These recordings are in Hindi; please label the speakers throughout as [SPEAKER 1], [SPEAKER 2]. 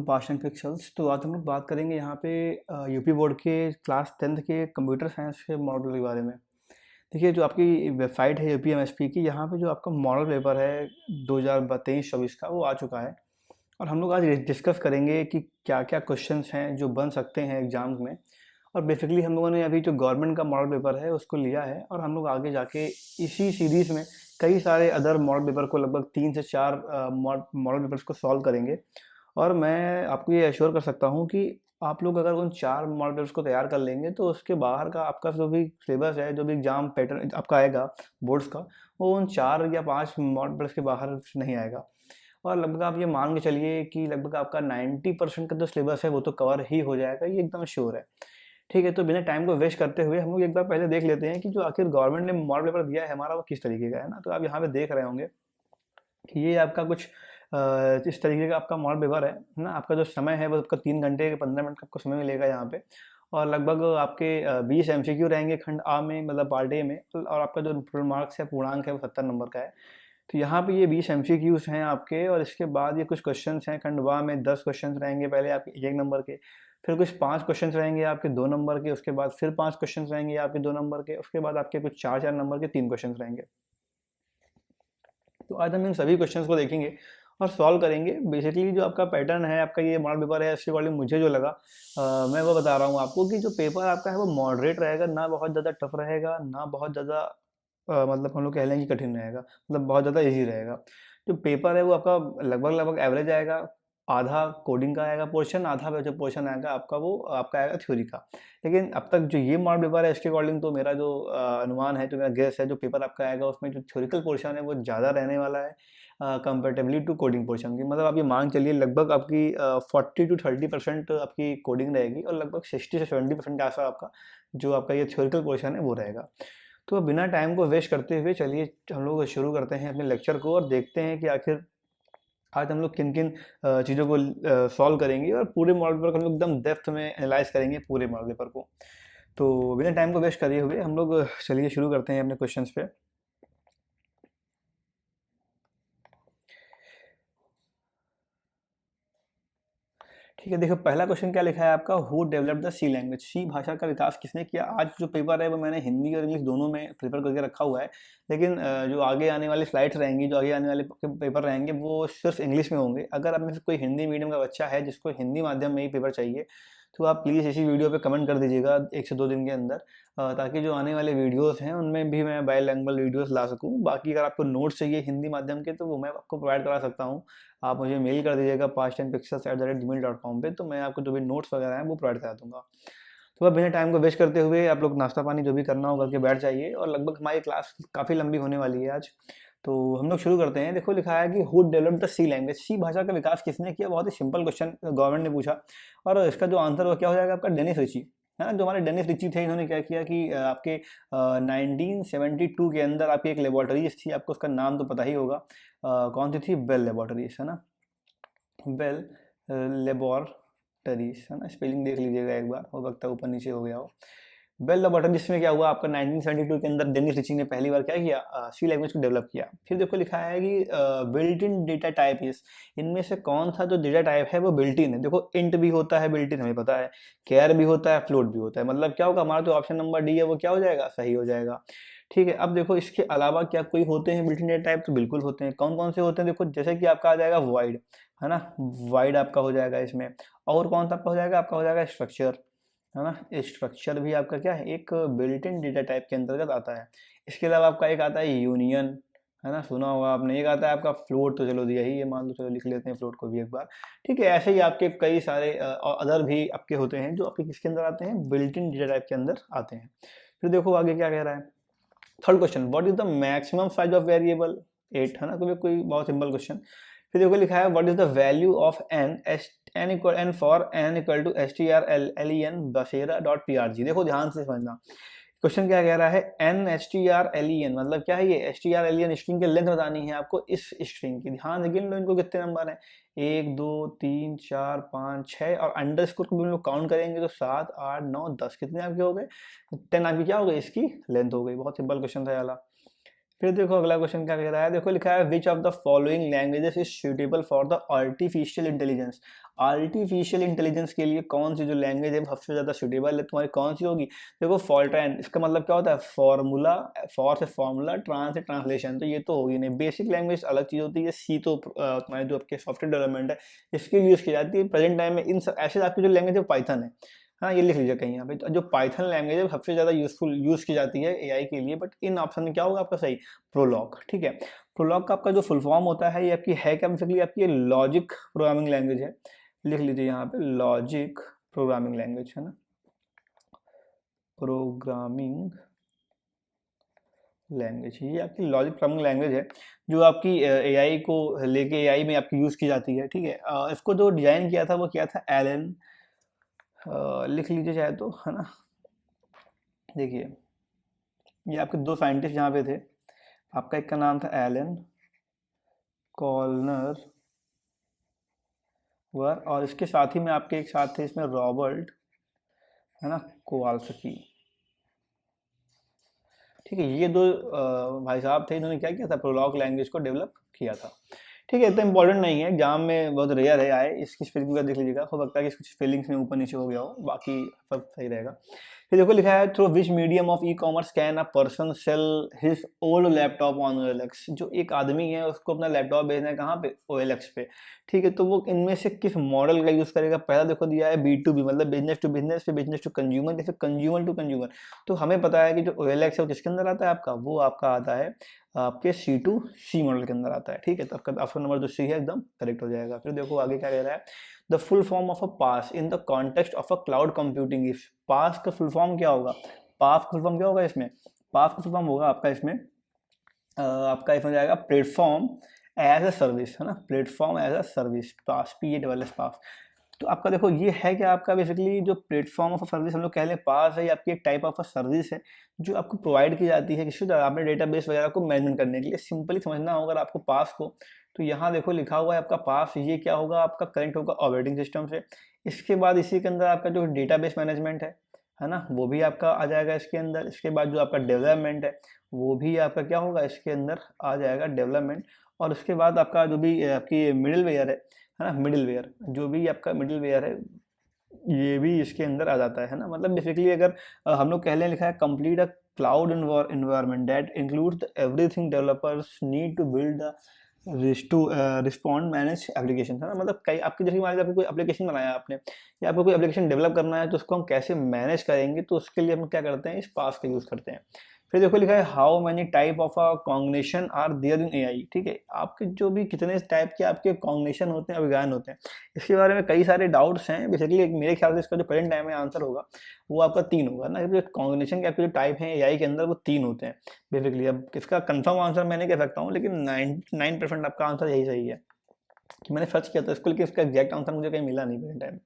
[SPEAKER 1] Past and pixels. तो आज हम लोग बात करेंगे यहाँ पे यूपी बोर्ड के क्लास 10th के कंप्यूटर साइंस के मॉडल के बारे में। देखिए, जो आपकी वेबसाइट है यूपीएमएसपी की, यहाँ पे जो आपका मॉडल पेपर है 2023-24 का, वो आ चुका है। और हम लोग आज डिस्कस करेंगे कि क्या क्या क्वेश्चंस हैं जो बन सकते हैं एग्जाम्स में। और बेसिकली हम लोगों ने अभी जो गवर्नमेंट का मॉडल पेपर है उसको लिया है, और हम लोग आगे जाके इसी सीरीज़ में कई सारे अदर मॉडल पेपर को, लगभग 3 से 4 मॉडल पेपर्स को सॉल्व करेंगे। और मैं आपको ये एश्योर कर सकता हूँ कि आप लोग अगर उन 4 मॉडल पेपर्स को तैयार कर लेंगे तो उसके बाहर का आपका जो भी सिलेबस है, जो भी एग्जाम पैटर्न आपका आएगा बोर्ड्स का, वो उन 4 या 5 मॉडल पेपर्स के बाहर नहीं आएगा। और लगभग आप ये मान के चलिए कि लगभग आपका 90% का जो सिलेबस है वो तो कवर ही हो जाएगा, ये एकदम श्योर है। ठीक है, तो बिना टाइम को वेस्ट करते हुए हम लोग एक बार पहले देख लेते हैं कि जो आखिर गवर्नमेंट ने मॉडल पेपर दिया है हमारा, वो किस तरीके का है ना। तो आप यहाँ पे देख रहे होंगे कि ये आपका कुछ इस तरीके का आपका मॉडल पेपर है ना। आपका जो समय है वो आपका 3 घंटे 15 मिनट का आपको समय मिलेगा यहाँ पे। और लगभग आपके 20 एमसीक्यू रहेंगे खंड आ में, मतलब पार्ट ए में। और आपका जो फुल मार्क्स है, पूर्णांक है, वो 70 नंबर का है। तो यहाँ पे ये 20 एमसीक्यूज हैं आपके। और इसके बाद ये कुछ क्वेश्चंस हैं खंड वा में, 10 क्वेश्चंस रहेंगे पहले आपके 1 नंबर के। फिर कुछ 5 क्वेश्चंस रहेंगे आपके 2 नंबर के। उसके बाद फिर 5 क्वेश्चंस रहेंगे आपके 2 नंबर के। उसके बाद आपके कुछ 4 नंबर के 3 क्वेश्चंस रहेंगे। तो आज हम इन सभी क्वेश्चंस को देखेंगे और सॉल्व करेंगे। बेसिकली जो आपका पैटर्न है, आपका ये मॉडल पेपर है, इसके अकॉर्डिंग मुझे जो लगा, मैं वो बता रहा हूँ आपको कि जो पेपर आपका है वो मॉडरेट रहेगा, ना बहुत ज़्यादा टफ रहेगा, ना बहुत ज़्यादा मतलब हम लोग कह लें कि कठिन रहेगा, मतलब बहुत ज़्यादा ईजी रहेगा। जो पेपर है वो आपका लगभग लगभग एवरेज आएगा। आधा कोडिंग का आएगा पोर्शन, आधा जो पोर्शन आएगा आपका वो आपका आएगा थ्योरी का। लेकिन अब तक जो ये मॉडल पेपर है, इसके अकॉर्डिंग तो मेरा जो अनुमान है, जो मेरा गेस है, जो पेपर आपका आएगा उसमें जो थ्योरिकल पोर्शन है वो ज़्यादा रहने वाला है कंपेरेटिवली टू कोडिंग पोर्शन की। मतलब आप ये मान चलिए लगभग आपकी 40 to 30% आपकी कोडिंग रहेगी, और लगभग 60 से 70% के आसपास आपका जो आपका ये थ्योरिकल पोर्शन है वो रहेगा। तो बिना टाइम को वेस्ट करते हुए चलिए हम लोग शुरू करते हैं अपने लेक्चर को, और देखते हैं कि आखिर आज हम लोग किन किन चीज़ों को सॉल्व करेंगे, और पूरे मॉडल पेपर को हम लोग एकदम डेप्थ में एनालाइज करेंगे पूरे मॉडल पेपर को। तो बिना टाइम को वेस्ट करे हुए हम लोग चलिए शुरू करते हैं अपने क्वेश्चंस पे। ठीक है, देखो पहला क्वेश्चन क्या लिखा है आपका, who developed the C language. C भाषा का विकास किसने किया। आज जो पेपर है वो मैंने हिंदी और इंग्लिश दोनों में प्रिपेयर करके रखा हुआ है, लेकिन जो आगे आने वाली स्लाइड्स रहेंगी, जो आगे आने वाले पेपर रहेंगे, वो सिर्फ इंग्लिश में होंगे। अगर आप में से कोई हिंदी मीडियम का बच्चा है जिसको हिंदी माध्यम में ही पेपर चाहिए, तो आप प्लीज़ इसी वीडियो पे कमेंट कर दीजिएगा 1 से 2 दिन के अंदर, ताकि जो आने वाले वीडियोस हैं उनमें भी मैं बाइलैंग्वेज वीडियोस ला सकूं। बाकी अगर आपको नोट्स चाहिए हिंदी माध्यम के, तो वो मैं आपको प्रोवाइड करा सकता हूं। आप मुझे मेल कर दीजिएगा pastandpixels@gmail.com पे, तो मैं आपको जो भी नोट्स वगैरह हैं वो प्रोवाइड करा दूंगा। तो अब बिना टाइम को वेस्ट करते हुए आप लोग नाश्ता पानी जो भी करना हो करके बैठ जाइए, और लगभग हमारी क्लास काफ़ी लंबी होने वाली है आज। तो हम लोग शुरू करते हैं। देखो लिखा है कि who developed the C language. C भाषा का विकास किसने किया। बहुत ही सिंपल क्वेश्चन गवर्नमेंट ने पूछा, और इसका जो आंसर वो क्या हो जाएगा आपका, डेनिस रिची है ना। जो हमारे डेनिस रिची थे, इन्होंने क्या किया कि आपके 1972 के अंदर आपकी एक लेबोरेटरीज थी, आपको उसका नाम तो पता ही होगा, कौन सी थी, बेल लेबोरेटरीज है ना। बेल लेबोरेटरीज है ना, स्पेलिंग देख लीजिएगा एक बार, हो सकता है ऊपर नीचे हो गया हो। बेल लेबोरेटरीज में क्या हुआ आपका 1972 के अंदर डेनिस रिची ने पहली बार क्या किया, सी लैंग्वेज को डेवलप किया। फिर देखो लिखा है कि built in data type is. इनमें से कौन सा जो डेटा टाइप है वो बिल्ट इन है। देखो इंट भी होता है बिल्ट इन, हमें पता है, केयर भी होता है, फ्लोट भी होता है। मतलब क्या होगा, हमारा जो ऑप्शन नंबर डी है वो क्या हो जाएगा, सही हो जाएगा। ठीक है, अब देखो इसके अलावा क्या कोई होते हैं बिल्ट इन डेटा टाइप, तो बिल्कुल होते हैं। कौन कौन से होते हैं, देखो जैसे कि आपका आ जाएगा वाइड है ना, वाइड आपका हो जाएगा इसमें। और कौन सा आपका हो जाएगा, आपका हो जाएगा स्ट्रक्चर है ना। स्ट्रक्चर भी आपका क्या है, एक बिल्ट इन डेटा टाइप के अंतर्गत आता है। इसके अलावा आपका एक आता है यूनियन है ना, सुना होगा आपने। एक आता है आपका फ्लोट, तो चलो दिया ही ये मान लो, चलो लिख लेते हैं फ्लोट को भी एक बार। ठीक है, ऐसे ही आपके कई सारे अदर भी आपके होते हैं जो आपके किसके अंदर आते हैं, बिल्ट इन डेटा टाइप के अंदर आते हैं। फिर देखो आगे क्या कह रहा है, third question, what is the maximum size of variable, 8 है ना। कोई बहुत सिंपल क्वेश्चन। फिर देखो लिखा है what is the value of n for n equal to strlen बसेरा डॉट prg। देखो ध्यान से समझना, क्वेश्चन क्या कह रहा है, strlen मतलब क्या है, ये strlen स्ट्रिंग की लेंथ बतानी है आपको। इस स्ट्रिंग की ध्यान से गिन लो, इनको कितने नंबर है, 1 2 3 4 5 6, और अंडरस्कोर को भी हम लोग काउंट करेंगे तो 7 8 9 10, कितने आपके हो गए, 10 आपकी क्या हो गई, इसकी लेंथ हो गई। बहुत सिंपल क्वेश्चन था ये वाला। फिर देखो अगला क्वेश्चन क्या कह रहा है, देखो लिखा है which of the following languages is suitable for the artificial intelligence. Artificial intelligence के लिए कौन सी जो लैंग्वेज है सबसे ज़्यादा सूटेबल है, तुम्हारी कौन सी होगी। देखो फॉल्ट्रैन, इसका मतलब क्या होता है, फॉर्मूला, फॉर से फॉर्मूला, ट्रांस से ट्रांसलेशन, तो ये तो होगी नहीं। बेसिक लैंग्वेज अलग चीज़ होती है, सी तो तुम्हारे जो आपके सॉफ्टवेयर डेवलपमेंट है इसके लिए यूज़ की जाती है। प्रेजेंट टाइम में इन ऐसे आपकी जो लैंग्वेज है पाइथन है, हाँ ये लिख लीजिए कहीं यहाँ पे, तो जो पाइथन लैंग्वेज है सबसे ज़्यादा यूजफुल यूज़ की जाती है एआई के लिए। बट इन ऑप्शन में क्या होगा आपका सही, प्रोलॉग। ठीक है, प्रोलॉग का आपका जो फुल फॉर्म होता है ये आपकी है क्या, बेसिकली आपकी लॉजिक प्रोग्रामिंग लैंग्वेज है। लिख लीजिए यहाँ पे लॉजिक प्रोग्रामिंग लैंग्वेज है ना, प्रोग्रामिंग लैंग्वेज, ये आपकी लॉजिक प्रोग्रामिंग लैंग्वेज है जो आपकी एआई को लेके एआई में आपकी यूज़ की जाती है। ठीक है, इसको जो डिज़ाइन किया था वो किया था एलन, लिख लीजिए चाहे तो, है ना। देखिए ये आपके दो साइंटिस्ट जहाँ पे थे, आपका एक का नाम था एलन कॉलनर वर, और इसके साथ ही में आपके एक साथ थे इसमें रॉबर्ट, है ना, कोवाल्स्की। ठीक है, ये दो भाई साहब थे, इन्होंने क्या किया था, प्रोलॉग लैंग्वेज को डेवलप किया था। ठीक है, इतना इंपॉर्टेंट नहीं है, एग्जाम में बहुत रेयर है आए, इसकी स्पेलिंग का देख लीजिएगा, हो सकता है कि कुछ स्पेलिंग्स में ऊपर नीचे हो गया हो, बाकी सब सही रहेगा। फिर देखो लिखा है through which medium of e commerce can a person sell his old laptop on OLX। जो एक आदमी है उसको अपना लैपटॉप बेचना है कहाँ पे, OLX पे। ठीक है, तो वो इनमें से किस मॉडल का यूज़ करेगा। पहला देखो दिया है B2B, मतलब बिजनेस टू बिजनेस, फिर बिजनेस टू कंज्यूमर, जैसे कंज्यूमर टू कंज्यूमर। तो हमें पता है कि जो OLX है वो किसके अंदर आता है आपका, वो आपका आता है आपके C2C मॉडल के अंदर आता है। ठीक है, तो आपका ऑप्शन नंबर जो सी है एकदम करेक्ट हो जाएगा। फिर देखो आगे क्या कह रहा है, the full form of a PaaS in the context of a cloud computing is. PaaS का फुल फॉर्म क्या होगा, पास का फुल फॉर्म क्या होगा इसमें, पास का फुल फॉर्म होगा आपका इसमें आपका इसमें जाएगा प्लेटफॉर्म एज अ सर्विस, है ना, platform as a service, PaaS, PASS PaaS. तो आपका देखो ये है कि आपका बेसिकली जो प्लेटफॉर्म ऑफ सर्विस हम लोग कह लें पास है, ये आपकी एक टाइप ऑफ सर्विस है जो आपको प्रोवाइड की जाती है किसी तरह आपने डेटाबेस वगैरह को मैनेज करने के लिए। सिंपली समझना होगा अगर आपको पास को, तो यहाँ देखो लिखा हुआ है आपका पास, ये क्या होगा आपका कनेक्ट होगा ऑपरेटिंग सिस्टम से। इसके बाद इसी के अंदर आपका जो डेटाबेस मैनेजमेंट है ना, वो भी आपका आ जाएगा इसके अंदर। इसके बाद जो आपका डेवलपमेंट है वो भी आपका क्या होगा इसके अंदर आ जाएगा, डेवलपमेंट। और उसके बाद आपका जो भी आपकी मिडिल वेयर है ना, मिडिल वेयर, जो भी आपका मिडिल वेयर है ये भी इसके अंदर आ जाता है ना। मतलब बेसिकली अगर हम लोग कह लें, लिखा है complete a cloud environment that includes everything developers need to build respond manage application, है ना। मतलब कई आपकी जैसे मान लीजिए आपको कोई एप्लीकेशन बनाया आपने, या आपको कोई एप्लीकेशन डेवलप करना है, तो उसको हम कैसे मैनेज करेंगे, तो उसके लिए हम क्या करते हैं, इस पास का यूज़ करते हैं। फिर देखो लिखा है how many type of a cognition are there in AI. ठीक है, आपके जो भी कितने टाइप के आपके कॉग्निशन होते हैं, अभिज्ञान होते हैं, इसके बारे में कई सारे डाउट्स हैं। बेसिकली मेरे ख्याल से इसका जो प्रेजेंट टाइम में आंसर होगा वो आपका 3 होगा ना, क्योंकि कॉग्निशन के आपके जो टाइप हैं एआई के अंदर वो 3 होते हैं बेसिकली। अब इसका कंफर्म आंसर मैं नहीं कह सकता हूँ, लेकिन 99% आपका आंसर यही सही है कि मैंने सर्च किया था इसको, लेकिन इसका एग्जैक्ट आंसर मुझे कहीं मिला नहीं प्रेजेंट टाइम।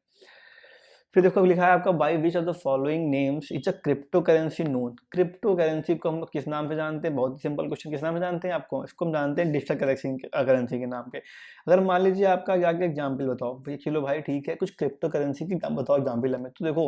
[SPEAKER 1] फिर देखो लिखा है आपका by which of the following names it's a crypto currency known. Crypto currency को हम लोग किस नाम से जानते हैं, बहुत सिंपल क्वेश्चन, किस नाम से जानते हैं आपको, इसको हम जानते हैं डिजिटल करेंसी के नाम पे। अगर मान लीजिए आपका जाके एग्जाम्पल बताओ भाई, चलो भाई ठीक है, कुछ क्रिप्टो करेंसी की बताओ एग्जाम्पल हमें, तो देखो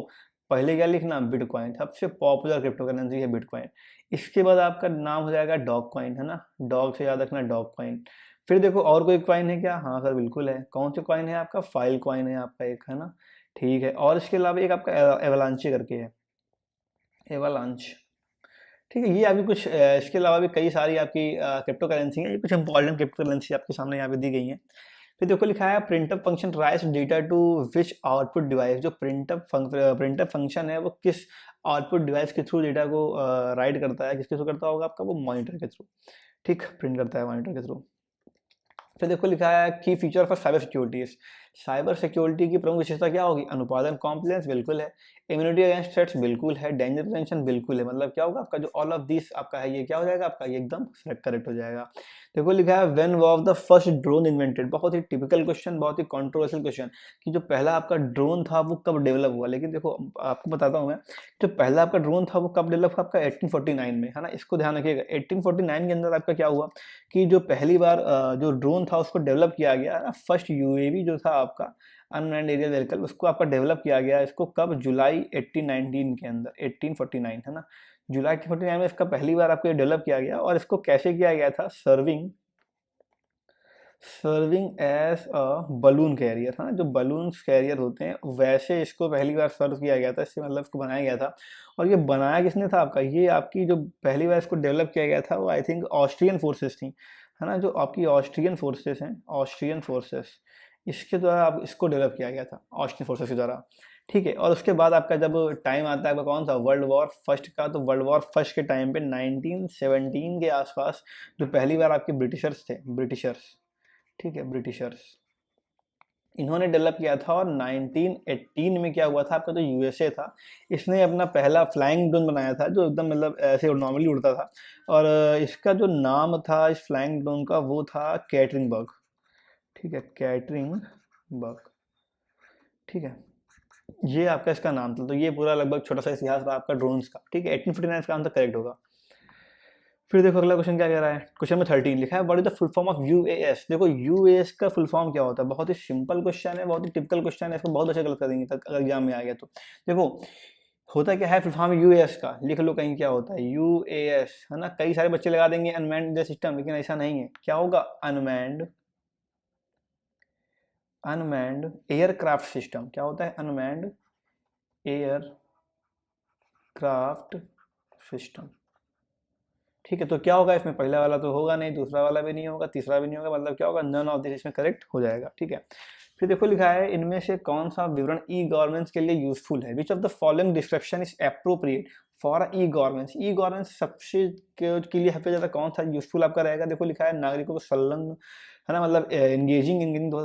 [SPEAKER 1] पहले क्या लिखना, बिटकॉइन, सबसे पॉपुलर क्रिप्टो करेंसी है बिटकॉइन। इसके बाद आपका नाम हो जाएगा डॉग कॉइन, है ना, डॉग से याद रखना डॉग कॉइन। फिर देखो और कोई कॉइन है क्या, हाँ सर बिल्कुल है, कौन सा कॉइन है आपका, फाइल कॉइन है आपका एक, है ना, ठीक है। और इसके अलावा एक आपका एवलांची करके है, एवलांच। ठीक है, ये आपकी कुछ इसके अलावा भी कई सारी आपकी क्रिप्टो करेंसी हैं, ये कुछ इंपॉर्टेंट क्रिप्टो करेंसी आपके सामने यहाँ पे दी गई हैं। फिर देखो लिखा है printf function writes data to which output device. जो प्रिंटअप फंक्शन है वो किस आउटपुट डिवाइस के थ्रू डेटा को राइट करता है, किसके थ्रू करता होगा आपका, वो मॉनिटर के थ्रू। ठीक, प्रिंट करता है मॉनिटर के थ्रू। फिर देखो लिखा है की feature for cyber security. Cyber security की प्रमुख विशेषता क्या होगी, अनुपालन, कॉम्प्लायंस बिल्कुल है, इम्यूनिटी अगेंस्ट थ्रेट्स बिल्कुल है, डेंजर प्रिवेंशन बिल्कुल है। मतलब क्या होगा आपका जो ऑल ऑफ दिस आपका है, ये क्या हो जाएगा आपका, ये एकदम करेक्ट हो जाएगा। देखो लिखा है when was the first drone invented. बहुत ही टिपिकल क्वेश्चन, बहुत ही कंट्रोवर्शियल क्वेश्चन, कि जो पहला आपका ड्रोन था वो कब डेवलप हुआ। लेकिन देखो आपको बताता हूँ मैं, जो पहला आपका ड्रोन था वो कब डेवलप हुआ आपका 1849 में, है ना, इसको ध्यान रखिएगा। 1849 के अंदर आपका क्या हुआ कि जो पहली बार जो ड्रोन था उसको डेवलप किया गया, फर्स्ट यूएवी जो था आपका अनमैन्ड एरियल व्हीकल, उसको आपका डेवलप किया गया, इसको कब, जुलाई 1819 के अंदर, 1849 है ना, जुलाई 1849 में इसका पहली बार आपको डेवलप किया गया। और इसको कैसे किया गया था, serving as a balloon carrier, है ना, जो बलून कैरियर होते हैं वैसे इसको पहली बार सर्व किया गया था, इससे मतलब इसको बनाया गया था। और ये बनाया किसने था आपका, ये आपकी जो पहली बार इसको डेवलप किया गया था वो आई थिंक ऑस्ट्रियन फोर्सेस थी, है ना, जो आपकी ऑस्ट्रियन फोर्सेस हैं, ऑस्ट्रियन फोर्सेस, इसके द्वारा आप इसको डेवलप किया गया था, ऑस्ट्रियन फोर्सेस के द्वारा। ठीक है, और उसके बाद आपका जब टाइम आता है आपका कौन सा, वर्ल्ड वॉर फर्स्ट का, तो वर्ल्ड वॉर फर्स्ट के टाइम पे 1917 के आसपास जो पहली बार आपके ब्रिटिशर्स थे, ब्रिटिशर्स, ठीक है, ब्रिटिशर्स, इन्होंने डेवलप किया था। और 1918 में क्या हुआ था, आपका जो यूएसए था, इसने अपना पहला फ्लाइंग ड्रोन बनाया था, जो एकदम मतलब ऐसे नॉर्मली उड़ता था। और इसका जो नाम था इस फ्लाइंग ड्रोन का, वो था कैटरिंग बग, ठीक है, कैटरिंग बग, ठीक है, ये आपका इसका नाम था। तो ये पूरा लगभग छोटा सा इतिहास रहा आपका ड्रोन्स का, ठीक है, 1849 का आंसर करेक्ट होगा। फिर देखो अगला क्वेश्चन क्या कह रहा है, क्वेश्चन में 13 लिखा है, what is the full form of UAS. देखो यूएएस का फुल फॉर्म क्या होता है, बहुत ही सिंपल क्वेश्चन है, बहुत ही टिपिकल क्वेश्चन है, इसको बहुत अच्छे गलत कर देंगे अगर एग्जाम में आ गया तो। देखो होता क्या है फुल फॉर्म यूएएस का, लिख लो कहीं क्या होता है यूएएस, है ना, कई सारे बच्चे लगा देंगे अनमैन्ड सिस्टम, लेकिन ऐसा नहीं है, क्या होगा, अनमैन्ड अनमैन्ड एयरक्राफ्ट सिस्टम, क्या होता है, अनमैन्ड एयरक्राफ्ट सिस्टम। ठीक है, तो क्या होगा इसमें, पहला वाला तो होगा नहीं, दूसरा वाला भी नहीं होगा, तीसरा भी नहीं होगा, मतलब क्या होगा, नन ऑफ दिस इसमें करेक्ट हो जाएगा। ठीक है, फिर देखो लिखा है, इनमें से कौन सा विवरण ई गवर्नेंस के लिए यूजफुल है, which of the following description is appropriate for e governance. E governance सबसे के लिए सबसे ज्यादा कौन सा यूजफुल आपका रहेगा, देखो लिखा है, नागरिकों को संलग्न, है ना, मतलब एंगेजिंग,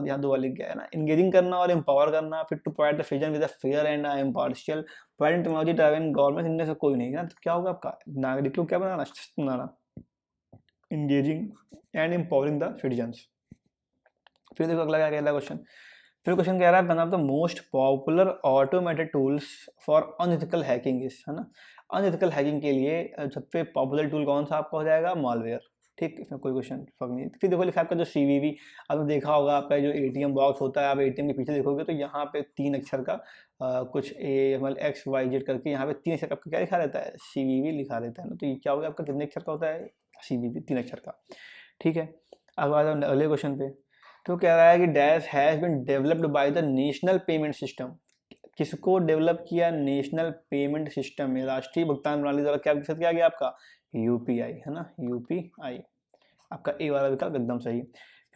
[SPEAKER 1] यहाँ दो वाले क्या है ना, एंगेजिंग करना और एम्पावर करना, फिर to provide the citizen with a fair and impartial, providing technology driven government, इनमें से कोई नहीं है ना, तो क्या होगा आपका, नागरिकों को क्या बनाना, engaging and empowering the citizens। फिर देखो अगला क्या कहता है क्वेश्चन, फिर क्वेश्चन कह रहा है, one of the most popular automated tools for unethical hacking is, है ना, अनएथिकल हैकिंग के लिए सबसे पॉपुलर टूल कौन सा आपका हो जाएगा, मॉलवेयर। ठीक, इसमें कोई क्वेश्चन फर्क नहीं। फिर देखो लिखा आपका जो सीवीवी, आपने देखा होगा आपका जो एटीएम बॉक्स होता है, आप एटीएम के पीछे देखोगे तो यहाँ पे 3 अक्षर का कुछ ए मतलब एक्स वाई जेड करके यहाँ पे 3 अक्षर का आपका क्या लिखा रहता है, सीवीवी लिखा रहता है ना, तो ये क्या होगा आपका, कितने अक्षर का होता है, सीवीवी 3 अक्षर का। ठीक है, अब आ जाओ अगले क्वेश्चन पे, तो कह रहा है कि dash has been developed by the national payment system, किसको डेवलप किया, नेशनल पेमेंट सिस्टम में, राष्ट्रीय भुगतान प्रणाली द्वारा क्या विकसित किया गया आपका, यूपीआई, है ना, यूपीआई, आपका ए वाला विकल्प एकदम सही।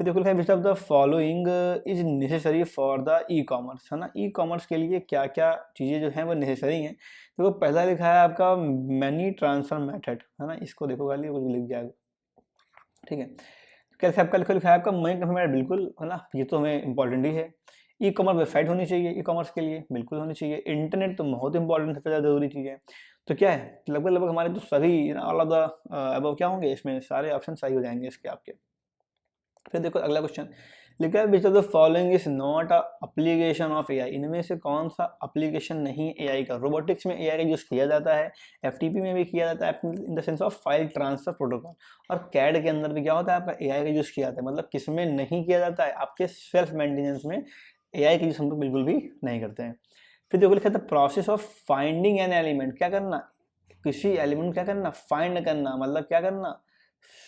[SPEAKER 1] फिर देखो लिखा है, which of the following is necessary for the e commerce, है ना, ई कॉमर्स के लिए क्या क्या चीज़ें जो हैं वो नेसेसरी हैं। देखो पहला लिखा है आपका मनी ट्रांसफर मेथड, है ना, इसको देखो खाली कुछ लिख जाएगा। ठीक है, कैसे आपका लिखा है आपका मनी ट्रांसफर मेथड, बिल्कुल, है ना, ये तो हमें इंपॉर्टेंट ही है। ई कॉमर्स वेबसाइट होनी चाहिए ई कॉमर्स के लिए, बिल्कुल होनी चाहिए। इंटरनेट तो बहुत इंपॉर्टेंट, सबसे ज़्यादा जरूरी चीज़ है। तो क्या है, लगभग लगभग हमारे तो सभी ऑल ऑफ द अब क्या होंगे, इसमें सारे ऑप्शन सही हो जाएंगे इसके आपके। फिर देखो अगला क्वेश्चन लिखा है, which of the following is not a application of AI, इनमें से कौन सा एप्लीकेशन नहीं है एआई का। रोबोटिक्स में एआई का यूज किया जाता है, एफटीपी में भी किया जाता है in the sense of file transfer protocol, और कैड के अंदर भी क्या होता है आपका एआई का यूज किया जाता है। मतलब किसमें नहीं किया जाता है, आपके सेल्फ मेंटेनेंस में एआई का यूज हम लोग बिल्कुल भी नहीं करते हैं। फिर देखो लिखा था, process of finding an element, क्या करना, किसी एलिमेंट क्या करना, फाइंड करना, मतलब क्या करना,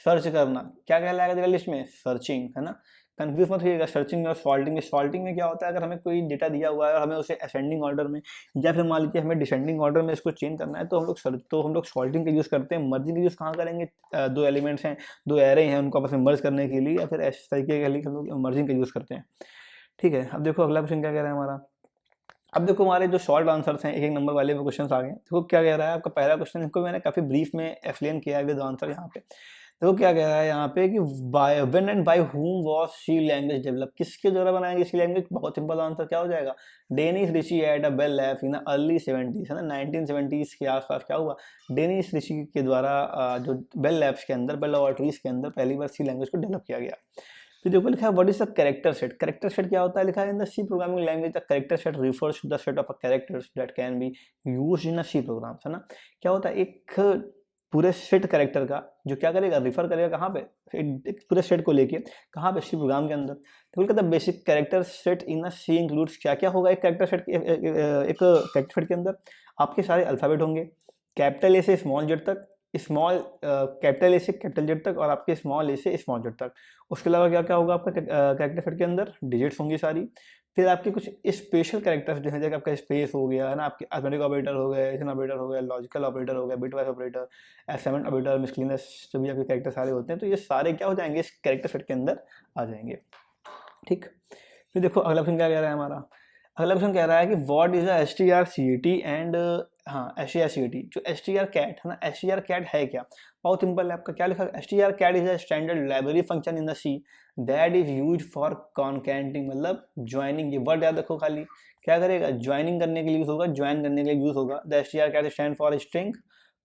[SPEAKER 1] सर्च करना, क्या कहलाएगा लिस्ट में, सर्चिंग, है ना, कंफ्यूज मत होइएगा सर्चिंग और सॉल्टिंग में। सॉल्टिंग में क्या होता है, अगर हमें कोई डेटा दिया हुआ है और हमें उसे असेंडिंग ऑर्डर में या फिर मान लीजिए हमें डिसेंडिंग ऑर्डर में इसको चेंज करना है, तो हम लोग सॉल्टिंग का यूज़ करते हैं। मर्जिंग का यूज़ कहाँ करेंगे, 2 एलिमेंट्स हैं, 2 एरे हैं, उनको आपस में मर्ज करने के लिए या फिर इस तरीके के लिए हम लोग मर्जिंग का यूज़ करते हैं। ठीक है, अब देखो अगला क्वेश्चन क्या कह रहा है हमारा। अब देखो हमारे जो शॉर्ट आंसर्स हैं, 1-1 नंबर वाले वो क्वेश्चन आ गए। देखो क्या कह रहा है आपका पहला क्वेश्चन, इनको मैंने काफ़ी ब्रीफ में एक्सप्लेन किया है विद आंसर यहाँ पे। देखो क्या कह रहा है यहाँ पे कि by when and by whom was C language develop, किसके द्वारा बनाई गई सी लैंग्वेज, बहुत सिंपल आंसर क्या हो जाएगा, Dennis Ritchie at a Bell Labs in early 70s, है ना, 1970s के आसपास क्या हुआ, डेनिस ऋषि के द्वारा जो बेल लैब्स के अंदर, बेल लैबोरेटरीज के अंदर पहली बार सी लैंग्वेज को डेवलप किया गया। फिर देखो लिखा है, what is the character set, character set क्या होता है, लिखा है in the C programming language the character set refers to the set of characters that can be used in a C programs, है ना। क्या होता है, एक पूरे सेट कैरेक्टर का जो क्या करेगा, रिफर करेगा कहाँ पे, एक पूरे सेट को लेके कहाँ पे, सी प्रोग्राम के अंदर। तो कहता है basic character set in a C includes, क्या क्या होगा एक कैरेक्टर सेट, एक कैरेक्टर सेट के अंदर आपके सारे अल्फाबेट होंगे, कैपिटल ए से स्मॉल जेड तक, स्मॉल कैपिटल ए से कैपिटल जेड तक, और आपके स्मॉल ए से स्मॉल जेड तक। उसके अलावा क्या क्या होगा आपका कैरेक्टर सेट के अंदर, डिजिट्स होंगी सारी। फिर आपके कुछ स्पेशल कैरेक्टर्स जो है, जैसे आपका स्पेस हो गया है ना, आपके अर्थमेटिक ऑपरेटर हो गए, एडिशन ऑपरेटर हो गया, लॉजिकल ऑपरेटर हो गया, bitwise operator, assignment operator, miscellaneous, जो भी आपके कैरेक्टर सारे होते हैं, तो ये सारे क्या हो जाएंगे इस कैरेक्टर सेट के अंदर आ जाएंगे। ठीक, फिर देखो अगला क्वेश्चन क्या कह रहा है हमारा। अगला क्वेश्चन कह रहा है कि what is a STR-CAT and, हाँ STR-CAT, जो STR-CAT है ना, STR-CAT है क्या, बहुत सिंपल है आपका, क्या लिखा है, STR-CAT is a standard library function in the C that is use for concatenating, मतलब ज्वाइनिंग, ये वर्ड याद रखो खाली, क्या करेगा, ज्वाइनिंग करने के लिए यूज होगा, ज्वाइन करने के लिए यूज होगा। The STR-CAT stand for string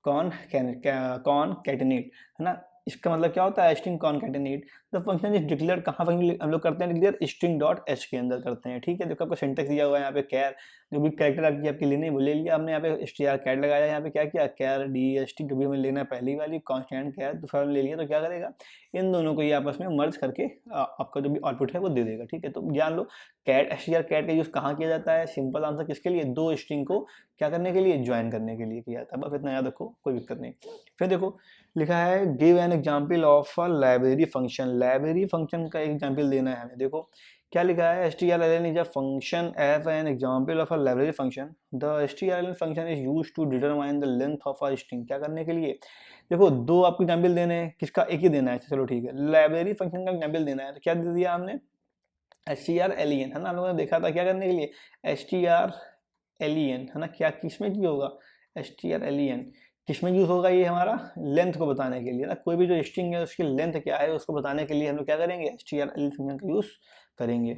[SPEAKER 1] concatenate, है ना, इसका मतलब क्या होता है, string concatenate. The function is declare, कहाँ फंक्शन हम लोग करते हैं डिक्लेयर, स्ट्रिंग डॉट एच के अंदर करते हैं। ठीक है, देखो आपको सिंटेक्स दिया हुआ है यहाँ पे, कैर जो भी कैरेक्टर आपकी लेनी है वो ले लिया हमने, यहाँ पे STR-CAT लगाया, यहाँ पे क्या किया, कैर DST जो भी हमें लेना है पहली वाली, कॉन्स्टेंट कैर दूसरा ले लिया, तो क्या करेगा, इन दोनों को ये आपस में मर्ज करके आपका जो भी आउटपुट है वो दे देगा। ठीक है, तो जान लो कैट STR-CAT का यूज कहाँ किया जाता है, सिंपल आंसर किसके लिए, दो स्ट्रिंग को क्या करने के लिए, ज्वाइन करने के लिए किया जाता है, बस इतना याद रखो, कोई दिक्कत नहीं। फिर देखो लिखा है give an example of a library function, library function का एग्जाम्पल देना है हमें। देखो क्या लिखा है, STRLN is a function as an example of a library function, the STRLN function is use to determine the length of a string, क्या करने के लिए, देखो दो आपको एग्जाम्पल देने हैं, किसका, एक ही देना है, चलो ठीक है, लाइब्रेरी फंक्शन का एग्जाम्पल देना है, तो क्या दे दिया हमने, STRLEN, है ना, हम लोगों ने देखा था क्या करने के लिए, STRLEN, है ना, क्या किस में यूज होगा, STRLEN किस में यूज होगा, ये हमारा लेंथ को बताने के लिए ना, कोई भी जो स्ट्रिंग है उसकी लेंथ क्या है उसको बताने के लिए हम लोग क्या करेंगे, STRLEN फंक्शन का यूज करेंगे।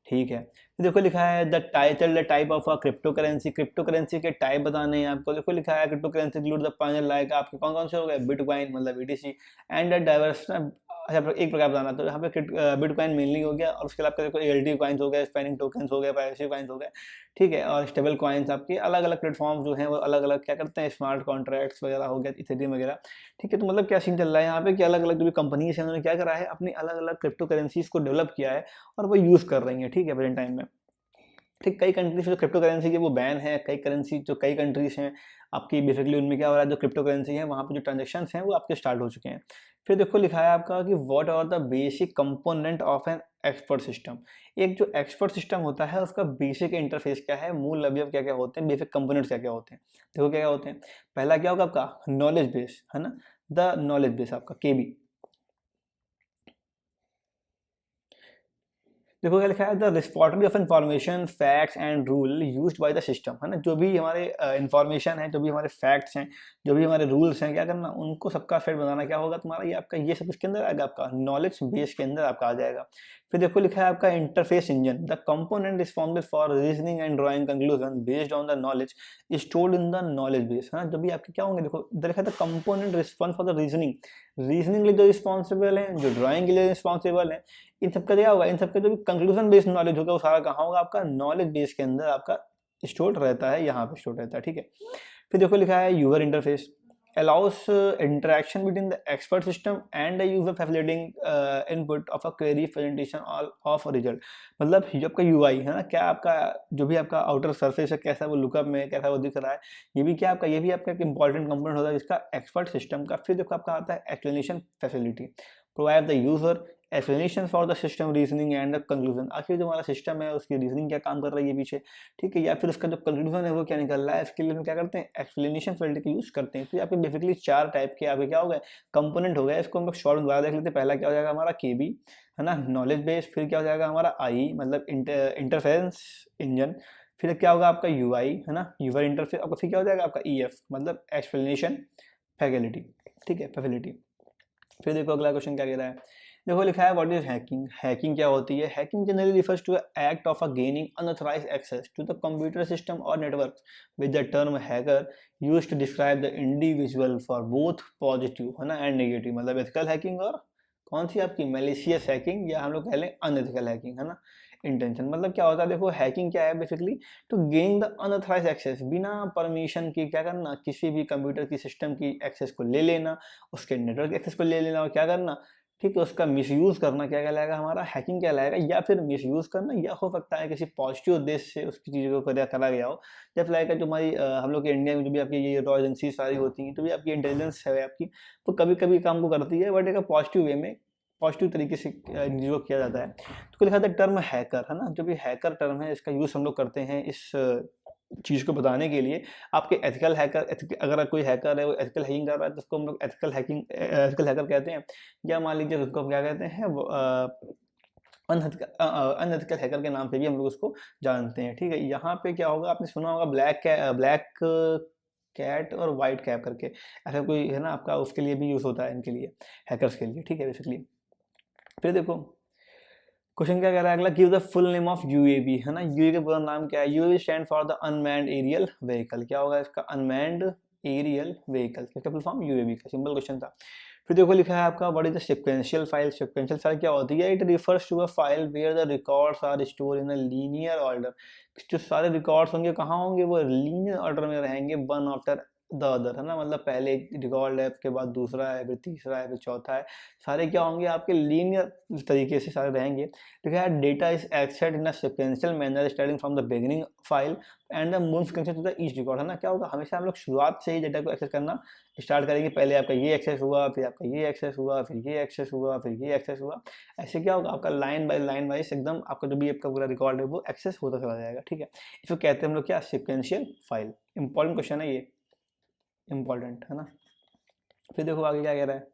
[SPEAKER 1] ठीक है, तो देखो लिखा है the type of a crypto currency, crypto currency के टाइप बताने हैं आपको। देखो लिखा है crypto currency include the panel like, आपके कौन कौन से हो गए, बिटकॉइन मतलब BTC एंड डाइवर्स, अच्छा एक प्रकार बताना, तो यहाँ पे बिटकॉइन मेनली हो गया, और उसके अलावा देखो ALT कॉइन्स हो गए, स्पेनिंग टोकन्स हो गए, प्राइवेसी कॉइन्स हो गए। ठीक है, और स्टेबल कॉइन्स आपके अलग अलग प्लेटफॉर्म जो हैं वो अलग अलग क्या करते हैं, स्मार्ट कॉन्ट्रैक्ट्स वगैरह हो गया, इथेरियम वगैरह। ठीक है, तो मतलब क्या सीन चल रहा है यहाँ पे कि अलग अलग जो भी कंपनीज हैं उन्होंने क्या करा है, अपनी अलग अलग क्रिप्टो करेंसीज को डेवलप किया है और वो यूज़ कर रही हैं। ठीक है, प्रेजेंट टाइम में ठीक, कई कंट्रीज जो क्रिप्टो करेंसी के वो बैन है, कई करेंसी जो कई कंट्रीज हैं आपकी बेसिकली उनमें क्या हो रहा है, जो क्रिप्टो करेंसी है वहाँ पे जो ट्रांजेक्शन हैं वो आपके स्टार्ट हो चुके हैं। फिर देखो लिखा है आपका कि what are the basic component of an expert system, एक जो एक्सपर्ट सिस्टम होता है उसका बेसिक इंटरफेस क्या है, मूल अवयव क्या क्या होते हैं, बेसिक कंपोनेंट्स क्या क्या होते हैं। देखो क्या क्या होते हैं, पहला क्या होगा आपका नॉलेज बेस, है ना, द नॉलेज बेस आपका KB। देखो क्या लिखा है, the repository of information facts and rule used by the system, है ना, जो भी हमारे इंफॉर्मेशन है, जो भी हमारे फैक्ट्स हैं, जो भी हमारे रूल्स हैं, क्या करना, उनको सबका सेट बनाना क्या होगा तुम्हारा, ये आपका ये सब इसके अंदर आएगा, आपका नॉलेज बेस के अंदर आपका आ जाएगा। फिर देखो लिखा है आपका interface engine, the component responsible for reasoning and drawing conclusion based on the knowledge stored in the knowledge base, है ना, जो भी आपके क्या होंगे, देखो इधर लिखा है the component response for the reasoning, reasoning के लिए जो रिस्पॉन्सिबल है, जो ड्राइंग के लिए रिस्पॉन्सिबल है, इन सबका क्या होगा, इन सबका जो भी कंक्लूजन बेस्ड नॉलेज होगा वो सारा कहाँ होगा, आपका नॉलेज बेस के अंदर आपका स्टोर रहता है, यहाँ पे स्टोर रहता है। ठीक है, फिर देखो लिखा है user interface allows interaction between the expert system and the user facilitating input of a query presentation of a result, मतलब जो आपका UI है ना, क्या आपका जो भी आपका आउटर सरफेस है कैसा वो लुकअप में कैसा वो दिख रहा है, ये भी क्या आपका, ये भी आपका एक इंपॉर्टेंट कंपोनेंट होता है जिसका एक्सपर्ट सिस्टम का। फिर देखो आपका आता है explanation facility, provide the user explanation for the system reasoning and the conclusion, आखिर जो हमारा सिस्टम है उसकी रीजनिंग क्या काम कर रही है पीछे, ठीक है, या फिर उसका जो कंक्लूजन है वो क्या निकल रहा है, इसके लिए हम क्या करते हैं, एक्सप्लेनेशन फैसिलिटी का यूज करते हैं। तो आपके बेसिकली चार टाइप के आपके क्या हो गए, कंपोनेंट हो गए, इसको हम लोग शॉर्ट में दोबारा देख लेते हैं। पहला क्या हो जाएगा हमारा KB, है ना, नॉलेज बेस, फिर क्या हो जाएगा हमारा I मतलब इंटरफेरेंस इंजन, फिर क्या होगा आपका UI, है ना, यूजर इंटरफेस, आपका फिर क्या हो जाएगा आपका EF मतलब एक्सप्लेनेशन फैसिलिटी, ठीक है, फैसिलिटी। फिर देखो अगला क्वेश्चन क्या कह रहा है, देखो लिखा है व्हाट इज हैकिंग, हैकिंग क्या होती है, hacking generally refers to act of a gaining unauthorized access to the computer system और network with the term hacker used to describe the individual for both positive, है ना, एंड नेगेटिव, मतलब एथिकल हैकिंग और कौन सी आपकी मैलिशियस हैकिंग, या हम लोग कह लें अनएथिकल हैकिंग, है ना। इंटेंशन। मतलब क्या होता है, देखो हैकिंग क्या है basically, to gain the unauthorize access, बिना परमिशन की क्या करना, किसी भी कंप्यूटर की सिस्टम की एक्सेस को ले लेना, उसके नेटवर्क एक्सेस को ले लेना और क्या करना, ठीक है, उसका मिसयूज करना, क्या कहलाएगा हमारा हैकिंग कहलाएगा। या फिर मिसयूज करना, या हो सकता है किसी पॉजिटिव उद्देश्य से उसकी चीज़ों को करा गया हो। जब लाइक जो हमारी हम लोग के इंडिया में जो भी आपकी ये रॉ एजेंसी सारी होती हैं, तो भी आपकी इंटेलिजेंस है आपकी, तो कभी कभी काम को करती है, बट एक पॉजिटिव वे में, पॉजिटिव तरीके से चीज़ों को किया जाता है। तो लिखा था टर्म हैकर, है ना, जो भी हैकर टर्म है इसका यूज़ हम लोग करते हैं इस चीज़ को बताने के लिए। आपके एथिकल हैकर, अगर कोई हैकर है वो एथिकल हैकिंग कर रहा है तो उसको हम लोग एथिकल हैकर कहते हैं। या मान लीजिए उसको हम क्या कहते हैं, अनएथिकल हैकर के नाम से भी हम लोग उसको जानते हैं। ठीक है, यहाँ पे क्या होगा, आपने सुना होगा ब्लैक कैट और वाइट कैप करके, ऐसा कोई है ना आपका, उसके लिए भी यूज़ होता है इनके लिए, हैकर्स के लिए। ठीक है, बेसिकली फिर देखो क्वेश्चन क्या कह रहा है अगला, give the full name of UAV, है ना, यूएवी का पूरा नाम क्या है, UAV stand for the unmanned aerial vehicle. क्या होगा इसका, अनमैन्ड एरियल व्हीकल, इसका फुल फॉर्म यूएवी का, सिंपल क्वेश्चन था। फिर देखो लिखा है आपका, what is the sequential file. Sequential file क्या होती है, it refers to a file where the records are store in a linear order. जो सारे रिकॉर्ड्स होंगे कहाँ होंगे, वो लीनियर ऑर्डर में रहेंगे, वन आफ्टर द अदर, है ना, मतलब पहले एक रिकॉर्ड है, उसके बाद दूसरा है, फिर तीसरा है, फिर चौथा है, सारे क्या होंगे आपके लीनियर तरीके से सारे रहेंगे। लिखा है data is accessed in a sequential manner starting from the beginning file and the moves connection to the each record, है ना। क्या होगा, हमेशा हम लोग शुरुआत से ही डेटा को एक्सेस करना स्टार्ट करेंगे, पहले आपका ये एक्सेस हुआ, फिर आपका ये एक्सेस हुआ, फिर ये एक्सेस हुआ, फिर ये एक्सेस हुआ, ऐसे क्या होगा आपका लाइन बाय लाइन वाइज एकदम आपका जो भी आपका पूरा रिकॉर्ड है वो एक्सेस होता चला जाएगा। ठीक है, इसको कहते हैं हम लोग क्या, सीक्वेंशियल फाइल। इंपॉर्टेंट क्वेश्चन है ये, इंपॉर्टेंट है ना। फिर देखो आगे क्या कह रहा है,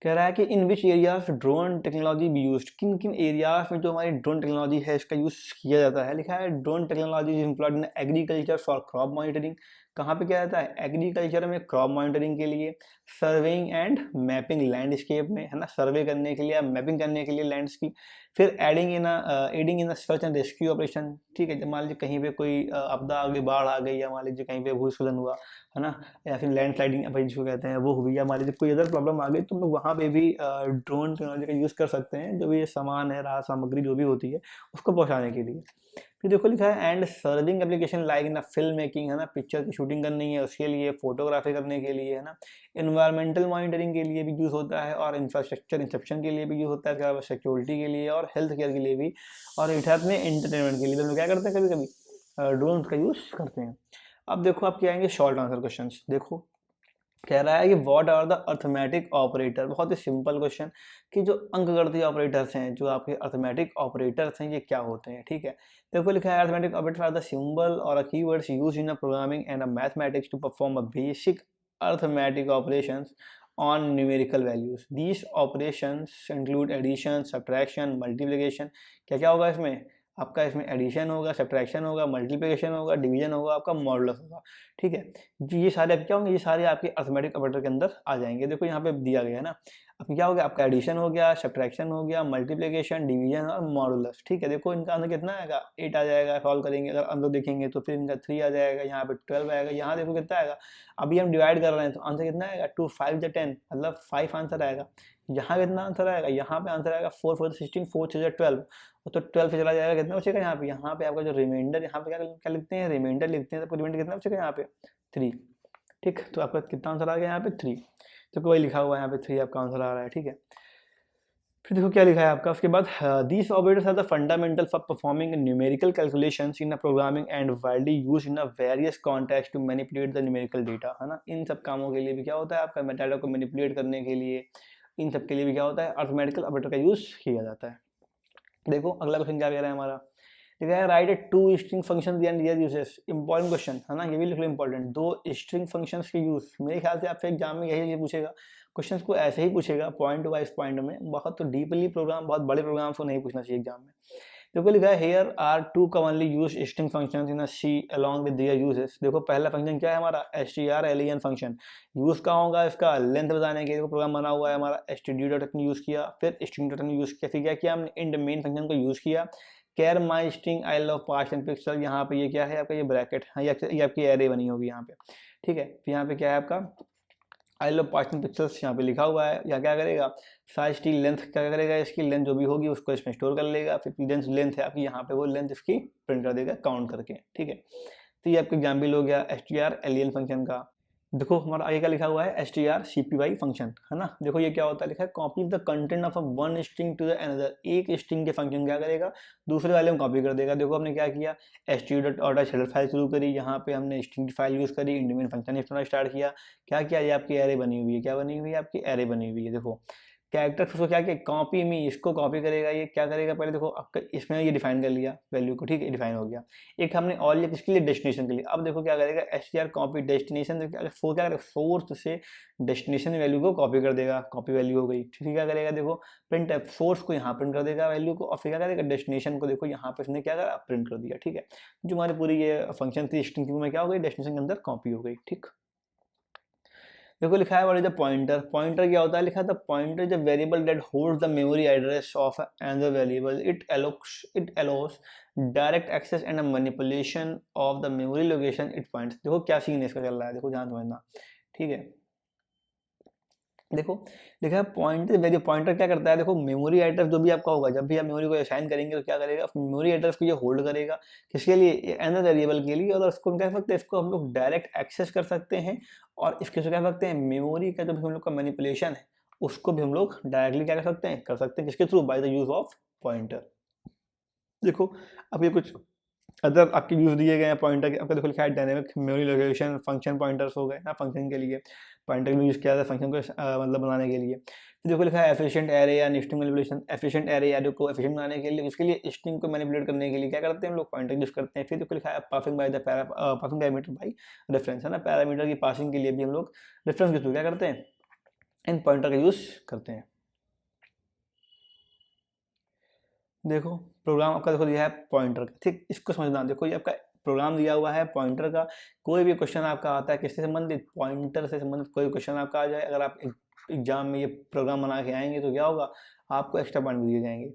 [SPEAKER 1] कह रहा है कि in which areas drone technology be used, किन किन एरियाज में जो हमारी ड्रोन टेक्नोलॉजी है इसका यूज़ किया जाता है। लिखा है drone technology is employed in agriculture for crop monitoring. कहाँ पे किया जाता है, एग्रीकल्चर में क्रॉप मॉनिटरिंग के लिए, सर्वेइंग एंड मैपिंग लैंडस्केप में, है ना, सर्वे करने के लिए या मैपिंग करने के लिए लैंड्स की। फिर adding in search and rescue operation. ठीक है, जब मान लीजिए कहीं पे कोई आपदा आ गई, बाढ़ आ गई, या मान लीजिए कहीं पे भूस्खलन हुआ, है ना, या फिर लैंड स्लाइडिंग भाई जिसको कहते हैं वो हुई, या मान लीजिए कोई अदर प्रॉब्लम आ गई, तो हम लोग वहाँ पे भी ड्रोन टेक्नोलॉजी का यूज़ कर सकते हैं, जो भी ये सामान है, राहत सामग्री जो भी होती है उसको पहुँचाने के लिए। फिर देखो लिखा है and serving application like in film making, है ना, पिक्चर की शूटिंग करनी है उसके लिए, फोटोग्राफी करने के लिए, है ना, इन्वायरमेंटल मॉनिटरिंग के लिए भी यूज़ होता है, और इंफ्रास्ट्रक्चर इंसेप्शन के लिए भी यूज़ होता है, सिक्योरिटी के लिए और हेल्थ केयर के लिए भी, और इधर में एंटरटेनमेंट के लिए हम लोग क्या करते हैं, कभी कभी ड्रोन का यूज़ करते हैं। अब देखो आपके आएंगे शॉर्ट आंसर क्वेश्चन। देखो कह रहा है कि what are the arithmetic operator, बहुत ही सिंपल क्वेश्चन, कि जो अंकगणितीय ऑपरेटर्स हैं, जो आपके अर्थमेटिक ऑपरेटर्स हैं, ये क्या होते हैं। ठीक है, देखो लिखा है arithmetic operator are the symbol और a keywords used in a programming and a mathematics to perform a basic arithmetic operations on numerical values. These operations include addition, subtraction, multiplication. क्या क्या होगा इसमें, आपका इसमें एडिशन होगा, सब्ट्रैक्शन होगा, मल्टीप्लिकेशन होगा, डिवीजन होगा, आपका मॉडुलस होगा। ठीक है, जो ये सारे क्या होंगे, ये सारे आपके अर्थमेटिक ऑपरेटर के अंदर आ जाएंगे। देखो यहाँ पे दिया गया है ना, अब क्या हो गया आपका, एडिशन हो गया, सब्ट्रैक्शन हो गया, मल्टीप्लिकेशन, डिवीजन और मॉडुलस। ठीक है, देखो इनका आंसर कितना आएगा, 8 आ जाएगा, सॉल्व करेंगे अगर हम लोग देखेंगे तो, फिर इनका 3 आ जाएगा, यहाँ पे 12 आएगा, यहाँ देखो कितना आएगा, अभी हम डिवाइड कर रहे हैं तो आंसर कितना आएगा, 2 5 10, मतलब 5 आंसर आएगा। यहाँ कितना आंसर आएगा, यहाँ पे आंसर आएगा 4 4 16, 4 6 12, तो 12 पे चला जाएगा, कितना बचेगा यहाँ पे आपका जो रिमाइंडर, यहाँ पे क्या क्या लिखते हैं, रिमाइंडर लिखते हैं, तो रिमाइंडर कितना बचेगा यहाँ पे 3। ठीक, तो आपका कितना आंसर आ गया यहाँ पे 3, तो कोई लिखा हुआ है यहाँ पे 3 आपका आंसर आ रहा है। ठीक है, फिर देखो क्या लिखा है आपका उसके बाद, these operators are the fundamental for performing numerical calculations in a programming and widely use in a various context to manipulate the numerical data, है ना। इन सब कामों के लिए भी क्या होता है आपका, डाटा को मैनिपुलेट करने के लिए, इन सब के लिए भी क्या होता है, अर्थमेटिकल ऑपरेटर का यूज किया जाता है। देखो अगला क्वेश्चन क्या कह रहा है हमारा, लिखा है right 2 string function and there uses. Important question है ना, ये भी लिख लो इंपॉर्टेंट, 2 स्ट्रिंग फंक्शंस के यूज। मेरे ख्याल से आपसे एग्जाम में यही पूछेगा, क्वेश्चंस को ऐसे ही पूछेगा पॉइंट वाइज पॉइंट में, बहुत तो डीपली प्रोग्राम, बहुत बड़े प्रोग्राम को नहीं पूछना चाहिए एग्जाम में। देखो लिखा है here are 2 commonly use string functions in a C along with their usages. देखो पहला फंक्शन क्या है हमारा, strlen फंक्शन, यूज कहाँ होगा इसका, लेंथ बताने के लिए प्रोग्राम बना हुआ है हमारा, std.n यूज किया, फिर string.n यूज किया, फिर क्या किया हमने, इंड मेन फंक्शन को यूज किया, care my string I love parts and pixel, यहाँ पे ये क्या है आपका, ये ब्रैकेट है, ये आपकी एरे बनी होगी यहाँ पे। ठीक है, फिर यहाँ पे क्या है आपका आई लव पार्सन पिक्सल्स यहाँ पे लिखा हुआ है। या क्या करेगा, साइज टी लेंथ क्या करेगा, इसकी लेंथ जो भी होगी उसको इसमें स्टोर कर लेगा, फिर लेंथ है आपकी यहाँ पे वो लेंथ इसकी प्रिंट कर देगा काउंट करके, ठीक है। तो ये आपका एग्जाम्पल हो गया str फंक्शन का। देखो हमारा आगे क्या लिखा हुआ है, strcpy फंक्शन, है ना। देखो ये क्या होता है, लिखा है copy the content of a one string to the another. एक स्ट्रिंग के फंक्शन क्या करेगा, दूसरे वाले में कॉपी कर देगा। देखो हमने क्या किया, str.out हेडर फाइल शुरू करी, यहाँ पे हमने स्ट्रिंग की फाइल यूज करी, इंडिमेंट फंक्शन इस्तेमाल स्टार्ट किया। क्या किया, ये आपकी एरे बनी हुई है, क्या बनी हुई है, आपकी एरे बनी हुई है। देखो कैरेक्टर उसको क्या किया, कॉपी मी, इसको कॉपी करेगा, ये क्या करेगा, पहले देखो आपका इसमें ये डिफाइन कर लिया वैल्यू को, ठीक है, डिफाइन हो गया। एक हमने और लिया किसके लिए, डेस्टिनेशन के लिए। अब देखो क्या करेगा, str कॉपी डेस्टिनेशन, क्या करेगा, सोर्स से डेस्टिनेशन वैल्यू को कॉपी कर देगा, कॉपी वैल्यू हो गई। फिर क्या करेगा, देखो प्रिंट सोर्स को यहाँ प्रिंट कर देगा वैल्यू को, और फिर क्या करेगा, डेस्टिनेशन को देखो यहाँ पे इसने क्या करा, प्रिंट कर दिया, ठीक है। जो हमारी पूरी ये फंक्शन थी स्ट्रिंग में क्या हो गई, डेस्टिनेशन के अंदर कॉपी हो गई, ठीक। देखो लिखा है what is the pointer. Pointer क्या होता है, लिखा था pointer is a variable that holds the memory address of another variable. It allows direct access and manipulation of the memory location it points. देखो क्या सीन इसका चल रहा है, देखो ध्यान समझना, ठीक है। देखो लिखा है पॉइंटर वेरिएबल, पॉइंटर क्या करता है, देखो मेमोरी एड्रेस जो भी आपका होगा, जब भी आप मेमोरी को असाइन करेंगे तो क्या करेगा, मेमोरी एड्रेस को ये होल्ड करेगा, किसके लिए, अनदर वेरिएबल के लिए। और उसको हम क्या कर सकते हैं, इसको हम लोग डायरेक्ट एक्सेस कर सकते हैं, और इसके से क्या कर सकते हैं, मेमोरी का जो भी हम लोग का मैनिपुलेशन है उसको भी हम लोग डायरेक्टली क्या कर सकते हैं, किसके through, by the use of pointer. देखो अब ये कुछ अदर आपके यूज दिए गए हैं पॉइंटर के, आपका देखो लिखा है dynamic memory location function pointers हो गए ना, फंक्शन के लिए पॉइंटर का यूज किया जाता है फंक्शन को मतलब बनाने के लिए। तो देखो लिखा है एफिशिएंट एरे या स्ट्रिंग मैनिपुलेशन। एफिशिएंट एरे या को एफिशिएंट बनाने के लिए, इसके लिए स्ट्रिंग को मैनिपुलेट करने के लिए क्या करते हैं हम लोग, पॉइंटर यूज करते हैं। फिर देखो लिखा है passing by the passing parameter by reference, है ना। पैरामीटर की पासिंग के लिए भी हम लोग रेफरेंस के थ्रू क्या करते हैं, इन पॉइंटर का यूज करते हैं। देखो प्रोग्राम आपका देखो दिया है पॉइंटर का, ठीक, इसको समझना। देखो ये आपका प्रोग्राम दिया हुआ है पॉइंटर का। कोई भी क्वेश्चन आपका आता है किससे संबंधित, पॉइंटर से संबंधित कोई क्वेश्चन आपका आ जाए, अगर आप एग्जाम में ये प्रोग्राम बना के आएंगे तो क्या होगा, आपको एक्स्ट्रा पॉइंट दिए जाएंगे।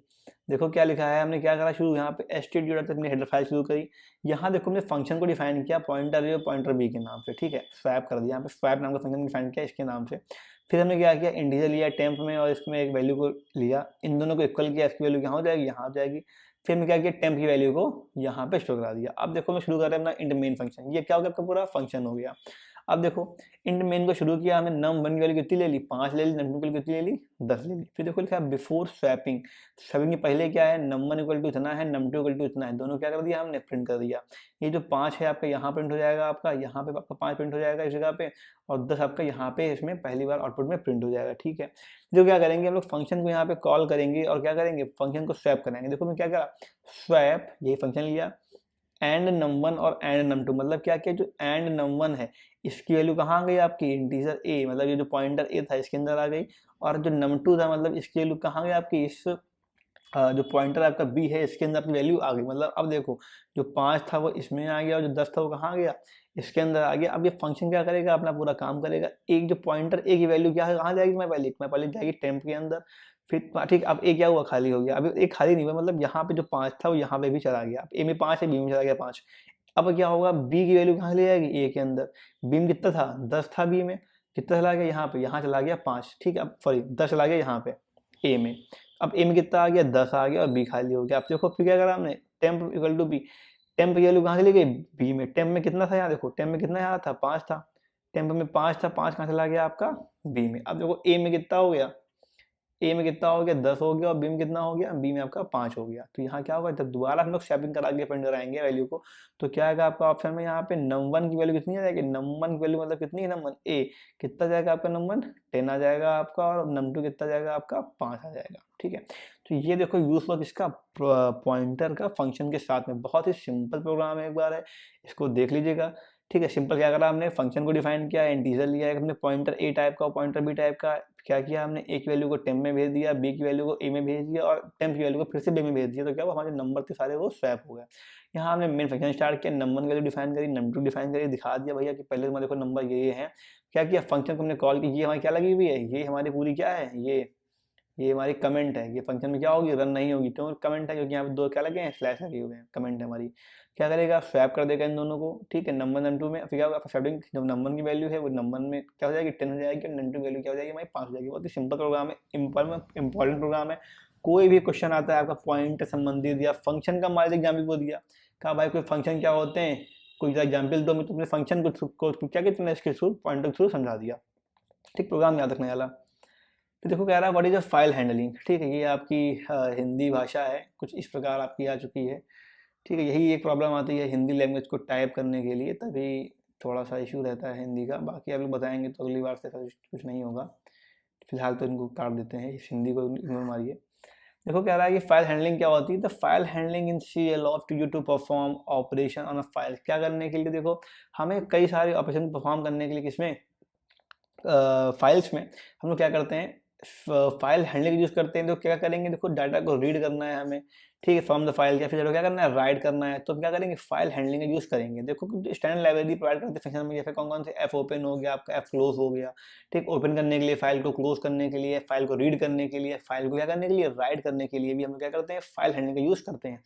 [SPEAKER 1] देखो क्या लिखा है, हमने क्या करा शुरू, यहाँ पे std तक हेडर फाइल शुरू करी। यहाँ देखो हमने फंक्शन को डिफाइन किया पॉइंटर ए और पॉइंटर बी के नाम से, ठीक है, स्वैप कर दिया, यहाँ पे स्वैप नाम का फंक्शन डिफाइन किया इसके नाम से। फिर हमने क्या किया, इंटीजर लिया टेम्प में और इसमें एक वैल्यू को लिया, इन दोनों को इक्वल किया, इसकी वैल्यू यहाँ हो जाएगी, यहाँ हो जाएगी। फिर हमने क्या किया, टेम्प की वैल्यू को यहाँ पे स्टोर करा दिया। अब देखो मैं शुरू कर रहा हूँ अपना इंट मेन फंक्शन, ये क्या हो गया आपका पूरा फंक्शन हो गया। अब देखो इंट मेन को शुरू किया, हमें num1 की वैल्यू कितनी ले ली, 5 ले ली, num2 की वैल्यू कितनी ले ली, 10 ले ली। फिर देखो लिखा है बिफोर स्वैपिंग, स्वैपिंग के पहले क्या है, num1 इक्वल टू इतना है, num2 इक्वल टू इतना है, दोनों क्या कर दिया हमने, प्रिंट कर दिया। ये जो 5 है आपका यहाँ प्रिंट हो जाएगा, आपका यहाँ पे आपका 5 प्रिंट हो जाएगा इस जगह पे, और 10 आपका यहाँ पे इसमें पहली बार आउटपुट में प्रिंट हो जाएगा, ठीक है। जो क्या करेंगे हम लोग फंक्शन को यहाँ पे कॉल करेंगे और क्या करेंगे, फंक्शन को स्वैप करेंगे। देखो मैं क्या करा, स्वैप यही फंक्शन लिया, एंड num1 और एंड num2, मतलब क्या किया, जो एंड num1 है इसकी वैल्यू कहाँ आ गई आपकी, इंटीजर ए, मतलब ये जो पॉइंटर ए था इसके अंदर आ गई, और जो num2 था मतलब इसकी वैल्यू कहाँ गई आपकी, इस जो पॉइंटर आपका बी है इसके अंदर आपकी वैल्यू आ गई। मतलब अब देखो जो 5 था वो इसमें आ गया और जो 10 था वो कहाँ आ गया, इसके अंदर आ गया। अब ये फंक्शन क्या करेगा, अपना पूरा काम करेगा। एक जो पॉइंटर ए की वैल्यू क्या है, कहाँ जाएगी, मैं पहले जाएगी टेम्प के अंदर। फिर ठीक, अब ए क्या हुआ, खाली हो गया। अभी एक खाली नहीं हुआ, मतलब यहाँ पे जो 5 था वो यहाँ पे भी चला गया। ए में 5 है, बी में चला गया 5। अब क्या होगा, बी की वैल्यू कहाँ ले जाएगी, ए के अंदर। बी में कितना था, 10 था, बी में कितना चला गया, यहाँ पे, यहाँ चला गया 5, ठीक है। अब सॉरी 10 चला गया यहाँ पे ए में। अब ए में कितना आ गया, 10 आ गया और बी खाली हो गया। अब देखो फिर क्या करा हमने, temp equal to B, temp की वैल्यू कहाँ चली गई, बी में। टेम्प में कितना था, यहाँ देखो टेम्प में कितना यहाँ था, 5 था, टेम्प में 5 था, 5 कहाँ चला गया आपका, बी में। अब देखो ए में कितना हो गया, ए में कितना हो गया, 10 हो गया, और बी में कितना हो गया, बी में आपका 5 हो गया। तो यहाँ क्या होगा, जब दोबारा हम लोग स्वैपिंग करा के प्रिंट कराएंगे वैल्यू को, तो क्या आएगा आपका ऑप्शन में, यहाँ पे num1 की वैल्यू कितनी आ जाएगी, num1 की वैल्यू मतलब कितनी है, num1 ए कितना जाएगा आपका, num1 10 आ जाएगा आपका, और num2 कितना जाएगा आपका, 5 आ जाएगा, ठीक है। तो ये देखो यूज वर्क इसका पॉइंटर का फंक्शन के साथ में, बहुत ही सिंपल प्रोग्राम है, एक बार है इसको देख लीजिएगा, ठीक है। सिंपल क्या करा हमने, फंक्शन को डिफाइन किया, इंटीजर लिया है हमने, पॉइंटर ए टाइप का और पॉइंटर बी टाइप का। क्या किया हमने, ए की वैल्यू को टेम्प में भेज दिया, बी की वैल्यू को ए में भेज दिया, और टेम्प की वैल्यू को फिर से बी में भेज दिया। तो क्या हुआ, हमारे नंबर थे सारे वो स्वैप हो गए। यहाँ हमने मेन फंक्शन स्टार्ट किया, num1 की वैल्यू डिफाइन करी, num2 डिफाइन करी, दिखा दिया भैया कि पहले तुम्हारे देखो नंबर ये है। क्या किया, फंक्शन को हमने कॉल की, ये हमारी क्या लगी हुई है, ये हमारी पूरी क्या है, ये ये हमारी कमेंट है, ये फंक्शन में क्या होगी, रन नहीं होगी, क्यों कमेंट है, क्योंकि यहाँ पे दो क्या लगे हैं, स्लैश लगे हुए हैं, कमेंट है हमारी। क्या करेगा, स्वैप कर देगा इन दोनों को, ठीक है, नंबर नम2 में। फिर क्या होगा, स्वैपिंग जब नंबर की वैल्यू है वो नंबर में क्या हो जाएगी, 10 हो जाएगी, और नम2 की वैल्यू क्या हो जाएगी हमारी 5 हो जाएगी। बहुत ही सिंपल प्रोग्राम है, इंपॉर्टेंट प्रोग्राम है। कोई भी क्वेश्चन आता है आपका पॉइंट संबंधित या फंक्शन का, मान एग्जाम्पल को दिया, कहा भाई कोई फंक्शन क्या होते हैं, कोई एग्जाम्पल दो, मैं तुमने फंक्शन को क्या किया, तुमने इसके थ्रू पॉइंटर के थ्रू समझा दिया, ठीक, प्रोग्राम याद रखने वाला। तो देखो कह रहा है what is a file handling, ठीक है, ये आपकी हिंदी भाषा है, कुछ इस प्रकार आपकी आ चुकी है, ठीक है। यही एक प्रॉब्लम आती है हिंदी लैंग्वेज को टाइप करने के लिए, तभी थोड़ा सा इशू रहता है हिंदी का, बाकी आप लोग बताएंगे तो अगली बार से कुछ नहीं होगा। फिलहाल तो इनको काट देते हैं, इस हिंदी को इग्नोर मारिए। देखो कह रहा है कि फाइल हैंडलिंग क्या होती है, the file handling in C allow to you to perform operation on a file. क्या करने के लिए, देखो हमें कई सारे ऑपरेशन परफॉर्म करने के लिए किसमें, फाइल्स में हम लोग क्या करते हैं, फाइल हैंडलिंग यूज करते हैं। तो क्या करेंगे, देखो डाटा को रीड करना है हमें, ठीक है, फ्रॉम द फाइल, या फिर क्या करना है, राइट करना है, तो क्या करेंगे, फाइल हैंडलिंग का यूज करेंगे। देखो स्टैंडर्ड लाइब्रेरी प्रोवाइड करते हैं फंक्शन में, जैसे कौन कौन से, एफ ओपन हो गया आपका, एफ क्लोज हो गया, ठीक, ओपन करने के लिए, फाइल को क्लोज करने के लिए, फाइल को रीड करने के लिए, फाइल को क्या करने के लिए, राइट करने के लिए भी हम लोग क्या करते हैं, फाइल हैंडलिंग का यूज करते हैं।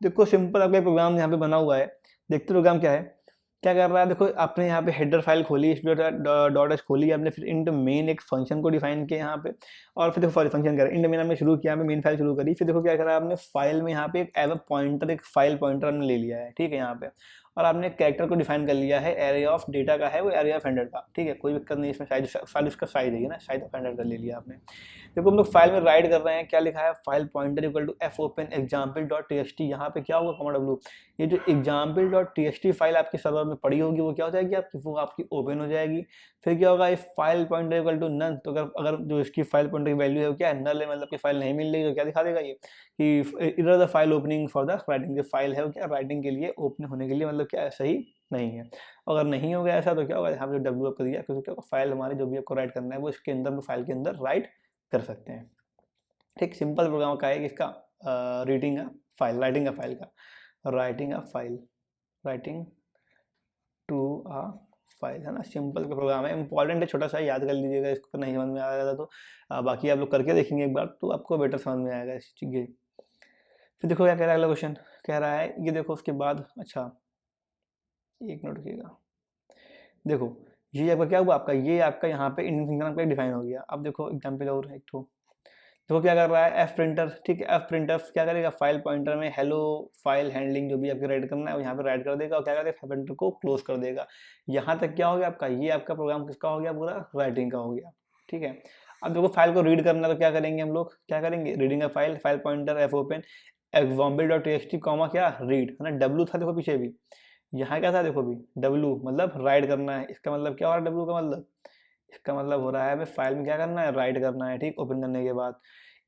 [SPEAKER 1] देखो सिंपल आपका प्रोग्राम यहाँ पे बना हुआ है, देखते प्रोग्राम क्या है, क्या कर रहा है, देखो आपने यहाँ पे हेडर फाइल खोली, डॉट एच खोली आपने, फिर इंट मेन एक फंक्शन को डिफाइन किया यहाँ पे, और फिर देखो सॉरी फंक्शन कर इंट मेन हमने शुरू किया, मेन फाइल शुरू करी, फिर देखो क्या करा आपने, फाइल में यहाँ पे एक एव पॉइंटर, एक फाइल पॉइंटर हमने ले लिया है, ठीक है, यहाँ पे, और आपने कैरेक्टर को डिफाइन कर लिया है, एरिया ऑफ डेटा का है वो एरिया ऑफ 100 का, ठीक है, कोई दिक्कत नहीं, इसमें साइज उसका साइज है ना, साइज ऑफ 100 का ले लिया आपने। देखो हम लोग फाइल में राइट कर रहे हैं, क्या लिखा है, file pointer equal to F open example dot T S T, यहाँ पे क्या होगा, कॉमा डब्ल्यू, ये जो example dot T S T file आपके सर्वर में पड़ी होगी वो क्या हो जाएगी आपकी, वो आपकी ओपन हो जाएगी। फिर क्या होगा, if file pointer equal to null, तो अगर अगर जो इसकी फाइल पॉइंटर की वैल्यू है वो क्या है, नल है, मतलब कि फाइल नहीं मिल रही, तो क्या दिखा देगा ये कि इधर the file opening for the writing, जो फाइल है वो क्या राइटिंग के लिए ओपन होने के लिए मतलब क्या है, सही नहीं है। अगर नहीं हो गया ऐसा तो क्या होगा, यहाँ पे डब्ल्यू अप कर दिया, क्योंकि क्या होगा, फाइल हमारी जो भी आपको राइट करना है वो इसके अंदर, फाइल के अंदर राइट कर सकते हैं, ठीक। सिंपल प्रोग्राम का है इसका, रीडिंग का फाइल, राइटिंग का फाइल का, writing a file, writing to a file, है ना, सिंपल का प्रोग्राम है, इंपॉर्टेंट है, छोटा सा याद कर लीजिएगा इसको, नहीं समझ में आएगा तो बाकी आप लोग करके देखेंगे एक बार तो आपको बेटर समझ में आएगा इस चीज़ के। फिर देखो क्या कह रहा है अगला क्वेश्चन, कह रहा है ये देखो उसके बाद, अच्छा एक मिनट रखिएगा, देखो ये आपका क्या हुआ, आपका ये आपका यहाँ पे इंडियन फंक्शन आपका डिफाइन हो गया। अब देखो एग्जाम्पल और एक तो देखो क्या कर रहा है, एफ प्रिंटर, ठीक है, एफ प्रिंटर क्या करेगा, फाइल पॉइंटर में हेलो फाइल हैंडलिंग जो भी आपको राइट करना है वो यहाँ पे राइट कर देगा, और क्या करेगा, प्रिंटर को क्लोज कर देगा। यहाँ तक क्या हो गया आपका, ये आपका प्रोग्राम किसका हो गया, पूरा राइटिंग का हो गया, ठीक है। अब देखो फाइल को रीड करना, तो क्या करेंगे हम लोग, क्या करेंगे, रीडिंग का file, file pointer F open example dot T S T comma क्या रीड, है ना, डब्ल्यू था देखो पीछे भी, यहाँ क्या था देखो भी डब्ल्यू, मतलब राइट करना है, इसका मतलब क्या हो रहा है, डब्ल्यू का मतलब, इसका मतलब हो रहा है हमें फाइल में क्या करना है, राइट करना है, ठीक, ओपन करने के बाद।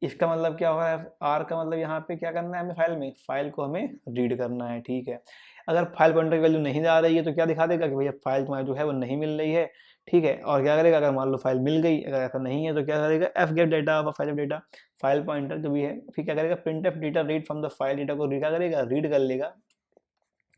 [SPEAKER 1] इसका मतलब क्या हो रहा है, आर का मतलब यहाँ पे क्या करना है हमें, फाइल में, फाइल को हमें रीड करना है, ठीक है। अगर फाइल पॉइंटर की वैल्यू नहीं आ रही है तो क्या दिखा देगा कि भैया फाइल तुम्हारी जो है वो नहीं मिल रही है, ठीक है। और क्या करेगा, अगर मान लो फाइल मिल गई, अगर ऐसा नहीं है तो क्या करेगा, F gate data file of data, file pointer जो भी है, फिर क्या करेगा, print F data read from the file, data को क्या करेगा, रीड कर लेगा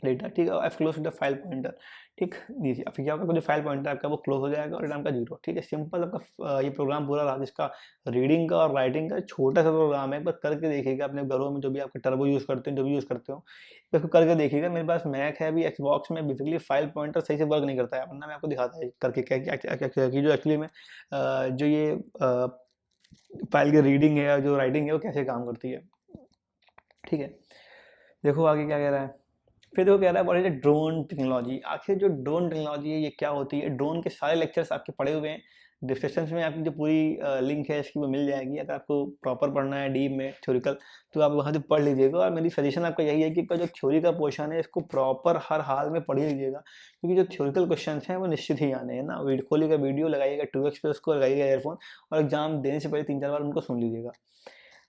[SPEAKER 1] डेटा, ठीक है, F close the file pointer, ठीक दीजिए। फिर क्या होगा, जो फाइल पॉइंटर आपका वो क्लोज हो जाएगा और डेटा का 0, ठीक है। सिंपल आपका ये प्रोग्राम पूरा रहा, जिसका रीडिंग का और राइटिंग का छोटा सा प्रोग्राम है, बस करके देखिएगा अपने घरों में, जो भी आपके टर्बो यूज़ करते हैं, जो भी यूज़ करते हो इसको करके देखिएगा। मेरे पास मैक है, अभी एक्सबॉक्स में बेसिकली फाइल पॉइंटर सही से वर्क नहीं करता है, वरना मैं आपको दिखाता है करके क्या क्या क्या क्या क्या जो एक्चुअली में जो ये फाइल की रीडिंग है, जो राइटिंग है वो कैसे काम करती है, ठीक है। देखो आगे क्या कह रहा है, फिर देखो कह रहा है व्हाट इज ड्रोन टेक्नोलॉजी। आखिर जो ड्रोन टेक्नोलॉजी है ये क्या होती है, ड्रोन के सारे लेक्चर्स आपके पड़े हुए हैं डिस्क्रिप्शन में, आपकी जो पूरी लिंक है इसकी वो मिल जाएगी। अगर आपको प्रॉपर पढ़ना है डीप में थ्योरिकल तो आप वहाँ से पढ़ लीजिएगा, और मेरी सजेशन आपका यही है कि जो थ्योरी का पोर्शन है इसको प्रॉपर हर हाल में पढ़ लीजिएगा, क्योंकि जो थ्योरिकल क्वेश्चन हैं वो निश्चित ही आने हैं ना। खोलिएगा वीडियो, लगाइएगा 2x पे, उसको लगाइएगा एयरफोन, और एग्जाम देने से पहले 3-4 बार उनको सुन लीजिएगा।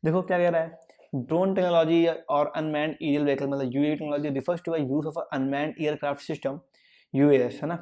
[SPEAKER 1] देखो क्या कह रहा है, ड्रोन टेक्नोलॉजी और अनमैन्ड एरियल व्हीकल, मतलब UAV technology refers to use of unmanned aircraft system, US, है ना,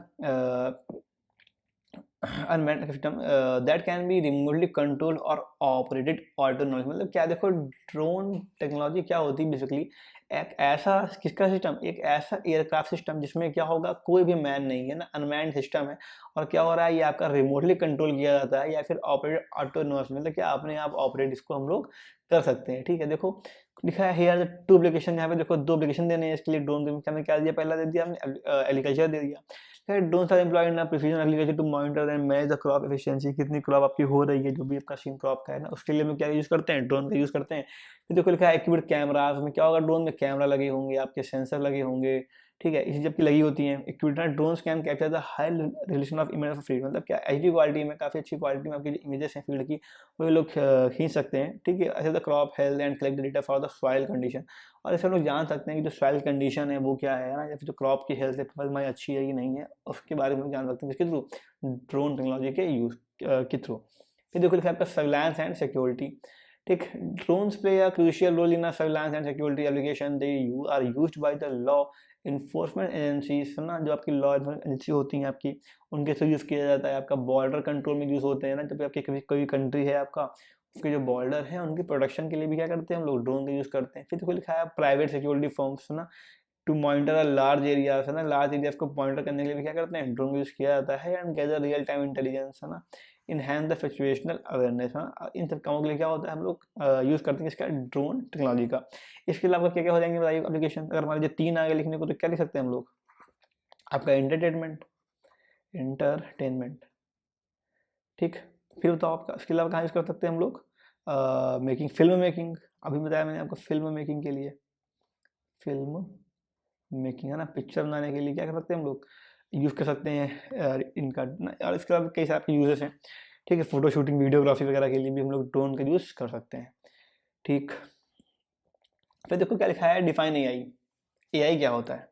[SPEAKER 1] unmanned system that can be remotely control और ऑपरेटेड ऑटोनॉमस। मतलब क्या, देखो ड्रोन टेक्नोलॉजी क्या होती है बेसिकली, एक ऐसा किसका सिस्टम, एक ऐसा एयरक्राफ्ट सिस्टम जिसमें क्या होगा, कोई भी मैन नहीं है ना, अनमैन्ड सिस्टम है। और क्या हो रहा है, ये आपका रिमोटली कंट्रोल किया जाता है या फिर ऑपरेटेड ऑटोनॉमस, मतलब क्या अपने आप ऑपरेट इसको हम लोग कर सकते हैं। ठीक है, देखो लिखा है हेयर टू एप्लीकेशन, यहाँ पे देखो दो एप्लीकेशन देने हैं इसके लिए ड्रोन के। हमने क्या दिया, पहला दे दिया हमने एग्रीकल्चर दे दिया। drones are employed in a precision agriculture to monitor and manage the crop efficiency, कितनी क्रॉप आपकी हो रही है, जो भी आपका सीन क्रॉप का है ना, उसके लिए हम क्या यूज़ करते हैं, ड्रोन का यूज़ करते हैं। तो देखो लिखा है इक्विप्ड कैमराज में, क्या होगा, ड्रोन में कैमरा लगे होंगे, आपके सेंसर लगे होंगे। ठीक है, इसी जबकि लगी होती हैं equipped drones can capture the high resolution of image of feed, मतलब क्या एचडी क्वालिटी में, काफ़ी अच्छी क्वालिटी में आपकी जो इमेजेस हैं फील्ड की, वो लोग खींच सकते हैं। ठीक है, ऐसे the crop health and collect the data for the soil condition, और ऐसे हम लोग जान सकते हैं कि जो सॉइल कंडीशन है वो क्या है ना, या फिर जो क्रॉप की हेल्थ है फसल हमारी अच्छी है कि नहीं है, उसके बारे में जान सकते हैं किसके थ्रू, ड्रोन टेक्नोलॉजी के यूज के थ्रू। फिर देखो लिखा है आपका सर्विलांस एंड सिक्योरिटी। ठीक, drones play a crucial role in a surveillance and security application, they are used by the law enforcement agencies ना, जो आपकी लॉ इन्फोर्समेंट एजेंसी होती हैं आपकी, उनके थ्रू यूज़ किया जाता है। आपका बॉर्डर कंट्रोल में यूज़ होते हैं ना, जब आपकी कोई कंट्री है आपका, उसके जो बॉर्डर है उनकी प्रोटेक्शन के लिए भी क्या करते हैं हम लोग, ड्रोन का यूज़ करते हैं। फिर देखो लिखा है प्राइवेट सिक्योरिटी फर्म्स ना, to monitor a large areas है ना, लार्ज एरियाज को मॉनिटर करने के लिए भी क्या करते हैं, ड्रोन का यूज़ किया जाता है। And gather real time intelligence है ना, इनहैंस द सिचुएशनल अवेयरनेस है ना, इन सब कामों के लिए क्या होता है हम लोग यूज़ करते हैं इसका, ड्रोन टेक्नोलॉजी का। इसके अलावा क्या क्या हो जाएंगे बताइए एप्लीकेशन, अगर हमारे जो तीन आगे लिखने को, तो क्या लिख सकते हैं हम लोग, आपका एंटरटेनमेंट, एंटरटेनमेंट। ठीक, फिर बताओ आपका इसके अलावा कहाँ यूज़ कर सकते हैं हम लोग, मेकिंग, फिल्म मेकिंग, अभी बताया मैंने आपको फिल्म मेकिंग के लिए, फिल्म मेकिंग है ना, पिक्चर बनाने के लिए क्या कर सकते हैं हम लोग, यूज़ कर सकते हैं इनका ना। और इसके अलावा कई सारे यूजेस हैं। ठीक है, फोटो शूटिंग वीडियोग्राफी वगैरह के लिए भी हम लोग ड्रोन का यूज़ कर सकते हैं। ठीक, फिर देखो क्या लिखा है, डिफाइन एआई। एआई क्या होता है,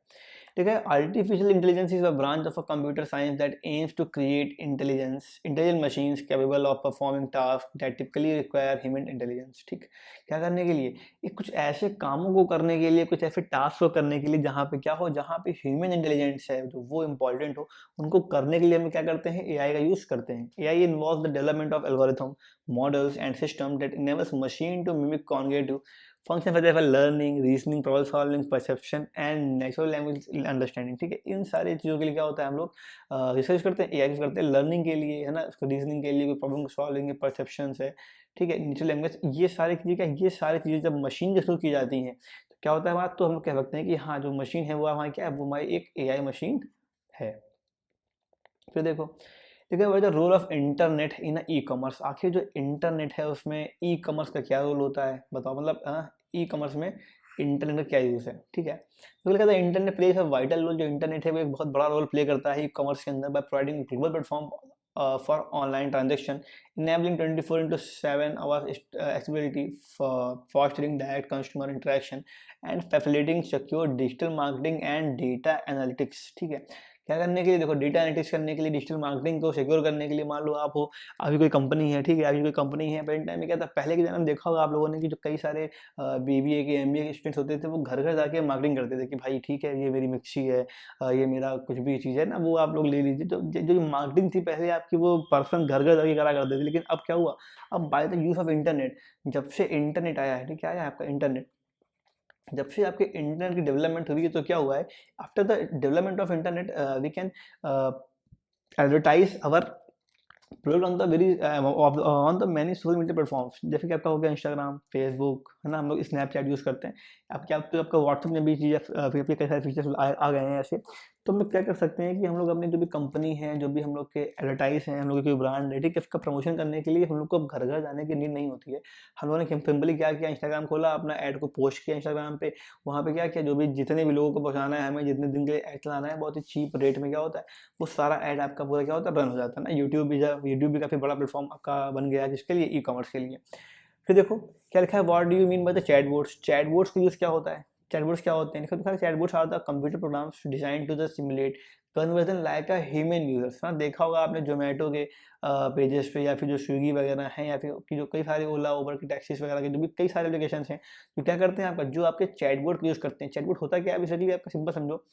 [SPEAKER 1] ठीक है, artificial intelligence is a branch of a computer science that aims to create intelligent machines capable of performing task that typically require human intelligence. ठीक, क्या करने के लिए, ये कुछ ऐसे कामों को करने के लिए, कुछ ऐसे टास्क को करने के लिए जहाँ पे क्या हो, जहाँ पे ह्यूमन इंटेलिजेंस है जो वो इंपॉर्टेंट हो, उनको करने के लिए हम क्या करते हैं, एआई का यूज करते हैं। AI involve the development of algorithm, models and system that enables machine to mimic cognitive function for learning, reasoning, problem solving, perception and natural language understanding. ठीक है, इन सारी चीज़ों के लिए क्या होता है हम लोग रिसर्च करते हैं, एआई यूज करते हैं लर्निंग के लिए है ना, उसको रीजनिंग के लिए, कोई प्रॉब्लम सॉल्विंग है, परसेप्शन है। ठीक है, नेचुरल लैंग्वेज, ये सारी चीज़ें क्या, ये सारी चीज़ें जब मशीन के थ्रू की जाती हैं तो क्या होता है हमारा, तो हम लोग कह सकते हैं कि हाँ जो मशीन है वो हमारी क्या है, वो हमारी एक एआई मशीन है। फिर देखो, देखिए what is the role of internet in e commerce, आखिर जो इंटरनेट है उसमें ई कॉमर्स का क्या रोल होता है बताओ, मतलब ई कॉमर्स में इंटरनेट का क्या यूज़ है। ठीक है, तो कहता है internet plays a vital role, जो इंटरनेट है वो एक बहुत बड़ा रोल प्ले करता है ई कॉमर्स के अंदर, by providing global platform for online transaction, enabling 24/7 hours accessibility, for fostering direct consumer interaction and facilitating secure digital marketing and data analytics। ठीक है, क्या करने के लिए, देखो डेटा एनालिटिक्स करने के लिए, डिजिटल मार्केटिंग को सिक्योर करने के लिए, मान लो आप हो, अभी कोई कंपनी है। ठीक है, अभी कोई कंपनी है, प्रेजेंट टाइम में क्या था, पहले के जमाने में देखा होगा आप लोगों ने कि जो कई सारे बीबीए के एमबीए के स्टूडेंट्स होते थे, वो घर घर जाके मार्केटिंग करते थे कि भाई ठीक है ये मेरी मिक्सी है, ये मेरा कुछ भी चीज़ है ना, वो आप लोग ले लीजिए। तो जो मार्केटिंग थी पहले आपकी, वो पर्सन घर घर जाके करा करते थे। लेकिन अब क्या हुआ, अब by the use of internet, जब से इंटरनेट आया है, ठीक है, आया है आपका इंटरनेट, जब से आपके इंटरनेट की डेवलपमेंट हुई है, तो क्या हुआ है, after the development of internet we can advertise our product on the very on the many social media platforms, जैसे कि आपका हो गया इंस्टाग्राम, फेसबुक है ना, हम लोग स्नैपचैट यूज़ करते हैं। आपके आप तो आपका व्हाट्सएप में भी चीज़ें फिर कई सारे फीचर्स आ गए हैं ऐसे। तो हम लोग क्या कर सकते हैं कि हम लोग अपनी जो भी कंपनी है, जो भी हम लोग के एडवर्टाइज हैं, हम लोग की कोई ब्रांड है, ठीक है, उसका प्रमोशन करने के लिए हम लोग को अब घर घर जाने की नीड नहीं होती है। हम लोगों ने सिंपली क्या किया, इंस्टाग्राम खोला, अपना ऐड को पोस्ट किया इंस्टाग्राम पे, वहाँ पे क्या किया, जो भी जितने भी लोगों को पहुँचाना है, हमें जितने दिन के लिए ऐड चलाना है, बहुत ही चीप रेट में क्या होता है, वो सारा ऐड आपका पूरा क्या होता है, रन हो जाता है ना। यूट्यूब भी काफ़ी बड़ा प्लेटफॉर्म आपका बन गया है जिसके लिए, ई कॉमर्स के लिए। फिर देखो क्या लिखा है, what do you mean by the chatbots, chatbots का यूज़ क्या होता है, चैटबॉट्स क्या होते हैं, लिखा है chatbots are the computer programs design to the simulate conversion like a human users. हाँ, देखा होगा आपने जोमेटो के पेजेस पे, या फिर जो स्विगी वगैरह हैं, या फिर कि जो कई सारे ओला उबर की टैक्सीज वगैरह के जो भी कई सारे एप्लीकेशन हैं, तो क्या करते हैं आपका, जो आपके चैटबॉट यूज़ करते हैं। चैटबॉट होता क्या है बेसिकली, आपका सिंपल समझो,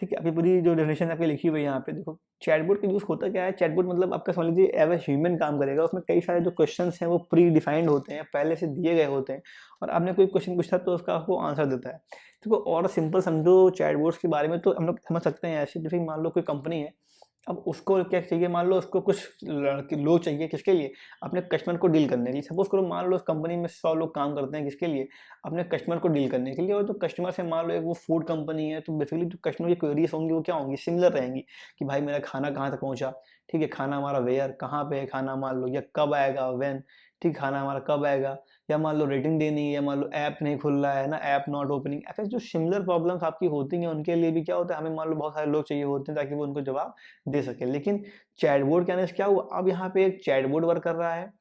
[SPEAKER 1] ठीक है, आपकी पूरी जो डेफिनेशन आपकी लिखी हुई है यहाँ पे देखो। चैटबॉट का यूज़ होता क्या है, चैटबॉट मतलब आपका समझ लीजिए एज अ ह्यूमन काम करेगा, उसमें कई सारे जो क्वेश्चंस हैं वो प्री डिफाइंड होते हैं, पहले से दिए गए होते हैं, और आपने कोई क्वेश्चन पूछा तो उसका आपको आंसर देता है। देखो और सिंपल समझो चैटबॉट्स के बारे में तो हम लोग समझ सकते हैं ऐसे, जैसे मान लो कोई कंपनी है, अब उसको क्या चाहिए, मान लो उसको कुछ लड़के लोग चाहिए, किसके लिए, अपने कस्टमर को डील करने के लिए। सपोज करो मान लो उस कंपनी में 100 लोग काम करते हैं, किसके लिए, अपने कस्टमर को डील करने के लिए। और जो कस्टमर से मान लो एक वो फूड कंपनी है, तो बेसिकली जो कस्टमर की क्वेरीज होंगी वो क्या होंगी, सिमिलर रहेंगी कि भाई मेरा खाना कहाँ तक पहुँचा, ठीक है, खाना हमारा वेयर कहाँ पे है, खाना मान लो, या कब आएगा, व्हेन, ठीक, खाना हमारा कब आएगा, या मान लो रेटिंग देनी है, या मान लो ऐप नहीं खुल रहा है ना, ऐप नॉट ओपनिंग, ऐसे जो सिमिलर प्रॉब्लम्स आपकी होती हैं उनके लिए भी क्या होता है, हमें मान लो बहुत सारे लोग चाहिए होते हैं ताकि वो उनको जवाब दे सके। लेकिन चैटबॉट के आने से क्या हुआ, अब यहाँ पे एक चैटबॉट वर्क कर रहा है,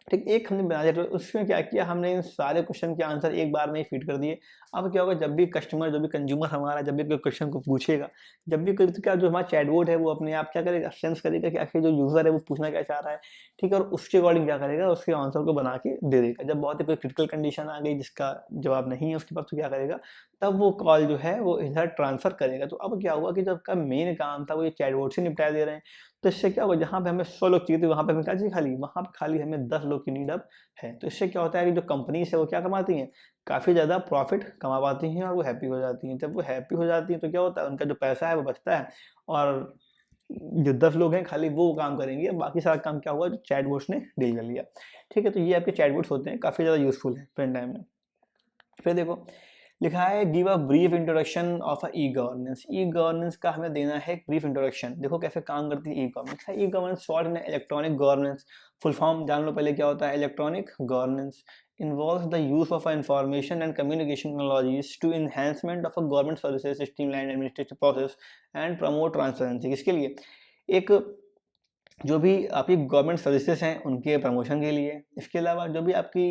[SPEAKER 1] ठीक, एक हमने बना दिया, तो उसमें क्या किया हमने, इन सारे क्वेश्चन के आंसर एक बार में ही फीड कर दिए। अब क्या होगा, जब भी कस्टमर, जो भी कंज्यूमर हमारा जब भी कोई क्वेश्चन को पूछेगा, जब भी कोई, तो क्या जो हमारा चैटबॉट है वो अपने आप क्या करेगा, सेंस करेगा कि आखिर जो यूजर है वो पूछना क्या चाह रहा है, ठीक है, और उसके अकॉर्डिंग क्या करेगा, उसके आंसर को बना के दे देगा। जब बहुत ही कोई क्रिटिकल कंडीशन आ गई जिसका जवाब नहीं है उसके पास, तो क्या करेगा, तब वो कॉल जो है वो इधर ट्रांसफर करेगा। तो अब क्या हुआ कि जब का मेन काम था वो ये चैटबॉट से निपटा दे रहे हैं, तो इससे क्या होगा, जहाँ पे हमें 100 लोग चाहिए थे वहाँ पे हमें क्या चाहिए, खाली वहाँ पे खाली हमें 10 लोग की नीड अब है। तो इससे क्या होता है कि जो कंपनीज है वो क्या कमाती हैं, काफ़ी ज़्यादा प्रॉफिट कमा पाती हैं, और वो हैप्पी हो जाती हैं। जब वो हैप्पी हो जाती हैं तो क्या होता है, उनका जो पैसा है वो बचता है, और जो 10 लोग हैं खाली वो काम करेंगे, बाकी सारा काम क्या हुआ, जो चैटबॉट्स ने डील कर लिया। ठीक है, तो ये आपके चैटबॉट्स होते हैं, काफ़ी ज़्यादा यूजफुल है प्रेजेंट टाइम में। फिर देखो लिखा है give a brief introduction of a e governance. E governance का हमें देना है एक ब्रीफ इंट्रोडक्शन। देखो कैसे काम करती है e governance. E governance short इन इलेक्ट्रॉनिक गवर्नेंस, फुल फॉर्म जान लो पहले क्या होता है। Electronic governance involves the use of information and communication technologies to enhancement of a government services, streamline administrative process and promote transparency। किसके लिए, एक जो भी आपकी गवर्नमेंट सर्विसेज हैं उनके प्रमोशन के लिए, इसके अलावा जो भी आपकी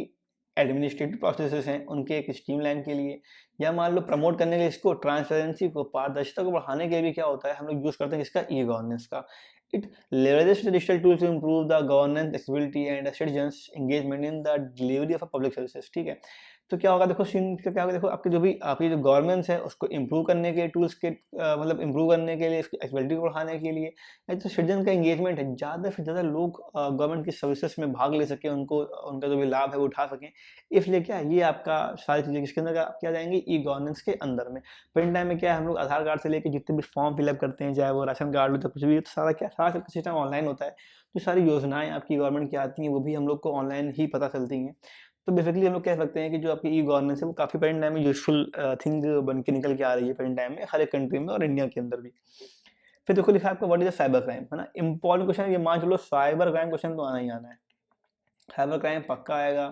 [SPEAKER 1] एडमिनिस्ट्रेटिव प्रोसेसेस हैं उनके एक स्ट्रीमलाइन के लिए, या मान लो प्रमोट करने के लिए, इसको ट्रांसपेरेंसी को, पारदर्शिता को बढ़ाने के लिए भी क्या होता है, हम लोग यूज़ करते हैं इसका ई गवर्नेंस का। It leverages the digital tools to improve the governance, accessibility and citizens engagement in the delivery of a public services। ठीक है, तो क्या होगा, देखो सीन का क्या होगा, देखो आपके जो भी आपकी जो गवर्नेंस है उसको इम्प्रूव करने के टूल्स के मतलब इम्प्रूव करने के लिए, इसकी एक्सेसिबिलिटी को बढ़ाने के लिए, या जो सिटीजन का एंगेजमेंट है, ज़्यादा से ज़्यादा लोग गवर्नमेंट की सर्विसेज में भाग ले सकें, उनको उनका जो भी लाभ है वो उठा सकें। इसलिए क्या ये आपका सारी चीज़ें किसके अंदर क्या जाएंगी, ई गवर्नेंस के अंदर में। प्रिंट टाइम में क्या है, हम लोग आधार कार्ड से लेकर जितने भी फॉर्म फिलअप करते हैं, चाहे वो राशन कार्ड हो तो कुछ भी, तो सारा क्या, सारा सिस्टम ऑनलाइन होता है। तो सारी योजनाएं आपकी गवर्नमेंट की आती हैं वो भी हम लोग को ऑनलाइन ही पता चलती हैं। तो बेसिकली हम लोग कह सकते हैं कि जो आपकी ई गवर्नेंस है वो काफ़ी प्रेजेंट टाइम में यूजफुल थिंग बन के निकल के आ रही है प्रेजेंट टाइम में, हर एक कंट्री में और इंडिया के अंदर भी। फिर देखो लिखा है आपका व्हाट इज साइबर क्राइम, है ना, इंपॉर्टेंट क्वेश्चन है ये, मान चलो साइबर क्राइम क्वेश्चन तो आना ही आना है। साइबर क्राइम पक्का आएगा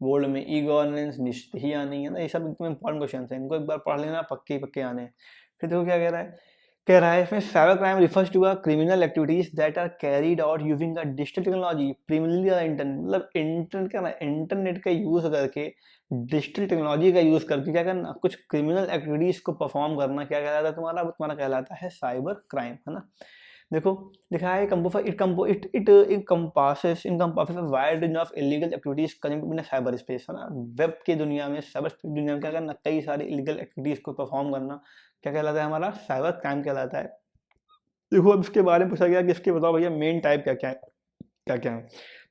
[SPEAKER 1] बोर्ड में, ई गवर्नेंस निश्चित ही आनी है ना, ये सब एकदम इंपॉर्टेंट क्वेश्चन है, इनको एक बार पढ़ लेना, पक्के पक्के आने हैं। फिर देखो क्या कह रहा है इसमें, cyber crime refers to a criminal activities that are carried out using a digital technology primarily internet, मतलब इंटरनेट का ना, इंटरनेट का यूज करके, डिजिटल टेक्नोलॉजी का यूज करके क्या करना, कुछ क्रिमिनल एक्टिविटीज को परफॉर्म करना, क्या कहलाता है तुम्हारा, वो तुम्हारा कहलाता है साइबर क्राइम, है ना। देखो लिखा है it wide range of illegal activities connected in cyber space, है ना। वेब की दुनिया में, साइबर स्पेस दुनिया में क्या करना, कई सारी इलीगल एक्टिविटीज को परफॉर्म करना, क्या कहलाता है, हमारा साइबर क्राइम कहलाता है। देखो अब इसके बारे में पूछा गया कि इसके बताओ भैया मेन टाइप क्या क्या है, क्या क्या है।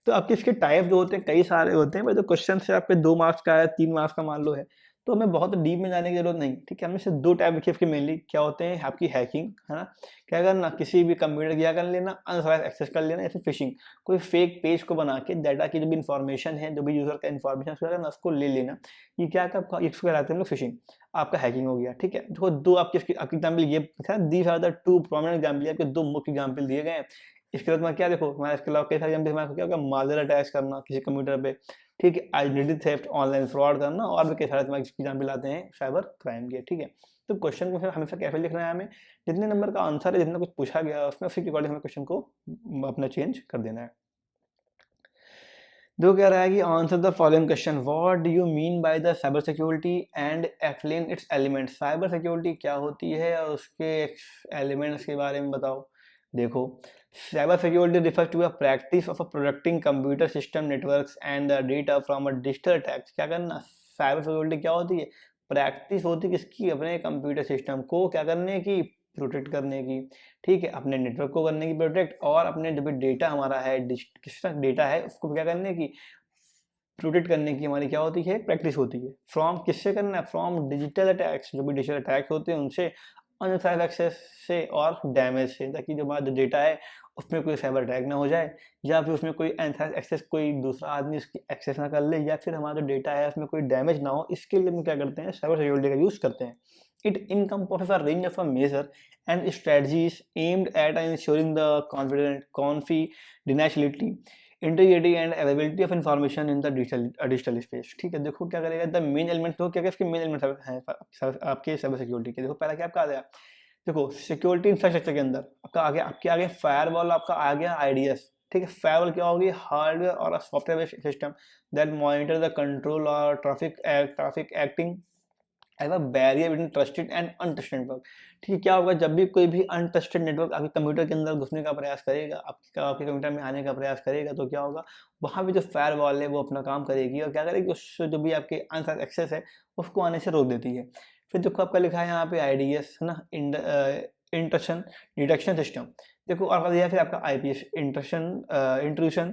[SPEAKER 1] तो आपके इसके टाइप जो होते हैं कई सारे होते हैं, पर जो क्वेश्चन से आपके 2 मार्क्स का है, 3 मार्क्स का मान लो है, तो हमें बहुत डीप में जाने की जरूरत नहीं, ठीक है। हमें सिर्फ 2 टाइप लिखे, इसके मेनली क्या होते हैं, आपकी हैकिंग, है ना, क्या करना, किसी भी कंप्यूटर क्या कर लेना, अनऑथराइज्ड एक्सेस कर लेना, या फिर फिशिंग, कोई फेक पेज को बना के डाटा की जो भी इंफॉर्मेशन है, जो भी यूजर का इंफॉर्मेशन उसको ले लेना, ये क्या इसको कहलाते हैं हम लोग फिशिंग, आपका हैकिंग हो गया, ठीक है। देखो 2 आपकी एग्जाम्पल ये, these are the 2 prominent example, आपके 2 मुख्य एग्जाम्पल दिए गए हैं। इसके बाद क्या देखो हमारे, इसके अलावा कई सारे एग्जाम्पल हमारे क्या होगा, मालवेयर अटैच करना किसी कंप्यूटर पे, ठीक है, आइडेंटिटी थेफ्ट, ऑनलाइन फ्रॉड करना, और भी कई सारे तुम्हारे एग्जाम्पल आते हैं साइबर क्राइम के, ठीक है। तो क्वेश्चन को फिर हमेशा कैसे लिखना है, हमें जितने नंबर का आंसर है, जितना कुछ पूछा गया उसमें, उसी के अकॉर्डिंग हमें क्वेश्चन को अपना चेंज कर देना है। जो कह रहा है कि answer the following question, what do you mean by the cyber security and explain it's elements. Cyber security क्या होती है और उसके एलिमेंट्स के बारे में बताओ। देखो cyber security refers to a practice of protecting computer system networks and the data from a digital attacks. क्या करना, साइबर सिक्योरिटी क्या होती है, प्रैक्टिस होती है किसकी, अपने कंप्यूटर सिस्टम को क्या करने की, प्रोटेक्ट करने की, ठीक है, अपने नेटवर्क को करने की प्रोटेक्ट, और अपने जो भी डेटा हमारा है, किस तरह डेटा है उसको क्या करने की, प्रोटेक्ट करने की हमारी क्या होती है, प्रैक्टिस होती है। फ्रॉम किससे करना है, फ्रॉम डिजिटल अटैक्स, जो भी डिजिटल अटैक्स होते हैं उनसे, अनऑथराइज्ड एक्सेस से और डैमेज से, ताकि जो हमारा जो डेटा है उसमें कोई साइबर अटैक ना हो जाए, या फिर उसमें कोई अनऑथराइज्ड एक्सेस कोई दूसरा आदमी उसकी एक्सेस ना कर ले, या फिर हमारा जो डेटा है उसमें कोई डैमेज ना हो। इसके लिए हम क्या करते हैं, साइबर सिक्योरिटी का यूज़ करते हैं। It encompasses a range of a measure and strategies aimed at ensuring the confidentiality, integrity and availability of information in the digital space. ठीक है, देखो क्या करेगा, द मेन एलिमेंट, तो क्या क्या इसके मेन एलिमेंट हैं आपके साइबर सिक्योरिटी के। देखो पहला क्या आपका आ गया, देखो सिक्योरिटी इंफ्रास्ट्रक्चर के अंदर आपके आगे फायरवॉल आपका आ गया आईडीएस। ठीक है, फायरवॉल क्या होगी, हार्डवेयर और software based system that monitor the control और traffic acting as a barrier between trusted and untrusted network. ठीक है, क्या होगा, जब भी कोई भी अनट्रस्टेड नेटवर्क आपके कंप्यूटर के अंदर घुसने का प्रयास करेगा, आपके कंप्यूटर में आने का प्रयास करेगा, तो क्या होगा, वहाँ पे जो फायरवॉल है वो अपना काम करेगी और क्या करेगी, उस जो भी आपके अनसाइड एक्सेस है उसको आने से रोक देती है। फिर देखो आपका लिखा है यहाँ पे आईडीएस है ना, इंट्रशन डिटेक्शन सिस्टम। देखो और दिया फिर आपका आईपीएस इंट्रूशन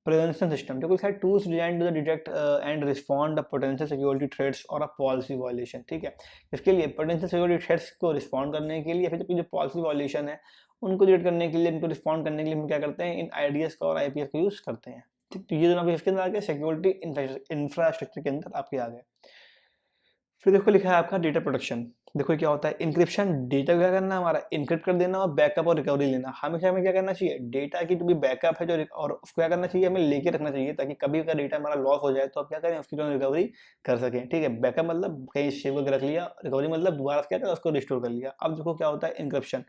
[SPEAKER 1] प्रिवेंशन सिस्टम, जो कुछ है tools design to detect and respond the potential security threats और अ पॉलिसी वायलेशन। ठीक है, इसके लिए पोटेंशियल सिक्योरिटी थ्रेट्स को रिस्पॉन्ड करने के लिए, फिर जो पॉलिसी वायलेशन है उनको डिटेक्ट करने के लिए, उनको रिस्पॉन्ड करने के लिए हम क्या करते हैं, इन आईडीएस का और आईपीएस का यूज करते हैं। ठीक, तो ये दोनों आपके इसके अंदर आ गए, सिक्योरिटी इंफ्रास्ट्रक्चर के अंदर आपके आ गए। फिर देखो लिखा है आपका डेटा प्रोटेक्शन। देखो क्या होता है, इंक्रिप्शन, डेटा क्या करना है हमारा, इनक्रिप्ट कर देना और बैकअप और रिकवरी लेना। हमेशा हमें क्या करना चाहिए, डेटा की जो भी बैकअप है जो, और उसको क्या करना चाहिए, हमें लेके रखना चाहिए, ताकि कभी अगर डेटा हमारा लॉस हो जाए तो आप क्या करें, उसकी जो रिकवरी कर सकें। ठीक है, बैकअप मतलब कहीं सेव करके रख लिया, रिकवरी मतलब दोबारा क्या करा, उसको रिस्टोर कर लिया। अब देखो क्या होता है इंक्रिप्शन।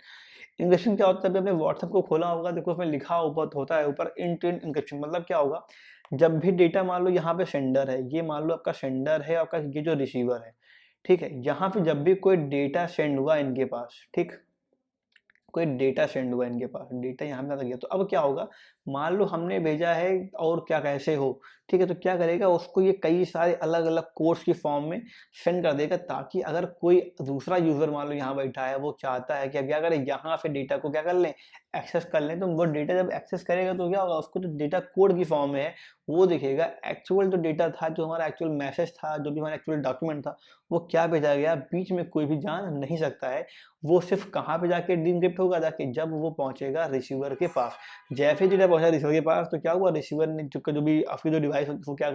[SPEAKER 1] इंक्रिप्शन क्या होता है, अभी आपने व्हाट्सएप को खोला होगा, देखो उसमें लिखा ऊपर होता है ऊपर एंड टू एंड इंक्रिप्शन। मतलब क्या होगा, जब भी डेटा मान लो यहाँ पे सेंडर है, ये मान लो आपका सेंडर है, आपका ये जो रिसीवर है, ठीक है, यहाँ पे जब भी कोई डेटा सेंड हुआ इनके पास, ठीक, कोई डेटा सेंड हुआ इनके पास, डेटा यहाँ पे गया, तो अब क्या होगा, मान लो हमने भेजा है और क्या कैसे हो, ठीक है, तो क्या करेगा, उसको ये कई सारे अलग अलग कोड्स की फॉर्म में सेंड कर देगा, ताकि अगर कोई दूसरा यूजर मान लो यहाँ बैठा है, वो चाहता है कि अब क्या करें, यहाँ से डेटा को क्या कर लें, एक्सेस कर लें, तो वो डेटा जब एक्सेस करेगा तो क्या होगा, उसको जो डेटा कोड की फॉर्म में है वो दिखेगा, एक्चुअल जो डेटा था, जो हमारा एक्चुअल मैसेज था, जो भी हमारा एक्चुअल डॉक्यूमेंट था, वो क्या भेजा गया, बीच में कोई भी जान नहीं सकता है। वो सिर्फ कहाँ पे जाके डिक्रिप्ट होगा, जाके जब वो पहुंचेगा रिसीवर के पास। जैसे डेटा पहुंचा रिसीवर के पास, तो क्या हुआ, रिसीवर ने जो भी आपकी जो डिवाइस वो क्या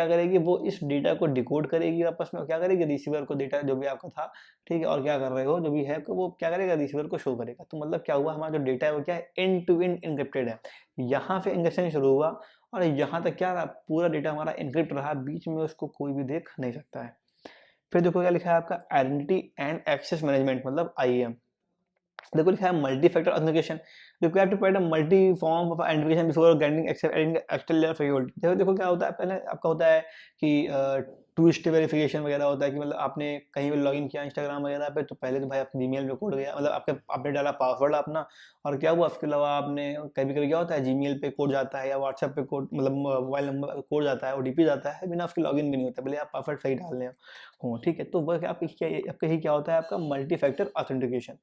[SPEAKER 1] करेगी, वो इस डेटा को डिकोड करेगी आपस में, क्या करेगी, रिसीवर को डेटा जो भी आपका था, ठीक है, और क्या कर रहे हो जो भी है, वो क्या करेगा, रिसीवर को शो करेगा। तो मतलब क्या हुआ, हमारा जो डेटा है वो क्या है, एंड टू एंड इनक्रिप्टेड है। यहाँ से इंजेक्शन शुरू हुआ और यहाँ तक क्या रहा, पूरा डेटा हमारा इनक्रिप्ट रहा, बीच में उसको कोई भी देख नहीं सकता है। फिर देखो क्या लिखा है आपका, आइडेंटिटी एंड एक्सेस मैनेजमेंट, मतलब आईएम। देखो लिखा है multi factor authentication, required to provide a multi form of identification before granting extra layer security. देखो देखो क्या होता है, पहले आपका होता है कि टू स्टेप वेरिफिकेशन वगैरह होता है, कि मतलब आपने कहीं भी लॉगिन किया इंस्टाग्राम वगैरह पे, तो पहले तो भाई आपके जीमेल में कोड गया, मतलब आपने डाला पासवर्ड अपना, और क्या हुआ, उसके अलावा आपने कभी कभी क्या होता है, जीमेल पे कोड जाता है या व्हाट्सएप पे कोड, मतलब मोबाइल नंबर कोड जाता है, ओटीपी जाता है, बिना उसके लॉगिन भी नहीं होता, भले आप पासवर्ड सही डाल रहे हो, ठीक है। तो वह आपका ही क्या होता है, आपका मल्टी फैक्टर ऑथेंटिकेशन।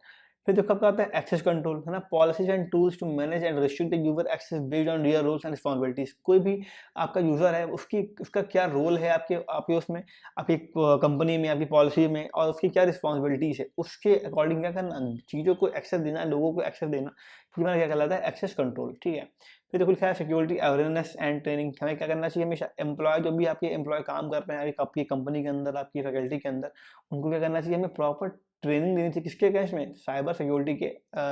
[SPEAKER 1] फिर देखो आपका आता है एक्सेस कंट्रोल, है ना, policies and tools to manage and restrict the user access based on real roles and responsibilities. कोई भी आपका यूजर है, उसका क्या रोल है आपके उसमें, आपकी कंपनी में, आपकी पॉलिसी में, और उसकी क्या रिस्पांसिबिलिटीज है, उसके अकॉर्डिंग क्या करना, चीज़ों को एक्सेस देना, लोगों को एक्सेस देना, फिर क्या कहलाता है, एक्सेस कंट्रोल। ठीक है, फिर देखो लिखा है सिक्योरिटी अवेयरनेस एंड ट्रेनिंग। हमें क्या करना चाहिए, हमेशा एम्प्लॉय, जो भी आपके एम्प्लॉय काम कर रहे हैं आपकी कंपनी के अंदर, आपकी फैकल्टी के अंदर, उनको क्या करना चाहिए, हमें प्रॉपर ट्रेनिंग देनी चाहिए, किसके अगेंस्ट में, साइबर सिक्योरिटी के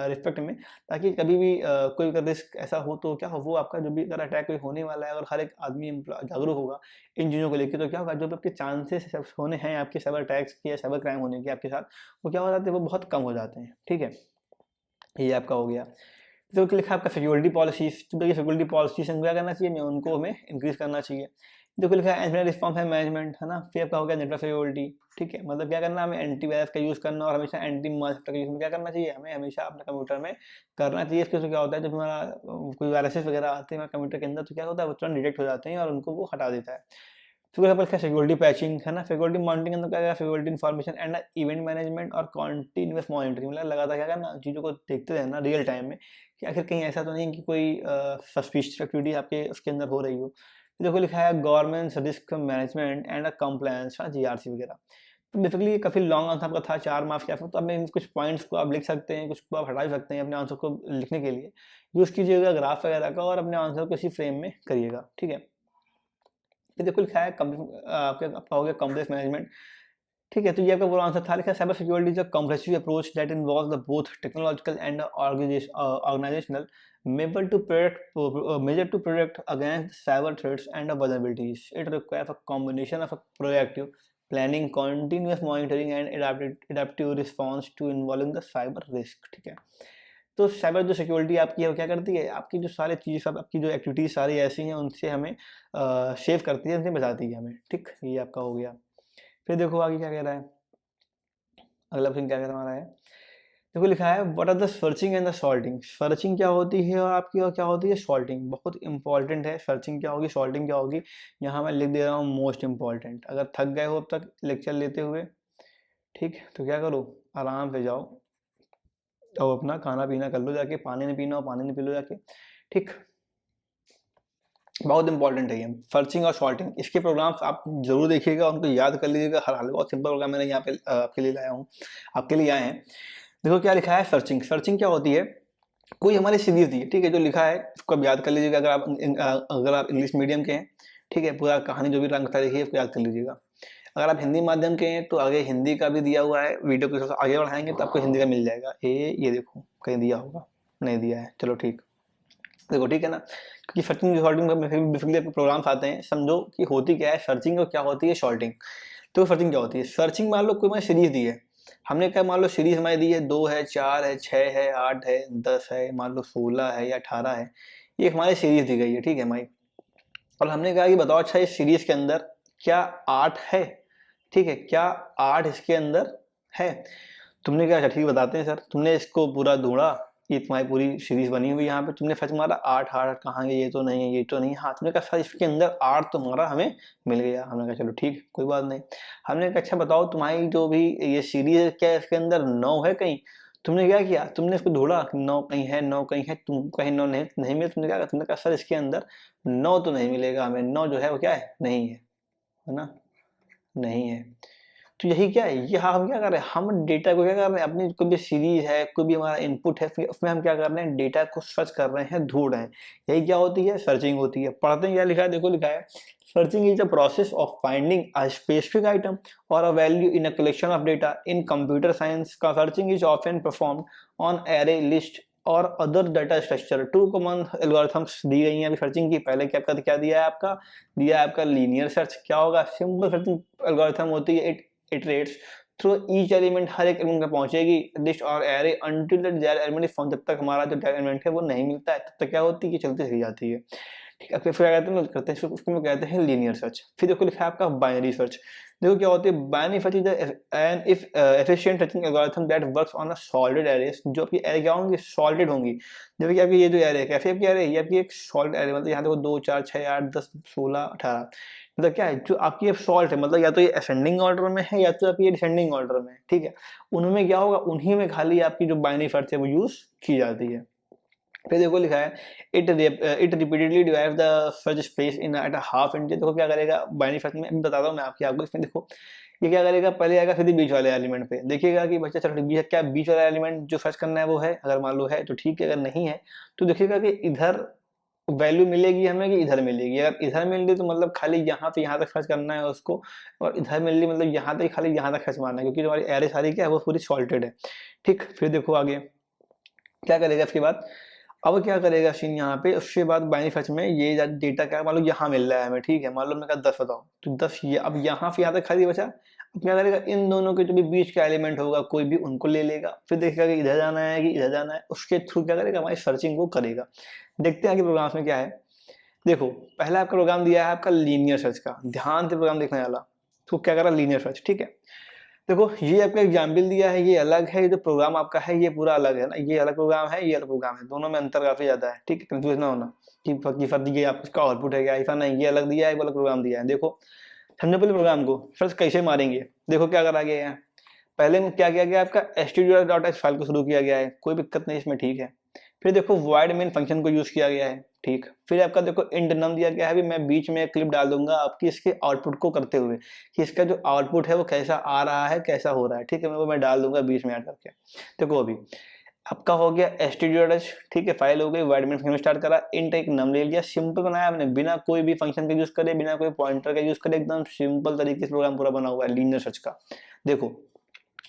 [SPEAKER 1] रिस्पेक्ट में, ताकि कभी भी कोई अगर रिस्क ऐसा हो तो क्या हो, वो आपका जो भी अगर अटैक कोई होने वाला है और हर एक आदमी जागरूक होगा इन चीज़ों को लेकर, तो क्या होगा, जो भी आपके चांसेस होने हैं आपके साइबर अटैक्स के या साइबर क्राइम होने के आपके साथ, वो क्या हो जाते हैं, वो बहुत कम हो जाते हैं। ठीक है, ये आपका हो गया। जो कि लिखा है आपका सिक्योरिटी पॉलिसीज, तो देखिए सिक्योरिटी पॉलिसीज क्या करना चाहिए, मैं उनको हमें इंक्रीज करना चाहिए। देखो लिखा है इंसिडेंट रिस्पॉन्स है मैनेजमेंट, है ना, फिर आपका हो गया नेटवर्क सिक्योरिटी। ठीक है, मतलब क्या करना, हमें एंटीवायरस का यूज़ करना और हमेशा एंटी मास्टर का यूज़ क्या करना चाहिए, हमें हमेशा अपने कंप्यूटर में करना चाहिए। इसके क्या होता है, जब हमारा कोई वायरसेस वगैरह आते हैं कंप्यूटर के अंदर, तो क्या होता है, वो तुरंत डिटेक्ट हो जाते हैं और उनको वो हटा देता है। तो क्या लिखा है सिक्योरिटी पैचिंग है ना, सिक्योरिटी मॉनिटरिंग अंदर क्या security information and event management और कॉन्टिन्यूस मॉनिटरिंग, मतलब लगातार क्या करना, चीज़ों को देखते रहना रियल टाइम में कि आखिर कहीं ऐसा तो नहीं कि कोई सस्पिशियस एक्टिविटी आपके उसके अंदर हो रही हो। तो देखो लिखा है government risk management and compliance, GRC वगैरह। तो बेसिकली ये काफ़ी लॉन्ग आंसर आपका था, 4 मार्क्स के आसपास, तो अब इन कुछ पॉइंट्स को आप लिख सकते हैं, कुछ को आप हटा भी सकते हैं अपने आंसर को लिखने के लिए। यूज़ कीजिएगा ग्राफ वगैरह का और अपने आंसर को इसी फ्रेम में करिएगा, ठीक है। फिर देखो लिखा है आपका हो गया कॉम्प्लेक्स मैनेजमेंट, ठीक है। तो ये आपका पूरा आंसर था। लिखा है cyber security is a comprehensive approach that involves the both technological and organisational measure to protect against cyber threats and vulnerabilities. It requires a combination of a proactive planning, continuous monitoring and adaptive response to involving the cyber risk, ठीक है। तो साइबर जो सिक्योरिटी आपकी है वो क्या करती है, आपकी जो सारी चीज़ें सब आपकी जो एक्टिविटीज़ सारी ऐसी हैं उनसे हमें सेव करती है, उनसे बचाती है हमें, ठीक। ये आपका हो गया। फिर देखो आगे क्या कह रहा है, अगला ऑप्शन क्या कह रहा है, देखो लिखा है what are the searching and the sorting. Searching क्या होती है और आपकी और क्या होती है सॉल्टिंग, बहुत इंपॉर्टेंट है। सर्चिंग क्या होगी, सॉल्टिंग क्या होगी, यहाँ मैं लिख दे रहा हूँ मोस्ट इंपॉर्टेंट। अगर थक गए हो अब तक लेक्चर लेते हुए, ठीक, तो क्या करो, आराम से जाओ और अपना खाना पीना कर लो जाके, पानी नहीं पीना हो पानी नहीं पी लो जाके, ठीक। बहुत इंपॉर्टेंट है ये सर्चिंग और सॉल्टिंग। इसके प्रोग्राम्स आप जरूर देखिएगा, उनको याद कर लीजिएगा हर हाल में। बहुत सिंपल प्रोग्राम मैंने यहाँ पे आपके लिए लाया हूँ, आपके लिए आए हैं। देखो क्या लिखा है सर्चिंग। सर्चिंग क्या होती है, कोई हमारी सीरीज दी है, ठीक है, जो लिखा है उसको आप याद कर लीजिएगा। अगर आप इंग्लिश मीडियम के हैं, ठीक है, पूरा कहानी जो भी रंग था देखिए उसको याद कर लीजिएगा। अगर आप हिंदी माध्यम के हैं तो आगे हिंदी का भी दिया हुआ है, वीडियो को आगे बढ़ाएंगे तो आपको हिंदी का मिल जाएगा। ये देखो कहीं दिया होगा, नहीं दिया है, चलो ठीक। देखो ठीक है ना, क्योंकि सर्चिंग सॉर्टिंग में बेसिकली आपके प्रोग्राम्स आते हैं। समझो कि होती क्या है सर्चिंग और क्या होती है सॉर्टिंग। तो सर्चिंग क्या होती है, सर्चिंग मान लो कोई हमारी सीरीज दी है, हमने क्या मान लो सीरीज हमारी दी है 2 है 4 है 6 है 8 है 10 है, मान लो 16 है या 18 है, ये हमारी सीरीज दी गई है, ठीक है हमारी। और हमने कहा कि बताओ अच्छा इस सीरीज के अंदर क्या 8 है, ठीक है, क्या 8 इसके अंदर है। तुमने क्या, अच्छा ठीक बताते हैं सर, तुमने इसको पूरा ढूंढा, ये तुम्हारी पूरी सीरीज बनी हुई यहाँ पे, तुमने सर्च मारा 8 8 कहाँ है, ये तो नहीं है, ये तो नहीं, हाँ तुमने कहा सर इसके अंदर 8 तुम्हारा हमें मिल गया। हमने कहा चलो ठीक कोई बात नहीं। हमने कहा अच्छा बताओ तुम्हारी जो भी ये सीरीज है क्या इसके अंदर 9 है कहीं। तुमने क्या किया, तुमने इसको ढूंढा 9 कहीं है 9 कहीं है, तुम कहीं 9 नहीं मिले, तुमने क्या, तुमने कहा सर इसके अंदर 9 तो नहीं मिलेगा हमें, 9 जो है वो क्या है, नहीं है ना, नहीं है। तो यही क्या है, ये हम क्या कर रहे हैं, हम डेटा को क्या कर रहे हैं, अपनी कोई भी सीरीज है कोई भी हमारा इनपुट है उसमें हम क्या कर रहे हैं, डेटा को सर्च कर रहे हैं, ढूंढ रहे हैं। यही क्या होती है, सर्चिंग होती है। पढ़ते हैं क्या लिखा है, देखो लिखा है searching is the process of finding a specific item और a value in a collection of data. In computer science का searching is often performed on array list और other data structure. 2 common algorithms दी गई हैं अभी सर्चिंग की। पहले क्या दिया है आपका, दिया है आपका लीनियर सर्च। क्या होगा, सिंपल सर्चिंग एल्गोरिथम होती है, इटरेट्स थ्रू ईच एलिमेंट, हर एक एलिमेंट पे पहुंचेगी लिस्ट और array until that element is found. जब तक हमारा जो एलिमेंट है वो नहीं मिलता है तब तक क्या होती है कि चलती रह जाती है, ठीक है। फिर क्या कहते हैं, करते हैं उसको कहते हैं लीनियर सर्च। फिर देखो लिखा है आपका बाइनरी सर्च। देखो क्या होती है, binary search is an if efficient searching algorithm that works on a sorted arrays. जो आपकी एरे क्या होंगी, सॉलिड होंगी। जैसे कि आपकी ये जो एरे है, कैसे आपकी एरे, ये आपकी एक सॉलिड एरे, मतलब यहाँ देखो 2 4 6 8 10 16 18, मतलब क्या है जो आपकी ये सॉल्ट है, मतलब या तो ये असेंडिंग ऑर्डर में है या तो आपकी ये डिसेंडिंग ऑर्डर में है, ठीक है। उनमें क्या होगा, उन्हीं में खाली आपकी जो बाइनरी सर्च है वो यूज की जाती है। फिर देखो लिखा है it repeatedly divide the search space in at half inch. देखो क्या करेगा बाइनरी सर्च में, अभी बताता हूँ मैं आपको इसमें। देखो ये क्या करेगा, पहले आएगा फिर बीच वाले एलिमेंट पे, देखिएगा कि बच्चा चलो बीच क्या, बीच वाला एलिमेंट जो सर्च करना है वो है, अगर मान लो है तो ठीक है, अगर नहीं है तो देखिएगा कि इधर वैल्यू मिलेगी हमें कि इधर मिलेगी। अगर इधर मिल रही तो मतलब खाली यहाँ से यहाँ तक सर्च करना है उसको, और इधर मिल रही मतलब यहाँ तक खाली यहाँ तक सर्च मारना है, क्योंकि हमारी एरे सारी क्या है वो पूरी सॉल्टेड है, ठीक। फिर देखो आगे क्या करेगा इसके बाद, अब क्या करेगा सीन यहाँ पे, उसके बाद बाइनरी सर्च में ये डेटा क्या मान लो यहाँ मिल रहा है हमें, ठीक है, मान लो मैंने कहा 10 बताओ, तो 10 ये, अब यहाँ से यहाँ तक खाली बचा। अब क्या करेगा, इन दोनों के जो भी बीच का एलिमेंट होगा कोई भी उनको ले लेगा, फिर देखेगा कि इधर जाना है कि इधर जाना है, उसके थ्रू क्या करेगा, हमारी सर्चिंग को करेगा। देखते हैं कि प्रोग्राम में क्या है। देखो पहला आपका प्रोग्राम दिया है आपका लीनियर सर्च का, ध्यान से प्रोग्राम देखने वाला। तो क्या कर रहा है, लीनियर सर्च, ठीक है। देखो ये आपका एग्जाम्पल दिया है, ये अलग है, ये जो प्रोग्राम आपका है ये पूरा अलग है ना, ये अलग प्रोग्राम है, ये अलग प्रोग्राम है, दोनों में अंतर काफी ज्यादा है, ठीक है। कंफ्यूज ना होना कि फर्क ये आपका आउटपुट है क्या, ऐसा नहीं, ये अलग दिया है, वो अलग प्रोग्राम दिया है। देखो समझो पहले प्रोग्राम को, फर्स्ट कैसे मारेंगे। देखो क्या करा गया है, पहले में क्या किया गया, आपका stdio.h फाइल को शुरू किया गया है, कोई दिक्कत नहीं इसमें, ठीक है। फिर देखो void main फंक्शन को यूज किया गया है, ठीक। फिर आपका देखो int num दिया गया है, अभी मैं बीच में क्लिप डाल दूंगा आपकी इसके आउटपुट को करते हुए कि इसका जो आउटपुट है वो कैसा आ रहा है, कैसा हो रहा है, ठीक है। वो मैं डाल दूंगा बीच में ऐड करके। देखो अभी आपका हो गया stdio.h, ठीक है, फाइल हो गई, void main फंक्शन स्टार्ट करा, int एक नम ले लिया, सिंपल बनाया हमने, बिना कोई भी फंक्शन का यूज करे, बिना कोई पॉइंटर का यूज करे, एकदम सिंपल तरीके से प्रोग्राम पूरा बना हुआ है लीनियर सर्च का। देखो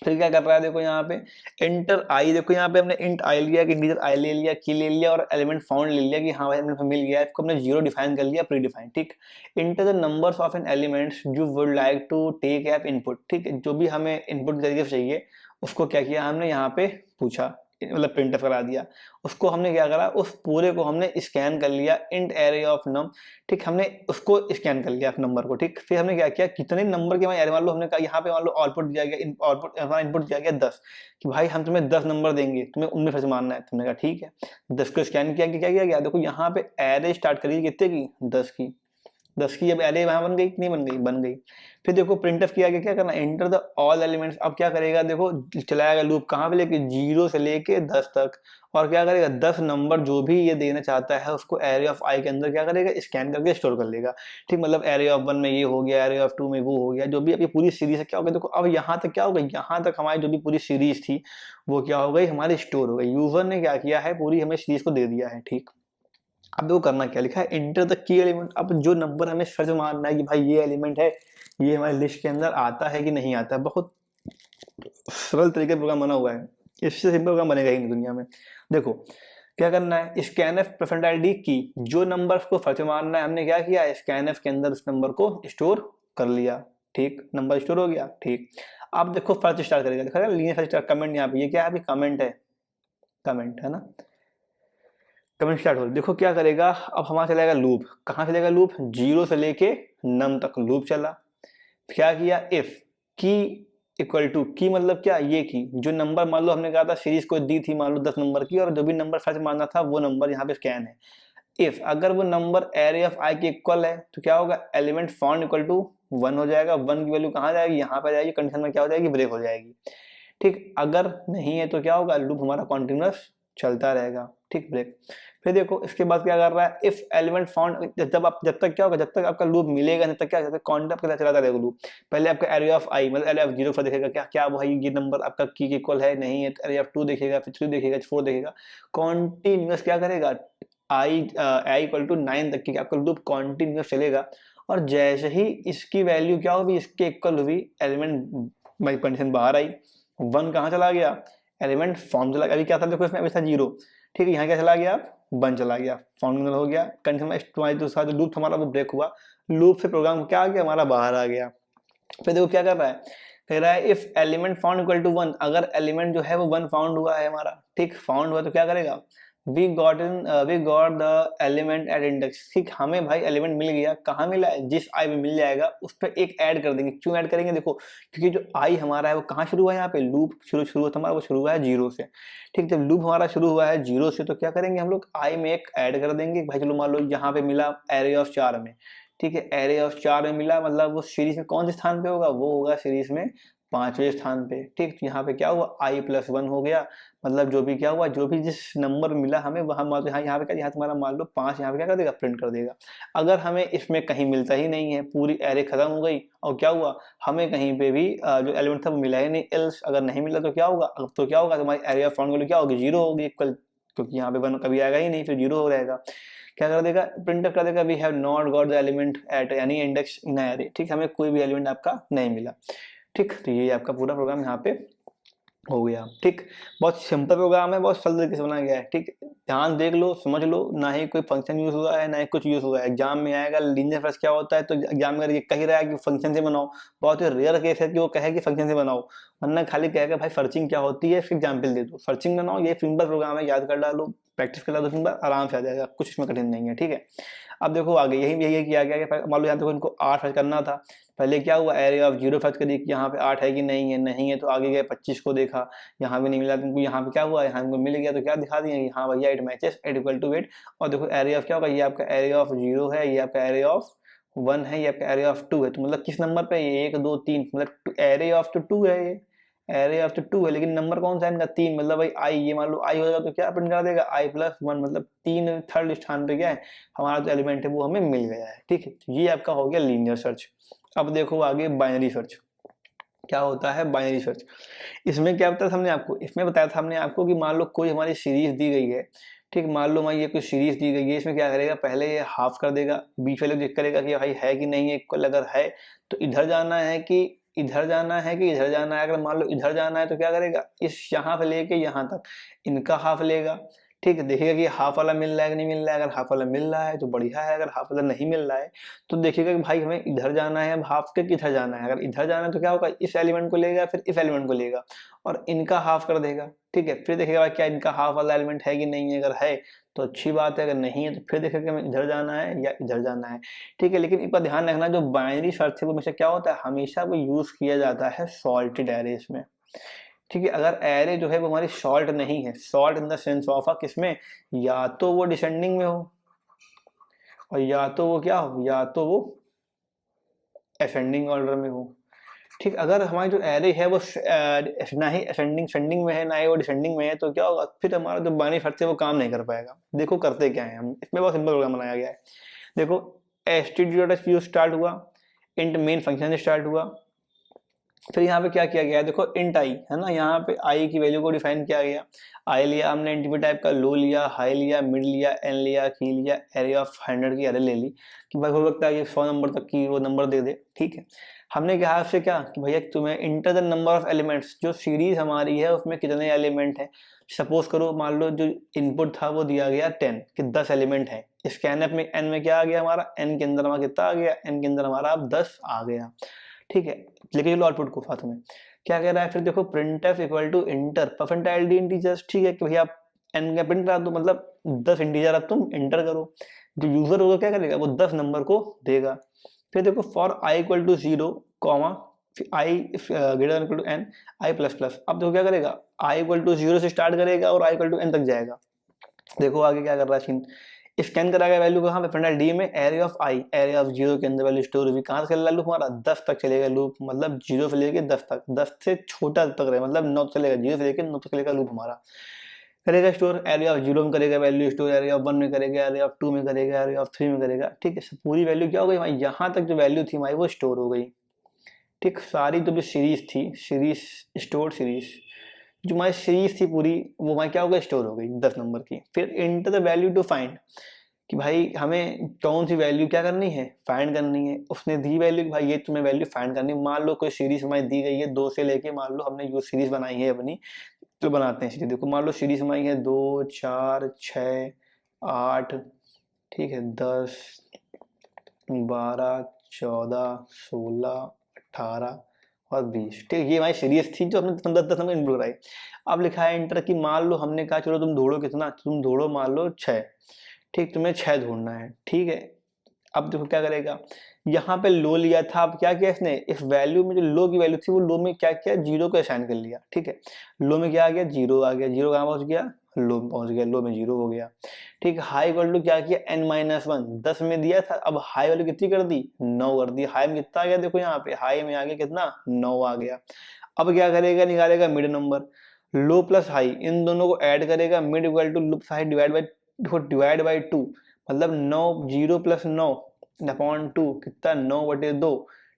[SPEAKER 1] फिर क्या कर रहा है, देखो यहाँ पे एंटर आई, देखो यहाँ पे हमने इंट आई लिया, इंटीजर आई ले लिया, की ले लिया और एलिमेंट फाउंड ले लिया कि हाँ भाई एलिमेंट मिल गया है, इसको हमने जीरो डिफाइन कर लिया, प्री डिफाइन, ठीक। Enter the numbers of an elements you would like to take up input, ठीक है, जो भी हमें इनपुट तरीके से चाहिए उसको क्या किया हमने यहाँ पे पूछा, मतलब प्रिंट करा दिया। उसको हमने क्या करा, उस पूरे को हमने स्कैन कर लिया, इंट एरे ऑफ नम, ठीक, हमने उसको स्कैन कर लिया नंबर को, ठीक। फिर हमने क्या किया, कितने नंबर के हमारे एरे, मान लो हमने कहा यहाँ पे मान लो आउटपुट दिया गया, आउटपुट हमारा इनपुट दिया गया 10 कि भाई हम तुम्हें 10 नंबर देंगे, तुम्हें उनमें फर्स्ट मानना है। तुमने कहा ठीक है, 10 को स्कैन किया कि क्या किया गया, देखो यहाँ पे एरे स्टार्ट करी कितने की, 10 की। 10 की अब एरे वहां बन गई, नहीं बन गई, बन गई। फिर देखो प्रिंटफ किया गया, क्या करना, एंटर द ऑल एलिमेंट्स, अब क्या करेगा, देखो चलाएगा लूप कहाँ पे लेके, 0 से लेके 10 तक, और क्या करेगा 10 नंबर जो भी ये देना चाहता है उसको एरे ऑफ आई के अंदर क्या करेगा, स्कैन करके स्टोर कर लेगा, ठीक। मतलब एरे ऑफ 1 में ये हो गया, एरे ऑफ 2 में वो हो गया, जो भी अब ये पूरी सीरीज है क्या हो गया, देखो अब यहाँ तक क्या हो गई, यहाँ तक हमारी जो भी पूरी सीरीज थी वो क्या हो गई, हमारी स्टोर हो गई। यूजर ने क्या किया है, पूरी हमें सीरीज को दे दिया है, ठीक। अब वो करना क्या, लिखा है इंटर द की एलिमेंट, अब जो नंबर हमें सर्च मारना है कि भाई ये एलिमेंट है, ये हमारी लिस्ट के अंदर आता है कि नहीं आता है। बहुत सरल तरीके प्रोग्राम बना हुआ है, इससे सिंपल प्रोग्राम बनेगा ही नहीं दुनिया में। देखो क्या करना है, स्कैनएफ प्रेफरेंट आईडी की, जो नंबर को सर्च मारना है हमने क्या किया, स्कैनएफ के अंदर उस नंबर को स्टोर कर लिया, ठीक। नंबर स्टोर हो गया, ठीक। अब देखो सर्च स्टार्ट करेगा, देखा लीनियर सर्च स्टार्ट, कमेंट यहाँ पे, ये क्या है, अभी कमेंट है, कमेंट है ना, कमेंट स्टार्ट हो, देखो क्या करेगा, अब हमारा चलेगा लूप, कहाँ चलेगा लूप, 0 से लेके नम तक लूप चला। क्या किया, इफ की इक्वल टू, की मतलब क्या, ये की, जो नंबर मान लो हमने कहा था सीरीज को दी थी मान लो 10 नंबर की, और जो भी नंबर सर्च मारना था वो नंबर यहाँ पे स्कैन है। इफ अगर वो नंबर एरे ऑफ आई के इक्वल है तो क्या होगा, एलिमेंट फाउंड इक्वल टू 1 हो जाएगा, 1 की वैल्यू कहाँ जाएगी, यहाँ पे जाएगी, कंडीशन में क्या हो जाएगी, ब्रेक हो जाएगी, ठीक। अगर नहीं है तो क्या होगा, लूप हमारा कॉन्टिन्यूअस चलता रहेगा, ठीक, ब्रेक। फिर देखो इसके बाद क्या कर रहा है, इफ एलिमेंट फाउंड, जब तक क्या होगा, जब तक आपका लूप मिलेगा तब तक क्या, जब तक काउंट आपका चलाता रहेगा लूप। पहले आपका एरे ऑफ आई मतलब एरे ऑफ 0 पर देखेगा क्या क्या भाई ये नंबर आपका की के इक्वल है, नहीं है तो एरे ऑफ 2 देखेगा, फिर 3 देखेगा, 4 देखेगा, कॉन्टिन्यूअस क्या करेगा, आई आई इक्वल टू 9 तक की आपका लूप कॉन्टिन्यूअस चलेगा। और जैसे ही इसकी वैल्यू क्या होगी, इसके इक्वल हुई, एलिमेंट बाई कंडीशन बाहर आई, 1 कहाँ चला गया, एलिमेंट फॉर्म चला गया, अभी क्या था देखो इसमें, अभी था 0, ठीक है, यहाँ क्या चला गया, 1 चला गया, फाउंडेशनल हो गया, कंडीशन तो साथ लूप हमारा वो ब्रेक हुआ, लूप से प्रोग्राम क्या आ गया, हमारा बाहर आ गया। फिर देखो क्या कर रहा है, कह रहा है if element found equal to 1, अगर एलिमेंट जो है वो 1 फाउंड हुआ है हमारा, ठीक, फाउंड हुआ तो क्या करेगा, we got the element at index, ठीक, हमें भाई एलिमेंट मिल गया, कहाँ मिला है, जिस आई में मिल जाएगा उस पर एक ऐड कर देंगे। क्यों ऐड करेंगे, देखो क्योंकि जो आई हमारा है वो कहाँ शुरू हुआ है, यहाँ पे लूप शुरू हुआ था हमारा, वो शुरू हुआ है 0 से, ठीक। जब लूप हमारा शुरू हुआ है 0 से तो क्या करेंगे हम लोग, आई में एक ऐड कर देंगे, भाई चलो मान लो यहाँ पे मिला एरे ऑफ 4 में, ठीक है, एरे ऑफ 4 में मिला, मतलब वो सीरीज में कौन से स्थान पे होगा, वो होगा सीरीज में 5वें स्थान पे, ठीक। तो यहाँ पे क्या हुआ, i+1 हो गया, मतलब जो भी क्या हुआ, जो भी जिस नंबर मिला हमें वहां मान लो यहाँ पे क्या, यहाँ तुम्हारा मान लो 5, यहाँ पे क्या कर देगा, प्रिंट कर देगा। अगर हमें इसमें कहीं मिलता ही नहीं है, पूरी एरे खत्म हो गई, और क्या हुआ, हमें कहीं पे भी जो एलिमेंट था वो मिला ही नहीं, एल्स अगर नहीं मिला तो क्या होगा, अब तो क्या होगा, तुम्हारी एरे ऑफ फाउंड वैल्यू क्या होगी, 0 होगी इक्वल, क्योंकि यहाँ पे 1 कभी आएगा ही नहीं, फिर 0 हो रहेगा। क्या कर देगा, प्रिंट कर देगा, we have not got the element at any index in array, ठीक, हमें कोई भी एलिमेंट आपका नहीं मिला, ठीक। तो ये आपका पूरा प्रोग्राम यहाँ पे हो गया, ठीक। बहुत सिंपल प्रोग्राम है, बहुत सरल तरीके से बनाया गया है, ठीक। ध्यान देख लो, समझ लो, ना ही कोई फंक्शन यूज हुआ है ना ही कुछ यूज हुआ है। एग्जाम में आएगा लीनियर सर्च क्या होता है, तो एग्जाम में अगर ये कह रहा है कि फंक्शन से बनाओ, बहुत ही रेयर केस है कि वो कहे कि फंक्शन से बनाओ, वरना खाली कहेगा भाई सर्चिंग क्या होती है, फिर एग्जाम्पल दे दो, सर्चिंग बनाओ, ये सिंपल प्रोग्राम है, याद कर डालो, प्रैक्टिस कर लो, सिंपल आराम से आ जाएगा, कुछ इसमें कठिन नहीं है, ठीक है। अब देखो आगे यही किया गया कि मान लो यहाँ देखो इनको 8 सर्च करना था, पहले क्या हुआ, एरे ऑफ 0 सर्च करी कि यहाँ पे 8 है कि नहीं है, नहीं है तो आगे गए 25 को देखा, यहाँ भी नहीं मिला, तुमको यहाँ पे क्या हुआ, यहाँ इनको मिल गया तो क्या दिखा दिया कि हाँ भैया 8 मैचेस 8 इक्वल टू 8। और देखो एरे ऑफ क्या होगा, ये आपका एरे ऑफ 0 है, ये आपका एरे ऑफ 1 है, ये आपका एरे ऑफ 2 है, तो मतलब किस नंबर पे है, 1 2 3, मतलब एरे ऑफ तो 2 है, ये एरे ऑफ तो 2 है, लेकिन नंबर कौन सा है इनका 3, मतलब भाई आई, ये मान लो आई होगा तो क्या प्रिंट कर देगा i+1, मतलब 3 थर्ड स्थान पे क्या है हमारा जो एलिमेंट है वो हमें मिल गया है। ठीक है, तो ये आपका हो गया लीनियर सर्च। अब देखो आगे बाइनरी सर्च क्या होता है। बाइनरी सर्च इसमें क्या बताया था हमने आपको, इसमें बताया था हमने आपको कि मान लो कोई हमारी सीरीज दी गई है, ठीक, मान लो मैं ये कोई सीरीज दी गई है, इसमें क्या करेगा, पहले ये हाफ कर देगा, बीच वाले को चेक करेगा कि भाई है कि नहीं है इक्वल, अगर है तो इधर जाना है कि इधर जाना है कि इधर जाना है, अगर मान लो इधर जाना है तो क्या करेगा, इस यहाँ से लेके यहाँ तक इनका हाफ लेगा। ठीक है, देखिएगा कि हाफ वाला मिल रहा है कि नहीं मिल रहा है, अगर हाफ वाला मिल रहा है तो बढ़िया है, अगर हाफ वाला नहीं मिल रहा है तो देखिएगा कि भाई हमें इधर जाना है, अब हाफ के किधर जाना है, अगर इधर जाना है तो क्या होगा, इस एलिमेंट को लेगा फिर इस एलिमेंट को लेगा और इनका हाफ कर देगा। ठीक है, फिर देखिएगा क्या इनका हाफ वाला एलिमेंट है कि नहीं है, अगर है तो अच्छी बात है, अगर नहीं है तो फिर देखेगा हमें इधर जाना है या इधर जाना है। ठीक है, लेकिन एक बात ध्यान रखना, जो बाइनरी सर्च है वो हमेशा क्या होता है, हमेशा वो यूज किया जाता है सॉल्टेड एरेज में। ठीक है, अगर एरे जो है वो हमारी सॉल्ट नहीं है, salt in the sense of किसमें, या तो वो डिसेंडिंग में हो और या तो वो क्या हो, या तो वो असेंडिंग ऑर्डर में हो। ठीक, अगर हमारी जो एरे है वो ना ही असेंडिंग सेंडिंग में है ना ही वो डिसेंडिंग में है तो क्या होगा, फिर हमारा जो बाइनरी सर्च है वो काम नहीं कर पाएगा। देखो करते क्या है हम, इसमें बहुत सिंपल प्रोग्राम बनाया गया है। देखो std.h स्टार्ट हुआ, इंट मेन फंक्शन से स्टार्ट हुआ, फिर यहाँ पे क्या किया गया है, देखो इंट आई है ना, यहाँ पे आई की वैल्यू को डिफाइन किया गया। आई लिया हमने इंटीजर टाइप का, लो लिया, हाई लिया, मिड लिया, एन लिया, की लिया, एरे ऑफ 100 की एरे ले ली कि भाई हो सकता है ये 100 नंबर तक की वो नंबर दे दे। ठीक है, हमने कहा आपसे क्या कि भैया तुम्हें enter the number of elements, जो सीरीज हमारी है उसमें कितने एलिमेंट है। सपोज करो मान लो जो इनपुट था वो दिया गया 10 कि 10 एलिमेंट है, स्कैनएफ में एन में क्या आ गया हमारा, एन के अंदर हमारा कितना आ गया, एन के अंदर हमारा अब 10 आ गया। ठीक है, लेके चलो आउटपुट को साथ में, क्या कह रहा है फिर देखो, printf equal to enter percentile D integers. ठीक है कि भैया आप एन का प्रिंट करा दो, मतलब 10 इंटीजर अब तुम इंटर करो, जो यूजर होगा क्या करेगा वो 10 नंबर को देगा। फिर देखो for I equal to 0 comma I greater equal to N I plus plus, अब देखो क्या करेगा, आई इक्वल टू 0 से स्टार्ट करेगा और आई इक्वल टू एन तक जाएगा। देखो आगे क्या कर रहा है सीन, स्कैन कराएगा वैल्यू कहाँ पे, फ्रंट डी में, array of I, array of 0 के अंदर वैल्यू स्टोर हुई, कहाँ से चल रहा लूप हमारा 10 तक चलेगा लूप, मतलब 0 से लेके 10 तक, 10 से छोटा तक रहे, मतलब 9 तक चलेगा, 0 से लेके 9 तक चलेगा लूप हमारा। करेगा स्टोर, एरे ऑफ 0 में करेगा वैल्यू स्टोर, एरे ऑफ 1 में करेगा, एरे ऑफ 2 में करेगा, एरे ऑफ 3 में करेगा। ठीक है, पूरी वैल्यू क्या हो गई हमारी, यहाँ तक जो वैल्यू थी हमारी वो स्टोर हो गई। ठीक, सारी तो जो सीरीज थी, सीरीज स्टोर सीरीज, जो हमारी सीरीज थी पूरी वो हमारी क्या हो गई, स्टोर हो गई 10 नंबर की। फिर enter the value to find कि भाई हमें कौन सी वैल्यू क्या करनी है, फाइंड करनी है। उसने दी वैल्यू कि भाई ये तुम्हें वैल्यू फाइंड करनी है, मान लो कोई सीरीज हमारी दी गई है 2 से लेके, मान लो हमने जो सीरीज बनाई है अपनी, तो बनाते हैं सीरीज। देखो मान लो सीरीज हमारी है 2 4 6 8, ठीक है, 10 12 14 16 18 और 20। ठीक, ये हमारी सीरीज थी जो हमने 10 नंबर इनपुट कराई। अब लिखा है इंटर की, मान लो हमने कहा चलो तुम ढूंढो कितना, तुम ढूंढो मान लो 6। ठीक, तुम्हें 6 ढूंढना है। ठीक है, अब देखो क्या करेगा, यहाँ पे लो लिया था, अब क्या किया इसने, इस वैल्यू में जो लो की वैल्यू थी वो लो में क्या किया, 0 को असाइन कर लिया। ठीक है, लो में क्या आ गया, 0 आ गया, 0 कहाँ पहुंच गया, लो में पहुंच गया, लो में 0 हो गया। ठीक, हाई इक्वल टू क्या किया, n-1, 10 में दिया था, अब हाई वैल्यू कितनी कर दी, 9 कर दी। हाई में कितना आ गया, देखो यहाँ पे हाई में आ गया कितना, 9 आ गया। अब क्या करेगा, निकालेगा mid number, low plus high इन दोनों को ऐड करेगा, mid equal to low high divide by 2, मतलब 9 0 प्लस 9 अपॉन 2 कितना, 9/2।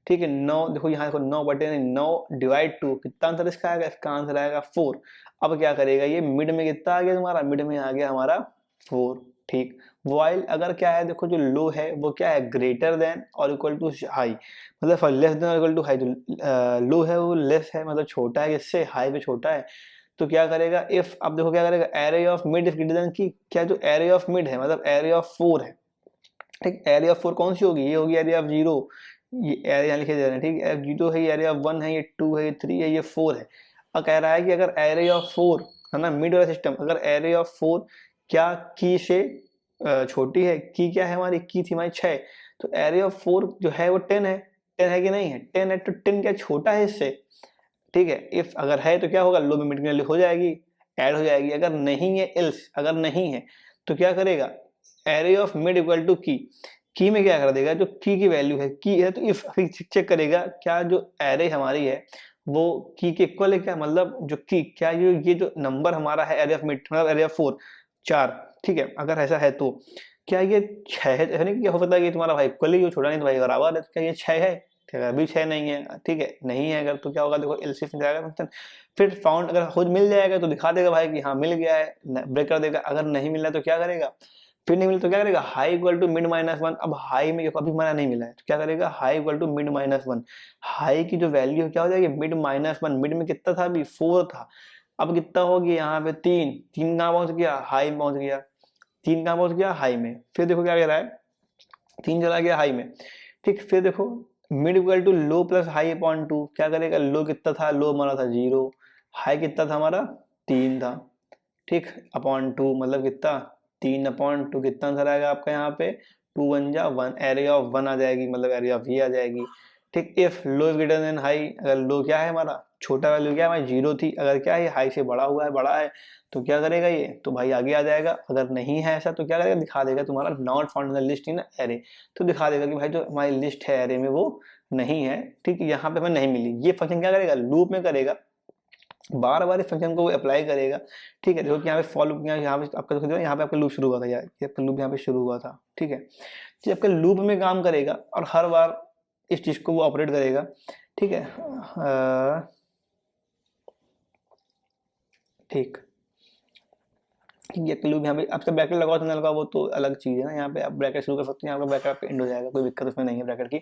[SPEAKER 1] ठीक है, 9 देखो यहाँ देखो 9/9 डिवाइड 2 कितना आंसर इसका आएगा, इसका आंसर आएगा 4। अब क्या करेगा, ये मिड में कितना आ गया तुम्हारा, मिड में आ गया हमारा 4। ठीक, वाइल अगर क्या है, देखो जो लो है वो क्या है, ग्रेटर देन और इक्वल टू हाई, मतलब लेस देन और इक्वल टू हाई, जो लो है वो लेस है मतलब छोटा है इससे, हाई पे छोटा है। तो क्या करेगा इफ, अब देखो क्या करेगा, array of mid if greater than की, क्या जो एरे ऑफ मिड है मतलब एरे ऑफ 4 है। ठीक, एरे ऑफ 4 कौन सी होगी, ये होगी एरे ऑफ 0, ये एरे यहाँ लिखे जा रहे हैं। ठीक, एफ 0 है, ये एरे ऑफ 1 है, ये 2 है, ये 3 है, ये 4 है। अब कह रहा है कि अगर एरे ऑफ 4 है ना, मिड वाला सिस्टम, अगर एरे ऑफ 4 क्या की से छोटी है, की क्या है हमारी, की थी हमारी 6, तो एरे ऑफ 4 जो है वो 10 है, 10 है कि नहीं है, 10 है, तो 10 क्या छोटा है इससे। ठीक है, इफ अगर है तो क्या होगा, लो में मिड की वैल्यू हो जाएगी, ऐड हो जाएगी, अगर नहीं है एल्स, अगर नहीं है तो क्या करेगा, array of mid equal to key की में क्या कर देगा, जो की वैल्यू है, की है तो इफ चेक करेगा क्या जो एरे हमारी है वो की के इक्वल है क्या, मतलब जो की क्या ये जो नंबर हमारा है एरे ऑफ मिड मतलब एरे ऑफ 4 4, ठीक है, अगर ऐसा है तो क्या ये 6 है नहीं, क्या हो सकता है कि तुम्हारा भाई इक्वल ही हो, छोटा नहीं तो भाई बराबर है, तो क्या ये 6 है, ठीक है, अभी 6 नहीं है, ठीक है, नहीं है अगर तो क्या होगा, देखो एलसीएम जाएगा फंक्शन, फिर फाउंड अगर खुद मिल जाएगा तो दिखा देगा भाई कि हाँ मिल गया है, ब्रेक कर देगा, अगर नहीं मिला तो क्या करेगा, फिर नहीं मिला तो क्या करेगा, high equal to mid minus one, अब हाई में अभी हमारा नहीं मिला है तो क्या करेगा, high equal to mid minus one, high की जो वैल्यू क्या हो जाएगी मिड माइनस वन, मिड में कितना था अभी 4 था, अब कितना हो गया यहाँ पे 3, 3 कहाँ पहुंच गया, हाई में पहुंच गया, 3 कहाँ पहुंच गया, हाई में, फिर देखो क्या कह रहा है, 3 चला गया हाई में, ठीक, फिर देखो mid equal to low plus high upon 2, क्या करेगा, लो कितना था, लो हमारा था 0, हाई कितना था हमारा 3 था, ठीक, अपॉन 2 मतलब कितना 3 अपॉन 2, कितना आंसर आएगा आपका यहाँ पे 2 1 जा 1, एरिया ऑफ 1 आ जाएगी, मतलब एरिया ऑफ ये आ जाएगी, ठीक, if low is greater than high, अगर लो क्या है हमारा छोटा वैल्यू क्या है हमारी 0 थी, अगर क्या है हाई से बड़ा हुआ है बड़ा है तो क्या करेगा ये, तो भाई आगे आ जाएगा, अगर नहीं है ऐसा तो क्या करेगा, दिखा देगा तुम्हारा not found in the list in array, तो दिखा देगा कि भाई जो हमारी लिस्ट है एरे में वो नहीं है, ठीक, यहाँ पे हमें नहीं मिली, ये फंक्शन क्या करेगा, लूप में करेगा, बार बार इस फंक्शन को वो अप्लाई करेगा, ठीक है, देखो कि यहाँ पे फॉलो यहाँ पे आपका देखो यहाँ पे आपका लूप शुरू हुआ था, यार ये आपका लूप यहाँ पे शुरू हुआ था, ठीक है, तो आपका लूप में काम करेगा और हर बार इस चीज को वो ऑपरेट करेगा, ठीक है, ठीक, ये लूप यहाँ पे आपका ब्रैकेट लगाओ तो ना लगाओ वो तो अलग चीज है ना, यहाँ पे आप ब्रैकेट शुरू कर सकते हैं, यहाँ पे ब्रैकेट आपका एंड हो जाएगा, कोई दिक्कत उसमें नहीं है ब्रैकेट की,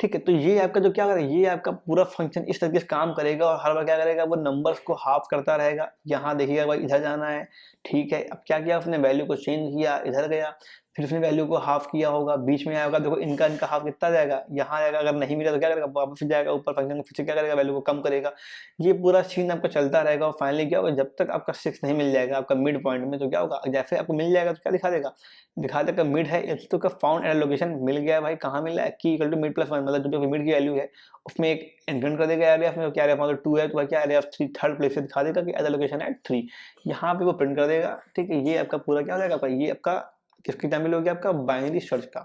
[SPEAKER 1] ठीक है, तो ये आपका जो क्या करेगा, ये आपका पूरा फंक्शन इस तरीके से काम करेगा और हर बार क्या करेगा, वो नंबर्स को हाफ करता रहेगा, यहाँ देखिएगा भाई इधर जाना है, ठीक है, अब क्या किया उसने वैल्यू को चेंज किया, इधर गया, फिर उसने वैल्यू को हाफ किया होगा, बीच में आया होगा, देखो इनका इनका हाफ कितना जाएगा, यहाँ आएगा, अगर नहीं मिला तो क्या करेगा, वापस फिर जाएगा ऊपर फंक्शन फिर से क्या करेगा, वैल्यू को कम करेगा, ये पूरा सीन आपका चलता रहेगा और फाइनली क्या होगा, जब तक आपका 6 नहीं मिल जाएगा आपका मिड पॉइंट में, तो क्या होगा, जैसे आपको मिल जाएगा तो क्या दिखा देगा, दिखा देगा मिड है, तो का फाउंड एट लोकेशन मिल गया है भाई, कहाँ मिल रहा है, की इक्वल टू मिड प्लस 1, मतलब जो मिड की वैल्यू है उसमें एक इंक्रीमेंट कर देगा एरिया में, क्या एरिया मतलब 2 है तो क्या एरिया ऑफ 3 थर्ड प्लेस से दिखा देगा कि एज लोकेशन एट 3, यहाँ पे वो प्रिंट कर देगा, ठीक है, ये आपका पूरा क्या हो जाएगा, ये आपका किसकी टाइम हो गया, आपका बाइनरी सर्च का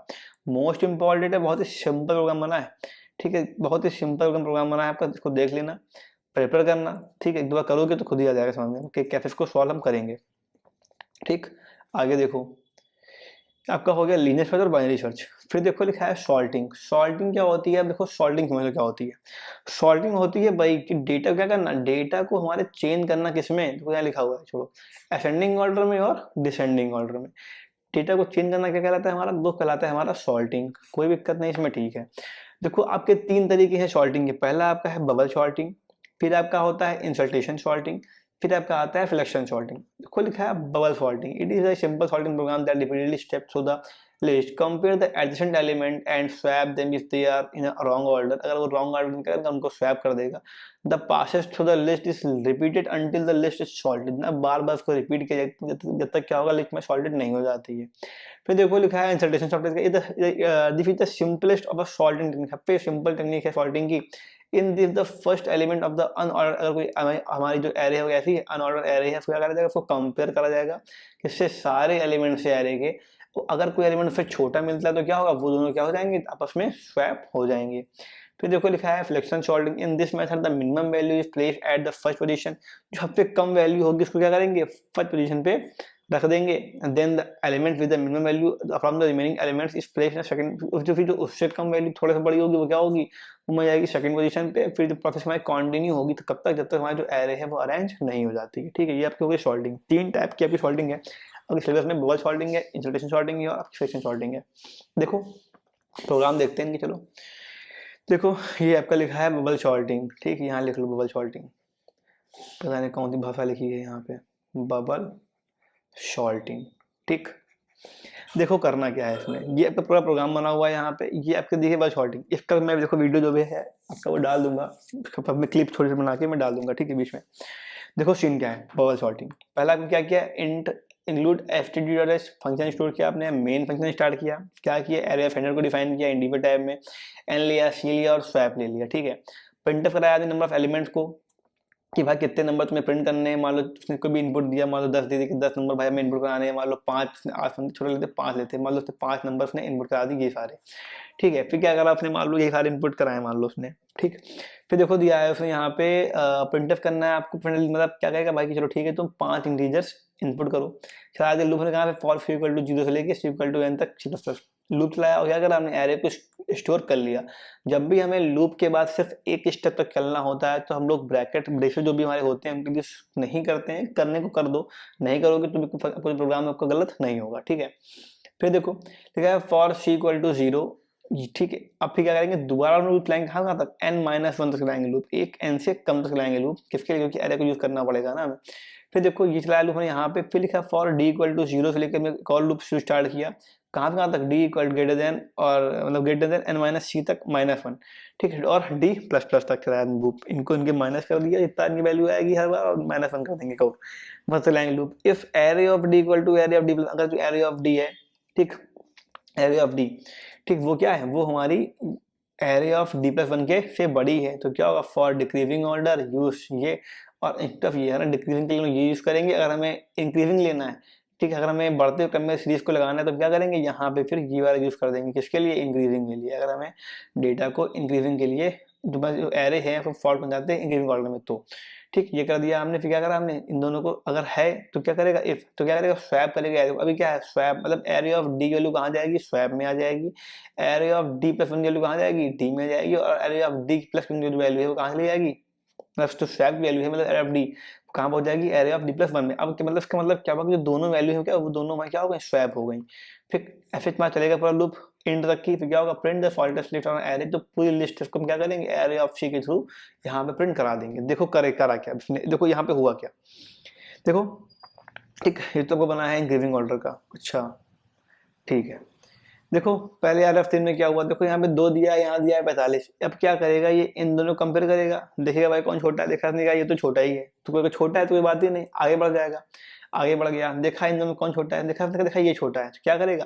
[SPEAKER 1] मोस्ट इंपॉर्टेंट है, बहुत ही सिंपल प्रोग्राम बना है, ठीक है, बहुत ही सिंपल प्रोग्राम बना है आपका, इसको देख लेना, प्रिपेयर करना, ठीक है, एक दो बार करोगे तो खुद ही आ जाएगा समझ में कि कैसे इसको सॉल्व हम करेंगे, ठीक, आगे देखो आपका हो गया लीनियर सर्च और बाइनरी सर्च, फिर देखो लिखा है सॉल्टिंग, सॉल्टिंग क्या होती है, अब देखो सॉल्टिंग समझ लो क्या होती है, सॉल्टिंग होती है भाई कि डेटा क्या करना, डेटा को हमारे चेंज करना किसमें, देखो यहाँ लिखा हुआ है, छोड़ो, असेंडिंग ऑर्डर में और डिसेंडिंग ऑर्डर में, डेटा को चेंज करना क्या कहलाता है हमारा, दो कहलाता है हमारा सॉल्टिंग, कोई दिक्कत नहीं इसमें, ठीक है, देखो आपके 3 तरीके हैं सॉल्टिंग के, पहला आपका है बबल सॉल्टिंग, फिर आपका होता है इंसल्टेशन सॉल्टिंग, फिर आपका आता है फ्लेक्शन सॉल्टिंग, देखो लिखा है bubble sorting, it is a simple sorting program that repeatedly steps through the list, compare the adjacent element and swap them if they are in a wrong order, अगर वो रॉन्ग ऑर्डर में करेगा उनको स्वैप कर देगा, the passes through the list is repeated until the list is salted, ना बार बार उसको रिपीट किया जब तक क्या होगा लिस्ट में सॉल्टेड नहीं हो जाती है, फिर देखो लिखा है इंसल्टेशन salting, this is the simplest of a salting technique, सबसे सिंपल टेक्निक है सॉल्टिंग की, in this the first element of the unordered, अगर कोई हमारी जो एरे है ऐसी अनऑर्डर एरे है उसको क्या करा जाएगा, उसको कंपेयर करा जाएगा किससे, सारे एलिमेंट से एरे के, तो अगर कोई एलिमेंट फिर छोटा मिलता है तो क्या होगा, वो दोनों क्या हो जाएंगे आपस में स्वैप हो जाएंगे, फिर देखो लिखा है flexion salting, in this method the minimum value is placed at the first position, जो सबसे कम वैल्यू होगी उसको क्या करेंगे फर्स्ट पोजीशन पे रख देंगे, then the element with the minimum value from the remaining elements is placed in second, जो उससे कम वैल्यू थोड़ा सा बड़ी होगी वो क्या होगी, वो मिल जाएगी सेकंड पोजीशन पे, फिर जो प्रोसेस हमारी कंटिन्यू होगी तो कब तक, जब तक हमारी जो एरे है वो अरेंज नहीं हो जाती है, ठीक है, ये आपकी हो गई सॉल्टिंग, 3 टाइप की आपकी सॉल्टिंग है, अगर सिलेबस में बबल सॉल्टिंग है, इंसल्टेशन सॉल्टिंग है और फ्लेक्शन सॉल्टिंग है, देखो प्रोग्राम देखते हैं कि चलो, देखो ये आपका लिखा है बबल सॉल्टिंग, ठीक है, यहाँ लिख लो बबल सॉल्टिंग, पता नहीं कौन सी भाषा लिखी है यहाँ पे, बबल सॉल्टिंग, ठीक, देखो करना क्या है इसमें, ये आपका पूरा प्रोग्राम बना हुआ है यहाँ पे, ये आपके देखिए बबल सॉल्टिंग, इसका मैं देखो वीडियो जो भी है आपका वो डाल दूंगा, मैं क्लिप थोड़ी सी बना के मैं डाल दूंगा, ठीक है, बीच में देखो सीन क्या है बबल सॉर्टिंग, पहला आपने क्या किया, int include std.h function store किया आपने, मेन फंक्शन स्टार्ट किया, क्या किया एरे ऑफ हेडर को डिफाइन किया इंडिविजुअल टैब में, एन लिया सी लिया और स्वैप ले लिया, ठीक है, प्रिंटफ कराया नंबर ऑफ एलिमेंट्स को, कि भाई कितने नंबर तुम्हें प्रिंट करने हैं। मान लो उसने कोई भी इनपुट दिया, मान लो 10 दे दी कि 10 नंबर भाई हमें इनपुट कराने हैं। मान लो 5, 8 छोटे लेते 5 लेते, मान लो उसने 5 नंबर उसने इनपुट करा दी ये सारे। ठीक है, फिर क्या करा उसने, मान लो ये सारे इनपुट कराए मान लो उसने। ठीक, फिर देखो दिया है उसने यहाँ पे प्रिंटफ करना है आपको। मतलब क्या कहेगा भाई कि चलो ठीक है तुम 5 इंटीजर्स इनपुट करो। शायद लूप ने कहा फॉर सी इक्वल टू 0 से लेके सी इक्वल टू n तक C++ लूप चलाया। और क्या करा हमने, एरे को स्टोर कर लिया। जब भी हमें लूप के बाद सिर्फ एक स्टेप तक चलना होता है तो हम लोग ब्रैकेट ब्रेसेस जो भी हमारे होते हैं उनके यूज नहीं करते हैं। करने को कर दो, नहीं करोगे तो कोई प्रोग्राम में आपका गलत नहीं होगा। ठीक है, फिर देखो लिखा है फॉर सी इक्वल टू 0। ठीक है, अब फिर क्या करेंगे, दोबारा लूप चलाएंगे कहाँ तक, n-1 तक चलाएंगे लूप, एक n से कम तक चलाएंगे लूप। किसके लिए, क्योंकि एरे को यूज करना पड़ेगा ना हमें। फिर देखो ये चलाया लूप यहाँ पे, फिर लिखा फॉर d इक्वल टू 0 से लेकर एक और लूप स्टार्ट किया। कहाँ तक, d इक्वल ग्रेटर देन, और मतलब ग्रेटर देन n-c तक -1। ठीक है, और d प्लस प्लस तक चलाया लूप। इनको इनके माइनस कर दिया, जितना इनकी वैल्यू आएगी हर बार, और -1 कर देंगे कौन, बस चलाएंगे loop. If array of d equal to array of d, अगर जो एरे ऑफ d है, ठीक, एरे ऑफ डी, ठीक, वो क्या है, वो हमारी एरे ऑफ d+1 के से बड़ी है। तो क्या होगा, फॉर डिक्रीजिंग ऑर्डर यूज ये, और एक तरफ ये है ना, डिक्रीजिंग के लिए ये यूज करेंगे। अगर हमें इंक्रीजिंग लेना है, ठीक है, अगर हमें बढ़ते क्रम में सीरीज को लगाना है तो क्या करेंगे, यहाँ पे फिर ये वाला यूज कर देंगे। किसके लिए, इंक्रीजिंग के लिए। अगर हमें डेटा को इंक्रीजिंग के लिए जो एरे है वो फॉल्ट बन जाते हैं इंक्रीजिंग ऑर्डर में। तो ठीक, ये कर दिया हमने। फिर क्या करा हमने, इन दोनों को अगर है तो क्या करेगा, इफ, तो क्या करेगा, स्वैप करेगा। अभी क्या है, स्वैप मतलब एरे ऑफ डी की वैल्यू कहाँ जाएगी, स्वैप में आ जाएगी। एरे ऑफ d+1 की वैल्यू कहाँ जाएगी, डी में जाएगी। और एरे ऑफ d+1 की जो वैल्यू है वो कहाँ चली जाएगी, मतलब जो स्वैप वैल्यू है, मतलब एरे ऑफ डी कहाँ पहुंच जाएगी, एरे ऑफ d+1 में। अब मतलब इसका मतलब क्या होगा, जो दोनों वैल्यू है क्या, वो दोनों में क्या हो गई, स्वैप हो गई। फिर ऐसे तुम्हारा चलेगा पूरा लूप इंड तक की। फिर क्या होगा, print the fastest list on array, तो पूरी लिस्ट इसको हम क्या करेंगे, एरे ऑफ सी के थ्रू यहाँ पे प्रिंट करा देंगे। देखो करे करा क्या, देखो यहाँ पे हुआ क्या, देखो, ठीक, ये तो बना है इंक्रीजिंग ऑर्डर का। अच्छा, ठीक है, देखो पहले यार F3 में क्या हुआ, देखो यहाँ पे 2 दिया है, यहाँ दिया है 45। अब क्या करेगा, ये इन दोनों कंपेयर करेगा, देखेगा भाई कौन छोटा है। देखा नहीं, ये तो छोटा ही है, तो कोई छोटा है तो कोई बात ही नहीं, आगे बढ़ जाएगा। आगे बढ़ गया, देखा इन दोनों में कौन छोटा है, देखा ये छोटा है, तो क्या करेगा,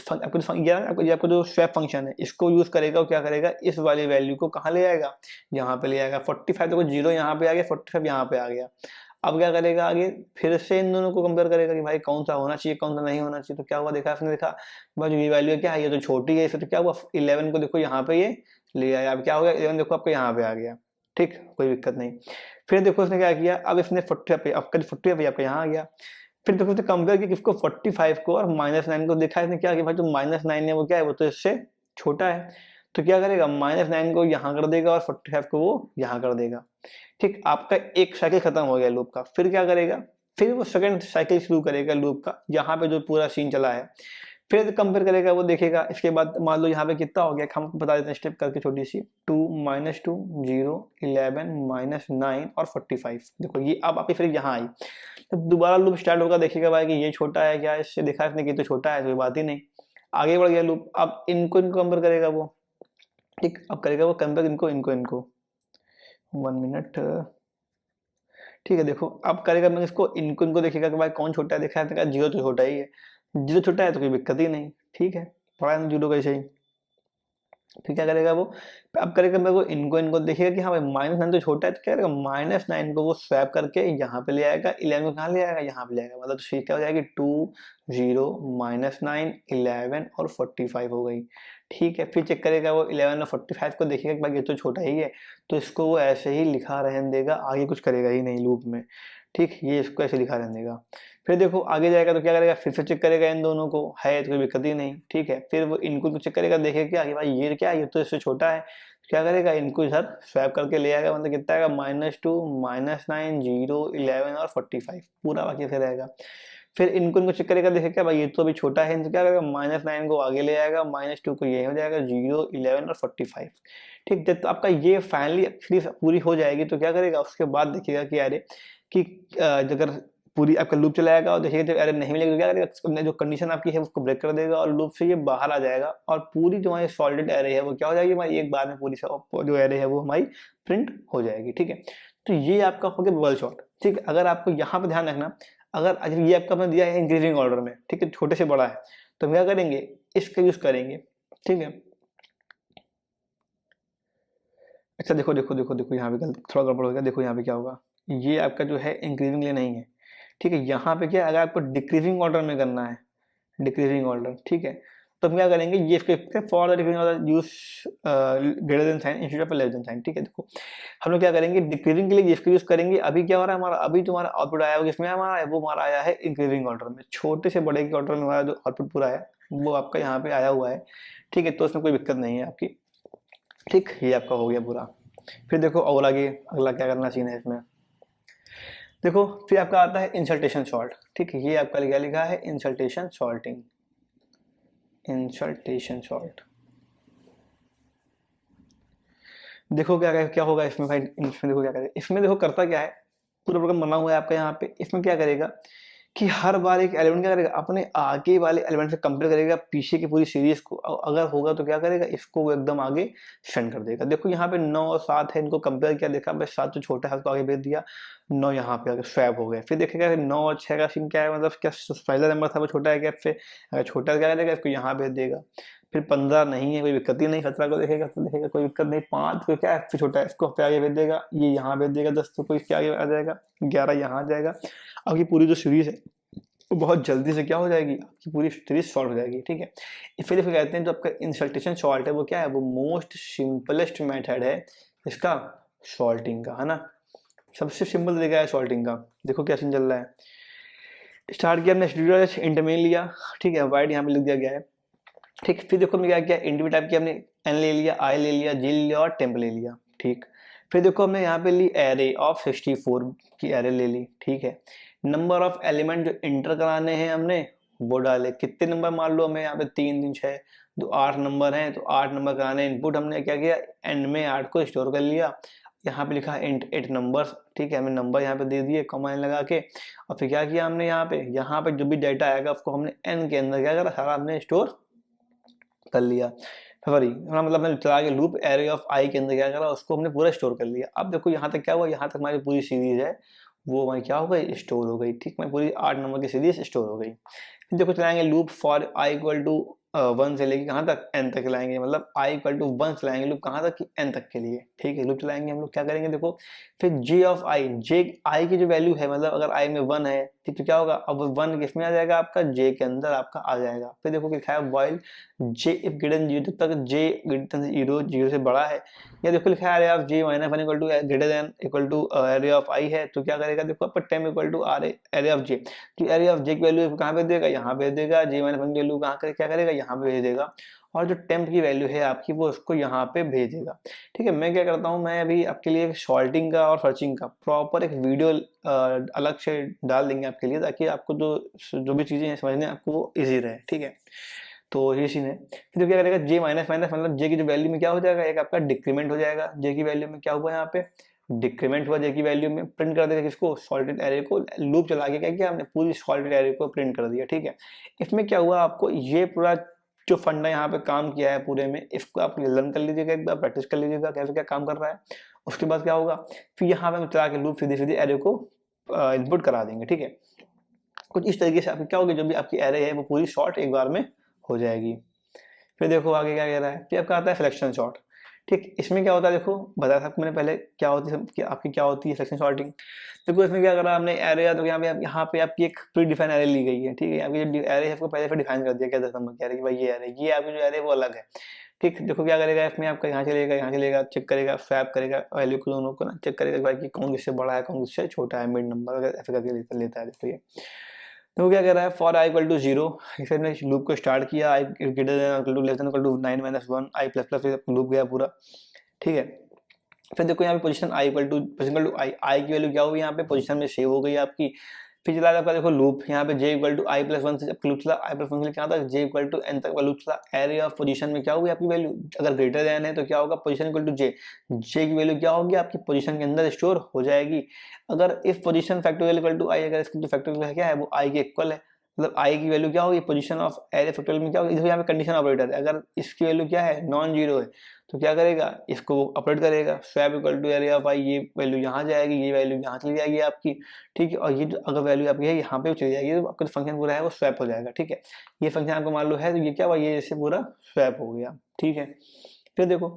[SPEAKER 1] आपको जो स्वैप फंक्शन है इसको यूज करेगा। और क्या करेगा, इस वाली वैल्यू को कहाँ ले आएगा, यहाँ पे ले आएगा। 45 देखो 0 यहाँ पे आ गया, 45 यहाँ पे आ गया। अब क्या करेगा आगे, फिर से इन दोनों को कंपेयर करेगा कि भाई कौन सा होना चाहिए कौन सा नहीं होना चाहिए। तो क्या हुआ, देखा इसने, देखा भाई जो ये वैल्यू है क्या है, ये तो छोटी है, इसे तो क्या हुआ, 11 को देखो यहाँ पे ये ले आया। अब क्या हो गया, 11 देखो आपको यहाँ पे आ गया। ठीक, कोई दिक्कत नहीं। फिर देखो इसने क्या किया, अब इसने 40 पे आपका 40 पे आपका यहाँ आ गया। फिर देखो इसने कंपेयर किया किसको, 45 को और -9 को। देखा इसने क्या किया, भाई जो -9 है वो क्या है, वो तो इससे छोटा है। तो क्या करेगा, -9 को यहाँ कर देगा और 45 को वो यहाँ कर देगा। ठीक, आपका एक साइकिल खत्म हो गया लूप का। फिर क्या करेगा, फिर वो सेकंड साइकिल शुरू करेगा लूप का, यहाँ पे जो पूरा सीन चला है। फिर कंपेयर करेगा, वो देखेगा। इसके बाद मान लो यहाँ पे कितना हो गया, हम बता देते हैं स्टेप करके छोटी सी, 2 -2 0 11 -9 और 45। देखो ये अब आपकी फिर यहाँ आई, तो दोबारा लूप स्टार्ट होगा। देखिएगा भाई कि ये छोटा है क्या, इससे देखा इसने कि तो छोटा है, कोई बात ही नहीं, आगे बढ़ गया लूप। अब इनको कंपेयर करेगा वो। ठीक, अब करेगा वो कंपेयर इनको 1 मिनट। ठीक है, देखो अब करेगा मैं इसको इनको देखेगा कि भाई कौन छोटा है। देखा है, जीरो तो छोटा ही है, जीरो छोटा है तो कोई दिक्कत ही नहीं। ठीक है, पढ़ा है जीरो कैसे ही। फिर क्या करेगा वो, अब करेगा मैं वो इनको देखेगा कि हाँ भाई -9 तो छोटा है, तो क्या करेगा, -9 को वो स्वैप करके यहाँ पे ले आएगा। 11 को कहाँ ले आएगा, यहाँ पे ले आएगा। मतलब तो क्या हो जाएगी, 2 0 -9 11 और 45 हो गई। ठीक है, फिर चेक करेगा वो 11 और 45 को, देखेगा कि भाई ये तो छोटा ही है, तो इसको वो ऐसे ही लिखा रहने देगा, आगे कुछ करेगा ही नहीं लूप में। ठीक, ये इसको ऐसे लिखा रहने देगा। फिर देखो आगे जाएगा तो क्या करेगा, फिर से चेक करेगा इन दोनों को, है तो कोई दिक्कत ही नहीं। ठीक है, फिर वो इनको चेक करेगा, देखेगा कि भाई ये क्या है, ये तो इससे छोटा है। क्या करेगा, इनको इधर स्वैप करके ले आएगा। मतलब कितना आएगा, -2 -9 0 11 और 45 पूरा बाकी से रहेगा। फिर इनको चेक करेगा, देखेगा भाई ये तो अभी छोटा है, इनको क्या करेगा, -9 को आगे ले आएगा, -2 को ये हो जाएगा, 0 11 और 45। ठीक, जब तो आपका ये फाइनली एक्चुअली पूरी हो जाएगी तो क्या करेगा, उसके बाद देखिएगा कि अरे कि अगर पूरी आपका लूप चलाएगा और देखिएगा जब एरर नहीं मिलेगी तो क्या करेगा, जो कंडीशन आपकी है उसको ब्रेक कर देगा और लूप से ये बाहर आ जाएगा। और पूरी जो हमारी सॉल्टेड एरे है वो क्या हो जाएगी हमारी, एक बार में पूरी जो एरे है वो हमारी प्रिंट हो जाएगी। ठीक है, तो ये आपका हो गया बबल शॉट। ठीक है, अगर आपको यहाँ पे ध्यान रखना, अगर ये आपका हमने दिया है इंक्रीजिंग ऑर्डर में, ठीक है, छोटे से बड़ा है, तो हम क्या करेंगे, इसका यूज करेंगे। ठीक है, अच्छा देखो यहाँ पे थोड़ा गड़बड़ हो गया। देखो यहाँ पे क्या होगा, ये आपका जो है इंक्रीजिंग लिए नहीं है, ठीक है। यहाँ पे क्या है, अगर आपको डिक्रीजिंग ऑर्डर में करना है, डिक्रीजिंग ऑर्डर, ठीक है, तो हम क्या करेंगे, ये इसके for the decreasing order use greater than sign instead of less than sign, ठीक है। देखो हम लोग क्या करेंगे, डिक्रीजिंग के लिए इसका यूज करेंगे। अभी क्या हो रहा है हमारा, अभी जो हमारा आउटपुट आया है किसमें हमारा, वो हमारा आया है इंक्रीजिंग ऑर्डर में, छोटे से बड़े के ऑर्डर में हमारा जो आउटपुट पूरा है वो आपका यहाँ पे आया हुआ है, ठीक है। तो इसमें कोई दिक्कत नहीं है आपकी, ठीक, ये आपका हो गया पूरा। फिर देखो और आगे अगला क्या करना सीन है इसमें, देखो फिर आपका आता है इंसल्टेशन सॉल्ट, ठीक है। ये आपका क्या लिखा है, इंसल्टेशन सॉल्टिंग, इंसल्टेशन सॉल्ट। देखो क्या क्या होगा इसमें भाई, इसमें देखो क्या करेगा, इसमें देखो करता क्या है, पूरा प्रोग्राम बना हुआ है आपका यहाँ पे। इसमें क्या करेगा कि हर बार एक एलिमेंट क्या करेगा, अपने आगे वाले एलिमेंट से कंपेयर करेगा पीछे की पूरी सीरीज को, अगर होगा तो क्या करेगा, इसको वो एकदम आगे सेंड कर देगा। देखो यहाँ पे 9 और 7 है, इनको कंपेयर किया, देखा भाई 7 जो छोटा है उसको आगे भेज दिया, 9 यहाँ पे आगे स्वैप हो गए। फिर देखेगा 9 और 6 का सीन क्या है, मतलब क्या पहला नंबर था वो छोटा है कैप से, अगर छोटा क्या करेगा इसको यहाँ भेज देगा। फिर 15 नहीं है, कोई दिक्कत ही नहीं, 17 को देखेगा तो देखेगा कोई दिक्कत नहीं, 5 को क्या है फिर छोटा है इसको पे आगे भेज देगा, ये यहाँ भेज देगा, 10 तो कोई इसके आगे आ जाएगा, 11 यहाँ आ जाएगा। अब ये पूरी जो सीरीज है वो बहुत जल्दी से क्या हो जाएगी, आपकी पूरी सीरीज सॉल्व हो जाएगी, ठीक है। फिर कहते हैं जो आपका इंसल्टेशन सॉल्ट है वो क्या है, वो मोस्ट सिंपलेस्ट मेथड है इसका सॉल्टिंग का, है ना, सबसे सिंपल तरीका है सॉल्टिंग का। देखो क्या सीन चल रहा है, स्टार्ट किया हमने इंटरमेन लिया, ठीक है, वाइड यहाँ पे लिख दिया गया है, ठीक। फिर देखो हमने क्या किया, इंटरमीडिएट टाइप की हमने एन ले लिया, आई ले लिया, जी ले लिया और टेम्प ले लिया, ठीक। फिर देखो हमने यहाँ पे ली एरे ऑफ 64 की एरे ले ली, ठीक है। नंबर ऑफ एलिमेंट जो इंटर कराने हैं हमने वो डाले, कितने नंबर मान लो हमें यहाँ पे 3 3 6 तो 8 नंबर हैं, तो 8 नंबर कराने, इनपुट हमने क्या किया, एंड में 8 को स्टोर कर लिया, यहाँ पे लिखा है 8 नंबर, ठीक है, हमें नंबर यहाँ पे दे दिए कॉमा लगा के। और फिर क्या किया हमने, यहाँ पे जो भी डाटा आएगा उसको हमने एन के अंदर क्या करा, सारा हमने स्टोर कर लिया, सॉरी मतलब मैंने चला के लूप एरे ऑफ आई के अंदर क्या करा, उसको हमने पूरा स्टोर कर लिया। अब देखो यहाँ तक क्या हुआ, यहाँ तक हमारी पूरी सीरीज है वो हमारी क्या हो गई, स्टोर हो गई, ठीक, मैं पूरी 8 नंबर की सीरीज स्टोर हो गई। फिर देखो चलाएंगे loop for I equal to 1 से लेके कहाँ तक, एन तक चलाएंगे, मतलब आई इक्वल टू 1 चलाएंगे लूप कहाँ तक, एन तक के लिए, ठीक है। लूप चलाएंगे हम लोग, क्या करेंगे देखो, फिर जे ऑफ आई, जे आई की जो वैल्यू है, मतलब अगर आई में 1 है, ठीक, तो क्या होगा, अब 1 किसमें आ जाएगा, आपका जे के अंदर आपका आ जाएगा। फिर देखो लिखा है while J if greater than 0, जब तक जे ग्रेटर देन 0 0 से बड़ा है, या देखो लिखा है array of J minus 1 equal to greater than equal to array of I है, तो क्या करेगा, देखो आपका temp equal to R array of J, तो एरे ऑफ जे की वैल्यू कहाँ पे देगा, यहाँ पे देगा, जे माइनस 1 की वैल्यू कहाँ क्या करेगा, यहाँ पे भेज देगा, और जो टेम्प की वैल्यू है आपकी वो उसको यहाँ पे भेजेगा, ठीक है। मैं क्या करता हूँ, मैं अभी आपके लिए सॉल्टिंग का और सर्चिंग का प्रॉपर एक वीडियो अलग से डाल देंगे आपके लिए, ताकि आपको जो भी चीजें समझने आपको वो ईजी रहे, ठीक है। तो ये सीन है। फिर तो क्या करेगा, जे माइनस माइनस मतलब जे की जो वैल्यू में क्या हो जाएगा, एक आपका डिक्रीमेंट हो जाएगा, जे की वैल्यू में क्या हुआ यहाँ पे, डिक्रीमेंट हुआ जे की वैल्यू में, प्रिंट कर देगा किसको, सॉल्टेड एरे को, लूप चला के क्या किया हमने, पूरी सॉल्टेड एरे को प्रिंट कर दिया, ठीक है। इसमें क्या हुआ, आपको ये पूरा जो फंडा यहाँ पे काम किया है पूरे में, इसको आप लर्न कर लीजिएगा, एक बार प्रैक्टिस कर लीजिएगा कैसे क्या काम कर रहा है। उसके बाद क्या होगा, फिर यहाँ पे हम चला के लूप सीधे सीधे एरे को इनपुट करा देंगे, ठीक है। कुछ इस तरीके से आपकी क्या होगी, जो भी आपकी एरे है वो पूरी शॉर्ट एक बार में हो जाएगी। फिर देखो आगे क्या कह रहा है, फिर आपका आता है सिलेक्शन शॉर्ट, ठीक। इसमें क्या होता है, देखो बताया था आपको मैंने पहले क्या होती है, कि आपकी क्या होती है सिलेक्शन सॉर्टिंग। देखो इसमें क्या करा हमने, एरे या तो यहाँ पे आपकी एक प्री डिफाइन एरे ली गई है, ठीक है। आपकी जो एरे है उसको पहले से डिफाइन कर दिया क्या, 10 नंबर की एरे, कि भाई ये एरे, ये आपकी जो एरे वो अलग है, ठीक। देखो क्या करेगा इसमें, आपका यहाँ चलेगा चेक करेगा, स्वैप करेगा वैल्यू को, दोनों को ना चेक करेगा भाई कि कौन किससे बड़ा है कौन किससे छोटा है, मिड नंबर अगर ऐसे करके लेता है, देखो ये। तो क्या कह रहा है, फॉर आई इक्वल टू 0, फिर ने लूप को स्टार्ट किया, I greater than equal to less than equal to 9 - 1 I plus plus, loop गया पूरा, ठीक है। फिर देखो यहाँ पे position I equal to I की वैल्यू क्या हुई, यहाँ पे पोजीशन में सेव हो गई आपकी। फिर चला आपका देखो लूप, यहाँ पे J equal to I plus 1 से जब लूप चला, आई प्लस 1 से क्या था, जे इक्वल टू एन तक लूप चला, एरे ऑफ पोजीशन में क्या हुई आपकी वैल्यू, अगर ग्रेटर देन है तो क्या होगा, पोजीशन इक्वल टू जे, जे की वैल्यू क्या होगी आपकी पोजीशन के अंदर स्टोर हो जाएगी। अगर if position factorial equal to I, अगर इसकी जो फैक्टोरियल क्या है वो आई के इक्वल है, मतलब आई की वैल्यू क्या होगी, पोजीशन ऑफ एरे फैक्टोरियल में क्या होगी, यहाँ पे कंडीशन ऑपरेटर है, अगर इसकी वैल्यू क्या है, नॉन जीरो है, तो क्या करेगा, इसको ऑपरेट करेगा, swap equal to array of I, ये वैल्यू यहाँ जाएगी, ये वैल्यू यहाँ चली जाएगी आपकी, ठीक है। और ये जो अगर वैल्यू आपकी है यहाँ पे चली जाएगी, तो आपका जो फंक्शन पूरा है वो स्वैप हो जाएगा, ठीक है। ये फंक्शन आपको मान लो है, तो ये क्या हुआ, ये जैसे पूरा स्वैप हो गया, ठीक है। फिर देखो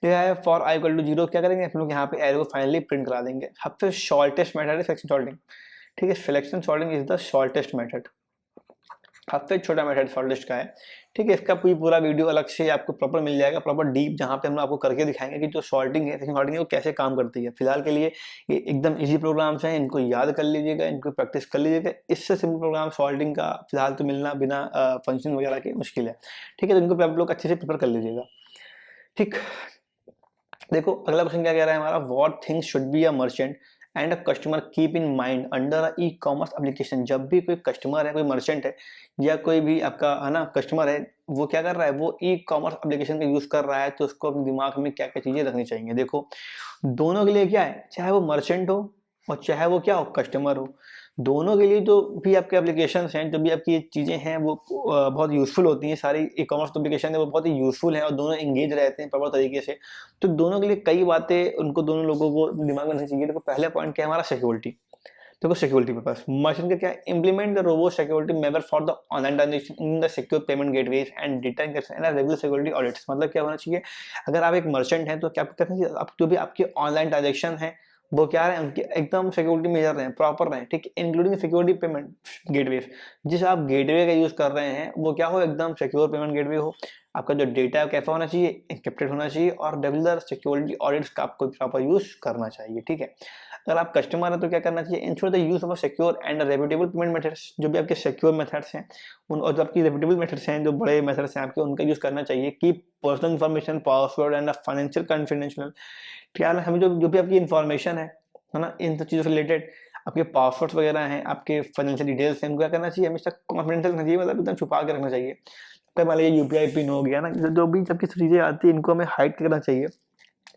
[SPEAKER 1] लिखा है फॉर आई इक्वल टू 0 क्या करेंगे हम लोग यहाँ पे एरो फाइनली प्रिंट करा देंगे। अब फिर शॉर्टेस्ट मेथड है सिलेक्शन सॉर्टिंग, ठीक है, selection sorting is the shortest method. सबसे छोटा मेथड शॉर्टेस्ट का है, ठीक है। इसका पूरा वीडियो अलग से आपको प्रॉपर मिल जाएगा, प्रॉपर डीप, जहाँ पे हम आपको करके दिखाएंगे कि जो सॉर्टिंग है, सेक्शन सॉर्टिंग है, वो कैसे काम करती है। फिलहाल के लिए ये एकदम इजी प्रोग्राम्स हैं, इनको याद कर लीजिएगा, इनको प्रैक्टिस कर लीजिएगा। इससे सिंपल प्रोग्राम सॉर्टिंग का फिलहाल तो मिलना बिना फंक्शन वगैरह के मुश्किल है, ठीक है। तो इनको आप लोग अच्छे से प्रिपेयर कर लीजिएगा, ठीक। देखो अगला क्वेश्चन क्या कह रहा है हमारा, what things should be a merchant and a customer keep in mind under a e commerce application. जब भी कोई कस्टमर है, कोई मर्चेंट है, या कोई भी आपका है ना कस्टमर है, वो क्या कर रहा है, वो ई कॉमर्स एप्लीकेशन का यूज कर रहा है, तो उसको अपने दिमाग में क्या क्या चीजें रखनी चाहिए। देखो दोनों के लिए क्या है, चाहे वो मर्चेंट हो और चाहे वो क्या हो, कस्टमर हो, दोनों के लिए जो भी आपके एप्लीकेशन हैं, जो भी आपकी चीजें हैं, वो बहुत यूजफुल होती हैं। सारी ई कॉमर्स एप्लीकेशन है वो बहुत ही यूजफुल है और दोनों एंगेज रहते हैं प्रॉपर तरीके से। तो दोनों के लिए कई बातें उनको दोनों लोगों को दिमाग में रखनी चाहिए। देखो पहला पॉइंट क्या है हमारा, सिक्योरिटी। देखो सिक्योरिटी पर्पस मर्चेंट का क्या है, implement the robust security measure for the online transaction in the secure payment gateways and data encryption and regular security audits. मतलब क्या होना चाहिए, अगर आप एक मर्चेंट हैं तो क्या करना चाहिए, आप जो भी आपके ऑनलाइन ट्रांजैक्शन है वो क्या है, उनके एकदम सिक्योरिटी मेजर रहे, प्रॉपर रहे, ठीक, इंक्लूडिंग सिक्योरिटी पेमेंट गेटवे। जिस आप गेटवे का यूज कर रहे हैं वो क्या हो, एकदम सिक्योर पेमेंट गेटवे हो। आपका जो डेटा है कैसा होना चाहिए, एन्क्रिप्टेड होना चाहिए, और रेगुलर सिक्योरिटी ऑडिट्स का आपको प्रॉपर यूज करना चाहिए, ठीक है। अगर आप कस्टमर है तो क्या करना चाहिए, ensure the use of secure and reputable payment methods. जो भी आपके सिक्योर मेथड्स हैं उन, और जो आपकी रेप्यूटेबल मेथड्स हैं, जो बड़े मेथड्स हैं आपके, उनका यूज करना चाहिए। की personal information, password and financial confidential, क्या हमें जो भी आपकी इन्फॉर्मेशन है ना, इन सब चीज़ों से रिलेटेड आपके पासवर्ड्स वगैरह हैं, आपके फाइनेंशियल डिटेल्स हैं, उनको क्या करना चाहिए, हमेशा कॉन्फिडेंशियल रखना चाहिए, मतलब एकदम छुपा के रखना चाहिए। तो मान लीजिए यूपीआई पिन हो गया ना, जो भी सबकी चीज़ें आती है इनको हमें हाइड करना चाहिए।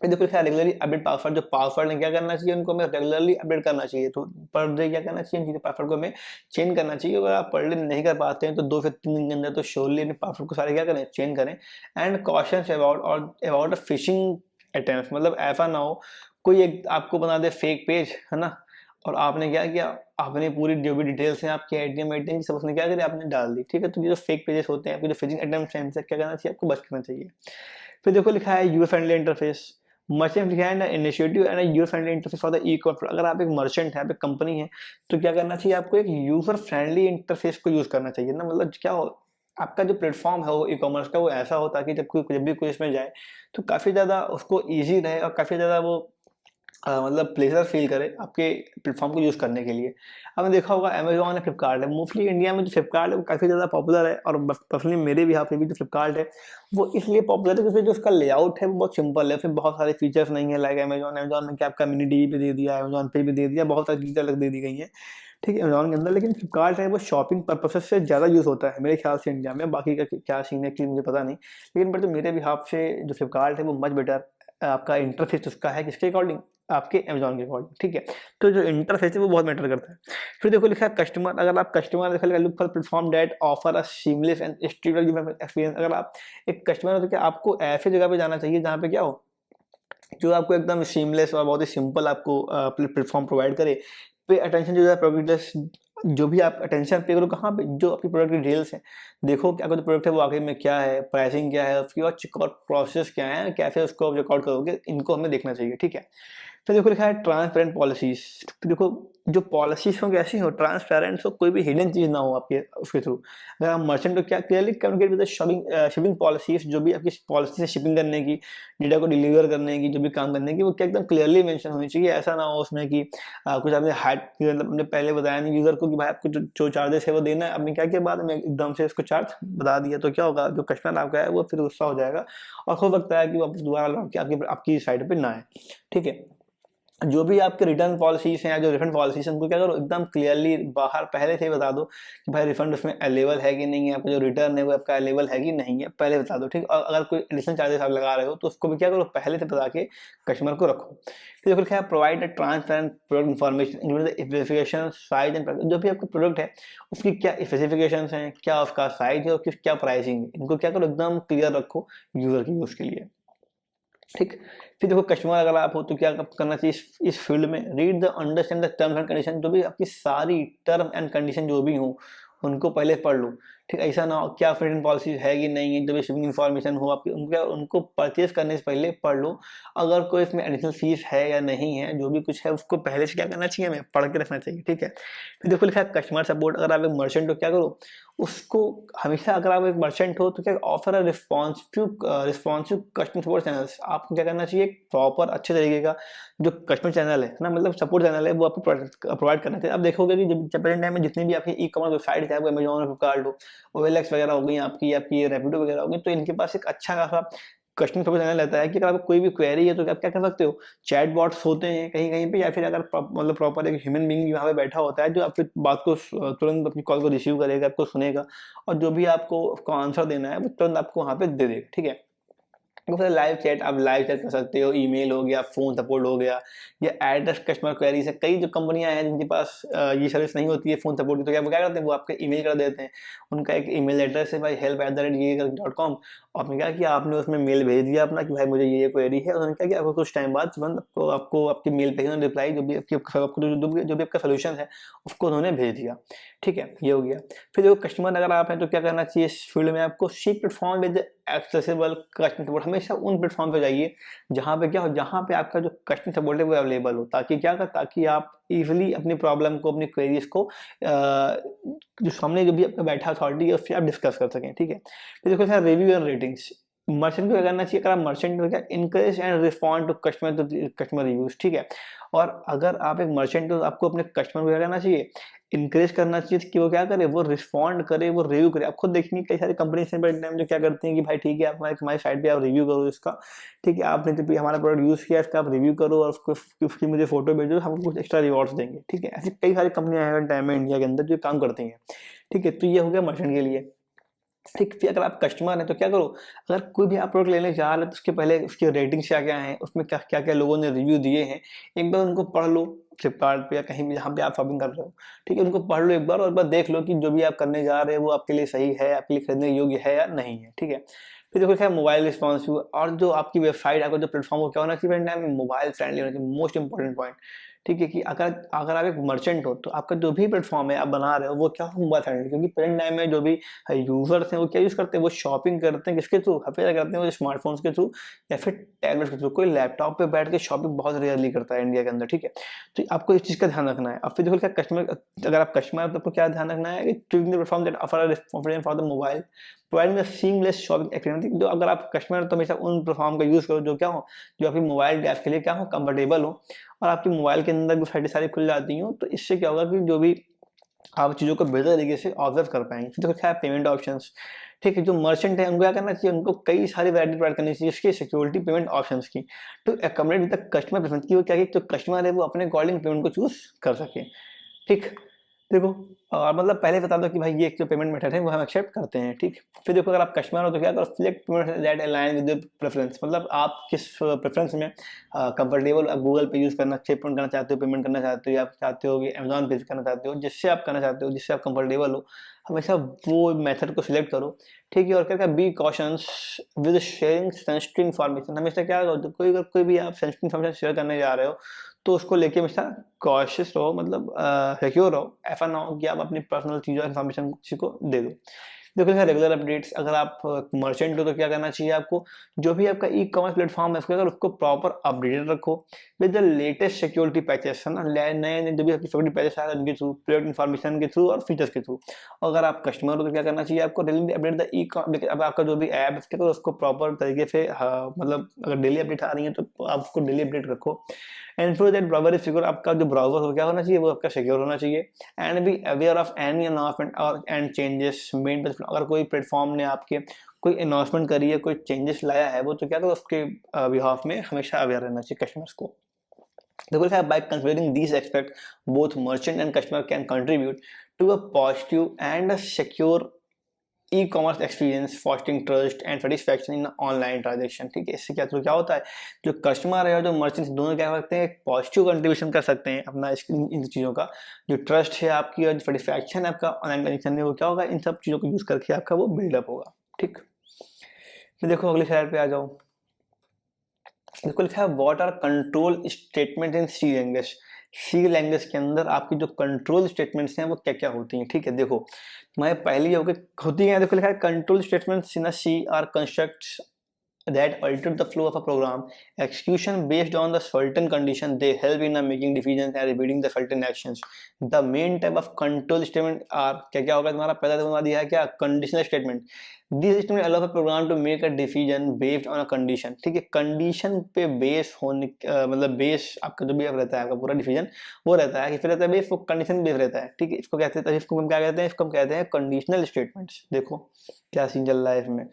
[SPEAKER 1] फिर देखो क्या, रेगुलरली अपडेट पासवर्ड, जो पासवर्ड है क्या करना चाहिए, उनको हमें रेगुलरली अपडेट करना चाहिए। तो पर डे क्या करना चाहिए, इन पासवर्ड को हमें चेंज करना चाहिए। अगर आप पर डे नहीं कर पाते हैं तो 2 से 3 दिन के अंदर तो श्योरली अपने पासवर्ड को सारे क्या करें, चेंज करें। And cautions about fishing attempts, मतलब ऐसा ना हो कोई एक आपको बना दे फेक पेज, है ना, और आपने क्या किया, आपने पूरी जो भी डिटेल्स हैं आपके एटीएम सब उसने क्या करी, आपने डाल दी, ठीक है। तो ये जो फेक पेजेस होते हैं, आपके जो फिशिंग अटेम्प्ट्स हैं, इनसे क्या करना चाहिए, आपको बच करना चाहिए। फिर देखो लिखा है यूजर फ्रेंडली इंटरफेस, मर्चेंट लिखा है ना, initiative and user friendly interface for the e commerce. अगर आप एक मर्चेंट है, आप एक कंपनी है, तो क्या करना चाहिए, आपको एक यूजर फ्रेंडली इंटरफेस को यूज करना चाहिए ना। मतलब क्या हो, आपका जो प्लेटफॉर्म है वो ई कॉमर्स का, वो ऐसा हो ताकि जब भी कोई इसमें जाए तो काफी ज्यादा उसको ईजी रहे और काफी ज्यादा वो मतलब प्लेजर फील करे आपके प्लेटफॉर्म को यूज करने के लिए। आपने देखा होगा अमेजॉन है, फ्लिपकार्ट है, मोस्टली इंडिया में जो फ्लिपकार्ट है वो काफी ज्यादा पॉपुलर है, और पर्सनली मेरे भी यहाँ पे भी जो फ्लिपकार्ट है वो इसलिए पॉपुलर है क्योंकि जो उसका लेआउट है वो बहुत सिंपल है, उसमें बहुत सारे फीचर्स नहीं है। लाइक अमेजॉन में क्या आपका मिनी टीवी पे दे दिया, अमेजॉन पे भी दे दिया, बहुत सारी चीजें अलग दे दी गई हैं, ठीक है, अमेजॉन के अंदर। लेकिन फ्लिपकार्ट है वो शॉपिंग पर्पसेस से ज़्यादा यूज़ होता है मेरे ख्याल से इंडिया में। बाकी का क्या सीन है कि मुझे पता नहीं, लेकिन बट मेरे भी हिसाब से जो फ्लिपकार्ट है वो मच बेटर आपका इंटरफेस उसका है, किसके अकॉर्डिंग, आपके अमेजॉन के अकॉर्डिंग, ठीक है। तो जो इंटरफेस है वो बहुत मैटर करता है। फिर देखो लिखा है कस्टमर, अगर आप कस्टमर देखा look for platform that offer a seamless and streamlined experience. अगर आप एक कस्टमर हो तो क्या आपको ऐसे जगह पे जाना चाहिए जहाँ पे क्या हो, जो आपको एकदम सीमलेस और बहुत ही सिंपल आपको प्लेटफॉर्म प्रोवाइड करे। पे अटेंशन जो है प्रोडक्ट, जो भी आप अटेंशन पे करो कहाँ पे, जो आपकी प्रोडक्ट डिटेल्स हैं, देखो क्या जो प्रोडक्ट है वो आखिर में क्या है, प्राइसिंग क्या है उसकी, और चेकआउट प्रोसेस क्या है, कैसे उसको आप चेकआउट करोगे, इनको हमें देखना चाहिए, ठीक है। फिर देखो लिखा है ट्रांसपेरेंट पॉलिसीज। देखो जो पॉलिसीज हो कैसी हो, ट्रांसपेरेंट हो, कोई भी हिडन चीज ना हो आपके उसके थ्रू। अगर आप मर्चेंट हो क्या clearly communicate with shipping policies, जो भी आपकी पॉलिसी है शिपिंग करने की, डेटा को डिलीवर करने की, जो भी काम करने की, वो क्या एकदम क्लियरली मेंशन होनी चाहिए। ऐसा ना हो उसमें कि कुछ आपने हाइड, मतलब आपने पहले बताया नहीं यूजर को कि भाई आपको जो चार्जेस है वो देना है, आपने क्या किया बाद में एकदम से उसको चार्ज बता दिया, तो क्या होगा, जो कस्टमर आपका है वो फिर गुस्सा हो जाएगा और हो सकता है कि वापस दोबारा लौट के आपकी साइड पे ना आए, ठीक है। जो भी आपके रिटर्न पॉलिसीज हैं या जो रिफंड पॉलिसीज हैं उनको क्या करो, एकदम क्लियरली बाहर पहले से ही बता दो कि भाई रिफंड उसमें अवेलेबल है कि नहीं है, आपका जो रिटर्न है वो आपका अवेलेबल है कि नहीं है, पहले बता दो, ठीक। और अगर कोई एडिशनल चार्जेस आप लगा रहे हो तो उसको भी क्या करो, पहले से बता के कस्टमर को रखो। फिर देखो क्या, provide a transparent product information including the specification, size and, जो भी आपका प्रोडक्ट है उसकी क्या स्पेसिफिकेशन है, क्या उसका साइज है और क्या प्राइसिंग है, इनको क्या करो एकदम क्लियर रखो यूजर के यूज के लिए, ठीक। फिर देखो कस्टमर अगर आप हो तो क्या करना चाहिए इस फील्ड में, read the understand the terms and condition, जो भी आपकी सारी टर्म एंड कंडीशन जो भी हो उनको पहले पढ़ लो, ठीक, ऐसा ना हो क्या रिटर्न पॉलिसी है कि नहीं है, जो भी शिपिंग इन्फॉर्मेशन हो आपकी उनको परचेज करने से पहले पढ़ लो। अगर कोई इसमें एडिशनल फीस है या नहीं है, जो भी कुछ है उसको पहले से क्या करना चाहिए, हमें पढ़ के रखना चाहिए। ठीक है, फिर देखो लिखा है कस्टमर सपोर्ट। अगर आप एक मर्चेंट हो क्या करो, उसको हमेशा, अगर आप एक मर्चेंट हो तो क्या offer responsive customer support channels. आपको क्या करना चाहिए, प्रॉपर अच्छे तरीके का जो कस्टमर चैनल है ना, मतलब सपोर्ट चैनल है, वो आपको प्रोवाइड करना चाहिए। अब देखोगे कि जब प्रेजेंट टाइम में जितनी भी आपकी ई कॉमर्स वेबसाइट है, वो अमेजॉन, फ्लिपकार्ट हो, OLX वगैरह हो गई आपकी, रैपिडो वगैरह हो गई, तो इनके पास एक अच्छा खासा कस्टमर सपोर्ट चैनल रहता है कि अगर आपको कोई भी क्वेरी है तो आप क्या कर सकते हो, चैट बॉट्स होते हैं कहीं कहीं पे, या फिर अगर मतलब प्रॉपर एक ह्यूमन बीइंग वहाँ पे बैठा होता है जो आपकी बात को तुरंत अपनी कॉल को रिसीव करेगा, आपको सुनेगा, और जो भी आपको आंसर देना है वो तुरंत आपको वहाँ पे दे देगा। ठीक है, वो फिर लाइव चैट, आप लाइव चैट कर सकते हो, ईमेल हो गया, फोन सपोर्ट हो गया, या एड्रेस कस्टमर क्वेरी से। कई जो कंपनियां हैं जिनके पास ये सर्विस नहीं होती है फोन सपोर्ट की, तो क्या वो क्या करते हैं, वो आपके ईमेल कर देते हैं। उनका एक ईमेल एड्रेस है भाई help@ये.com, आपने क्या किया, आपने उसमें मेल भेज दिया अपना कि भाई मुझे ये क्वेरी है, उन्होंने क्या किया, आपको कुछ टाइम बाद तुरंत आपको आपकी मेल पे ही रिप्लाई, जो भी आपको जो भी आपका सोल्यूशन है उसको उन्होंने भेज दिया। ठीक है, ये हो गया। फिर देखो कस्टमर अगर आप हैं तो क्या करना चाहिए इस फील्ड में आपको, see platform with accessible customer support. हमेशा उन प्लेटफॉर्म पे जाइए जहाँ पे क्या हो, जहाँ पे आपका जो कस्टमर सपोर्ट है वो अवेलेबल हो, ताकि क्या कर, ताकि आप इजीली अपनी प्रॉब्लम को, अपनी क्वेरीज को जो सामने जो भी आपका बैठा अथॉरिटी है उससे आप डिस्कस कर सकें। ठीक है, फिर देखो sir review and ratings. Merchant को क्या करना चाहिए, अगर आप मर्चेंट हो क्या, encourage and respond to customer reviews. ठीक है, और अगर आप एक मर्चेंट हो तो आपको अपने कस्टमर को क्या करना चाहिए, इनकरेज करना चाहिए कि वो क्या करे, वो रिस्पॉन्ड करे, वो रिव्यू करे। आप खुद देखेंगे कई सारी कंपनीज हैं जो क्या करती हैं कि भाई ठीक है, आप हमारी साइट पे आप रिव्यू करो इसका, ठीक है, आपने जब भी हमारा प्रोडक्ट यूज किया इसका आप रिव्यू करो और उसकी मुझे फोटो भेजो, हम कुछ एक्स्ट्रा रिवॉर्ड्स देंगे। ठीक है, ऐसी कई सारी कंपनियां हैं टाइम में इंडिया के अंदर जो काम करती हैं। ठीक है, तो ये हो गया मर्चेंट के लिए। ठीक, फिर अगर आप कस्टमर हैं तो क्या करो, अगर कोई भी आप प्रोडक्ट लेने जा रहे हैं तो उसके पहले उसकी रेटिंग्स क्या क्या हैं, उसमें क्या क्या क्या लोगों ने रिव्यू दिए हैं, एक बार उनको पढ़ लो। फ्लिपकार्ट पे या कहीं भी जहाँ पे आप शॉपिंग कर रहे हो, ठीक है, उनको पढ़ लो एक बार, और एक बार देख लो कि जो भी आप करने जा रहे हैं वो आपके लिए सही है, आपके लिए खरीदने योग्य है या नहीं है। ठीक है, फिर देखो क्या मोबाइल रिस्पॉन्सिव, और जो आपकी वेबसाइट, आपका जो प्लेटफॉर्म हो क्या होना चाहिए, मोबाइल फ्रेंडली होना चाहिए, मोस्ट इंपॉर्टेंट पॉइंट। ठीक है, कि अगर अगर आप एक मर्चेंट हो तो आपका जो भी प्लेटफॉर्म है आप बना रहे हो वो क्या हो, मोबाइल फ्रेंडली, क्योंकि प्रेजेंट टाइम में जो भी यूजर्स हैं वो क्या यूज करते हैं, वो शॉपिंग करते हैं किसके थ्रू, हमेशा करते हैं वो स्मार्टफोन्स के थ्रू या फिर टैबलेट के थ्रू। कोई लैपटॉप पे बैठ के शॉपिंग बहुत रेयरली करता है इंडिया के अंदर। ठीक है, तो आपको इस चीज का ध्यान रखना है। अब फिर देखो क्या कस्टमर, अगर आप कस्टमर है तो आपको क्या ध्यान रखना है, choosing the platform that offer for the mobile, providing the seamless shopping experience. जो अगर आप कस्टमर तो हमेशा उन प्लेटफॉर्म का यूज करो जो क्या हो, जो आपकी मोबाइल ऐप के लिए क्या हो, कंफर्टेबल हो, और आपकी मोबाइल के अंदर भी सारी सारी खुल जाती हो। तो इससे क्या होगा कि जो भी आप चीज़ों को बेहतर तरीके से ऑब्जर्व कर पाएंगे। फिर देखो क्या है, पेमेंट ऑप्शंस। ठीक है, जो मर्चेंट है उनको क्या करना चाहिए, उनको कई सारी वैरायटी प्रोवाइड करनी चाहिए इसकी सिक्योरिटी पेमेंट ऑप्शंस की, to accommodate with the customer preference, की वो क्या है, जो कस्टमर है वो अपने अकॉर्डिंग पेमेंट को चूज कर सके। ठीक, देखो मतलब पहले बता दो कि भाई ये एक जो पेमेंट मेथड है वो हम एक्सेप्ट करते हैं। ठीक, फिर देखो अगर आप कस्टमर हो तो क्या करो, select payment that align with preference, मतलब आप किस प्रेफरेंस में कंफर्टेबल, आप गूगल पे यूज करना पेमेंट करना चाहते हो, पेमेंट करना चाहते हो, या आप चाहते हो कि अमेजॉन पे करना चाहते हो, जिससे आप करना चाहते हो, जिससे आप कंफर्टेबल हो, हमेशा वो मेथड को सिलेक्ट करो। ठीक है, और क्या be cautious with sharing sensitive information. हमेशा क्या करो, कोई भी आप सेंसिटिव इन्फॉर्मेशन शेयर करने जा रहे हो तो उसको लेके हमेशा कॉशियस रहो, मतलब सिक्योर रहो। ऐसा ना हो कि आप अपनी पर्सनल चीज़ों इन्फॉर्मेशन किसी को दे दो। देखो रेगुलर अपडेट्स, अगर आप मर्चेंट हो तो क्या करना चाहिए आपको, जो भी आपका ई कॉमर्स प्लेटफॉर्म है उसको अगर उसको प्रॉपर अपडेटेड रखो with the latest security patches, है ना, नए नए जो भी आपकी सिक्योरिटी पैचेस आ रहे हैं उनके थ्रू, प्रोडक्ट इन्फॉर्मेशन के थ्रू और फीचर्स के थ्रू। अगर आप कस्टमर हो तो क्या करना चाहिए आपको, डेली अपडेट द अब आपका जो भी ऐप है उसको प्रॉपर तरीके से, मतलब अगर डेली अपडेट आ रही है तो आप उसको डेली अपडेट रखो। And for that browser is secure, आपका जो ब्राउजर हो क्या होना चाहिए, वो आपका सिक्योर होना चाहिए। And be aware of any announcement और एंड चेंजेस मेड, अगर कोई प्लेटफॉर्म ने आपके कोई अनाउंसमेंट करी है, कोई चेंजेस लाया है, वो तो क्या करो उसके बिहाफ में हमेशा अवेयर रहना चाहिए कस्टमर्स को। देखो क्या, by considering these aspects, both merchant and customer can contribute to a positive and a secure e-commerce experience, fostering trust and satisfaction in online transaction. ठीक है, इससे क्या होता है, जो कस्टमर है और जो मर्चेंट्स दोनों क्या करते हैं, एक पॉजिटिव कंट्रीब्यूशन कर सकते हैं अपना इन चीज़ों का। जो ट्रस्ट है आपकी और सेटिस्फैक्शन है आपका ऑनलाइन ट्रांजेक्शन में, वो क्या होगा, इन सब चीज़ों को यूज़ करके आपका वो बिल्डअप होगा। ठीक, फिर देखो अगली स्लाइड पे आ जाओ। देखो लिखा है what are control statement in C language. C language के अंदर आपकी जो कंट्रोल स्टेटमेंट्स हैं वो क्या क्या होती हैं, ठीक है। देखो हमारे पहली होती है, देखो लिखा है control statements in C are constructs that alter the flow of a program. Execution based on the certain condition, they help in making decisions and repeating the certain actions. The main type of control statement are क्या क्या होगा तुम्हारा, पहला तो दिया है क्या, conditional statement. This statement allow program to make a decision based on a condition, ठीक है। कंडीशन पे बेस होने मतलब बेस आपका जो भी रहता है आपका पूरा डिसीजन वो रहता है कि फिर रहता है बेस, वो कंडीशन बेस रहता है, ठीक है। इसको कहते हैं, इसको हम क्या कहते हैं, इसको हम कहते हैं कंडीशनल स्टेटमेंट्स। देखो क्या सीन चल रहा है इसमें।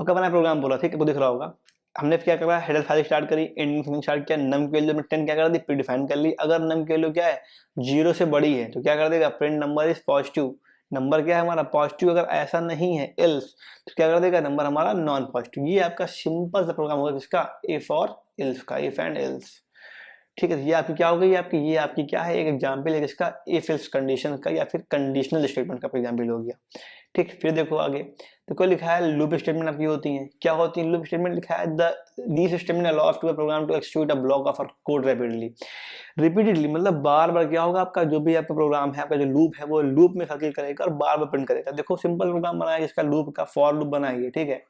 [SPEAKER 1] अब क्या बना प्रोग्राम बोला, ठीक है, वो दिख रहा होगा। हमने क्या करा, हेडर फाइल स्टार्ट करी, एंडिंग फंक्शन स्टार्ट किया, नम की वैल्यू में 10 क्या कर दी, प्री डिफाइन कर ली। अगर नम की वैल्यू क्या है, 0 से बड़ी है तो क्या कर देगा, print number is positive. Number क्या है हमारा, पॉजिटिव। अगर ऐसा नहीं है एल्स तो क्या कर देगा, नंबर हमारा नॉन पॉजिटिव। ये आपका सिंपल सा प्रोग्राम होगा किसका, इफ और एल्स का, इफ एंड एल्स, ठीक है। ये आपकी क्या हो गई, ये आपकी क्या है, एक एग्जाम्पल है किसका, इफ एल्स कंडीशन का या फिर कंडीशनल स्टेटमेंट का एग्जाम्पल हो गया, ठीक। फिर देखो आगे, तो कोई लिखा है लूप स्टेटमेंट आपकी होती है, क्या होती है लूप स्टेटमेंट, लिखा है this statement allows to a program to execute a block of a code repeatedly, मतलब बार बार क्या होगा आपका जो भी आपका प्रोग्राम है, आपका जो लूप है वो लूप में सर्किल करेगा और बार बार प्रिंट करेगा। देखो सिंपल प्रोग्राम बनाया इसका लूप का, फॉर लूप बनाइए, ठीक है।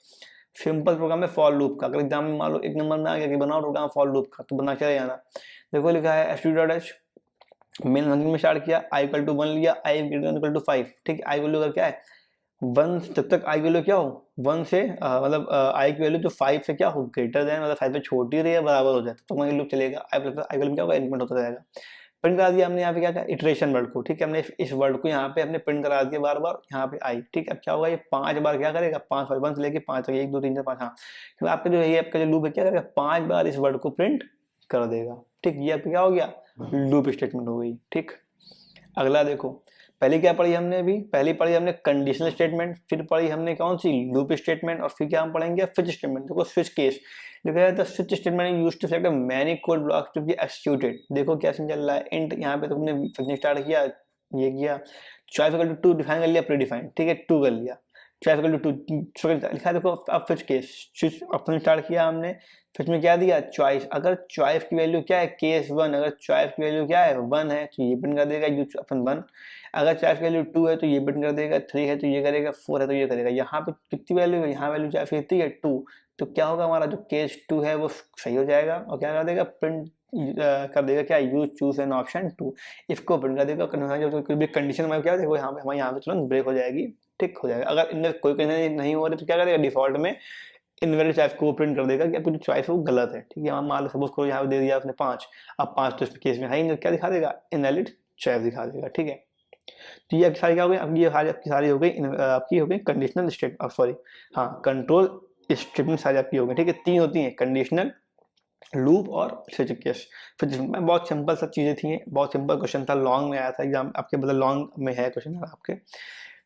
[SPEAKER 1] सिंपल प्रोग्राम है फॉर लूप का। अगर एग्जाम में मान लो एक नंबर में आ गया कि बनाओ प्रोग्राम फॉर लूप का, तो बना चले जाना। देखो लिखा है std.h, मेन फंक्शन में स्टार्ट किया, i इक्वल टू 1 लिया, i इक्वल टू 5, ठीक है। i वैल्यू अगर क्या है 1, जब तक i वैल्यू क्या हो 1 से मतलब i की वैल्यू जो 5 से क्या हो ग्रेटर देन, मतलब 5 से छोटी रही है बराबर हो जाए तो वही लूप चलेगा। i वैल्यू क्या होगा, इंक्रीमेंट होता जाएगा। प्रिंट करा दिया हमने यहाँ पे क्या क्या, इटरेशन वर्ड को, ठीक है। हमने इस वर्ड को यहाँ पे हमने प्रिंट करा दिया बार बार यहाँ पे आई, ठीक है। अब क्या होगा, ये 5 बार क्या करेगा, 5 बार 1 से लेके 5 तक, 1 2 3 4 5, हाँ। तो आपका जो है आपका जो लूप है क्या करेगा, 5 बार इस वर्ड को प्रिंट कर देगा, ठीक। ये आपका क्या हो गया, लूप स्टेटमेंट हो गई, ठीक। अगला देखो, पहले क्या पढ़ी हमने, अभी पहले पढ़ी हमने कंडीशनल स्टेटमेंट, फिर पढ़ी हमने कौन सी, लूप स्टेटमेंट, और फिर क्या हम पढ़ेंगे, स्विच स्टेटमेंट। देखो स्विच केस लिखा है, the switch statement used to select many code blocks to be executed. देखो क्या चल रहा है, इंट यहाँ पे तुमने फंक्शन स्टार्ट किया, ये किया, चॉइस इक्वल टू 2 डिफाइन कर लिया, प्री डिफाइन, ठीक है, 2 कर लिया, चॉइस इक्वल टू 2 लिखा है। देखो अब switch case, switch option start किया हमने, फिर में क्या दिया, चॉइस। अगर चॉइस की वैल्यू क्या है, केस 1, अगर चॉइस की वैल्यू क्या है 1 है तो ये प्रिंट कर देगा यूज ऑप्शन 1। अगर चॉइस की वैल्यू 2 है तो ये प्रिंट कर देगा, 3 है तो ये करेगा, 4 है तो ये करेगा। यहाँ पे कितनी वैल्यू है, यहाँ वैल्यू चॉइस कितनी है 2, तो क्या होगा हमारा जो केस 2 है वो सही हो जाएगा और क्या कर देगा, प्रिंट कर देगा क्या, यूज चूज एन ऑप्शन 2, इसको प्रिंट कर देगा। कोई भी कंडीशन में क्या देखो यहाँ पे हमारे यहाँ पे तुरंत ब्रेक हो जाएगी, ठीक हो जाएगा। अगर इनमें कोई कंडीशन नहीं हो रही तो क्या करेगा, डिफॉल्ट में इनवैलिड चॉइस को प्रिंट कर देगा कि आपकी जो चॉइस है वो गलत है, ठीक है। मान लो सपोज करो यहाँ पे दे दिया आपने 5, अब 5 तो इस केस में है ही नहीं, क्या दिखा देगा, इनवैलिड चॉइस दिखा देगा, ठीक है। तो ये आपकी सारी क्या हो गई, अब ये आपकी सारी हो गई आपकी हो गई कंडीशनल स्टेट, सॉरी हाँ कंट्रोल स्टेटमेंट सारी आपकी हो गई, ठीक है। 3 होती हैं, कंडीशनल, लूप और स्विच केस। फिर में बहुत सिंपल सब चीजें थी, बहुत सिंपल क्वेश्चन था, लॉन्ग में आया था एग्जाम आपके, मतलब लॉन्ग में है क्वेश्चन आपके।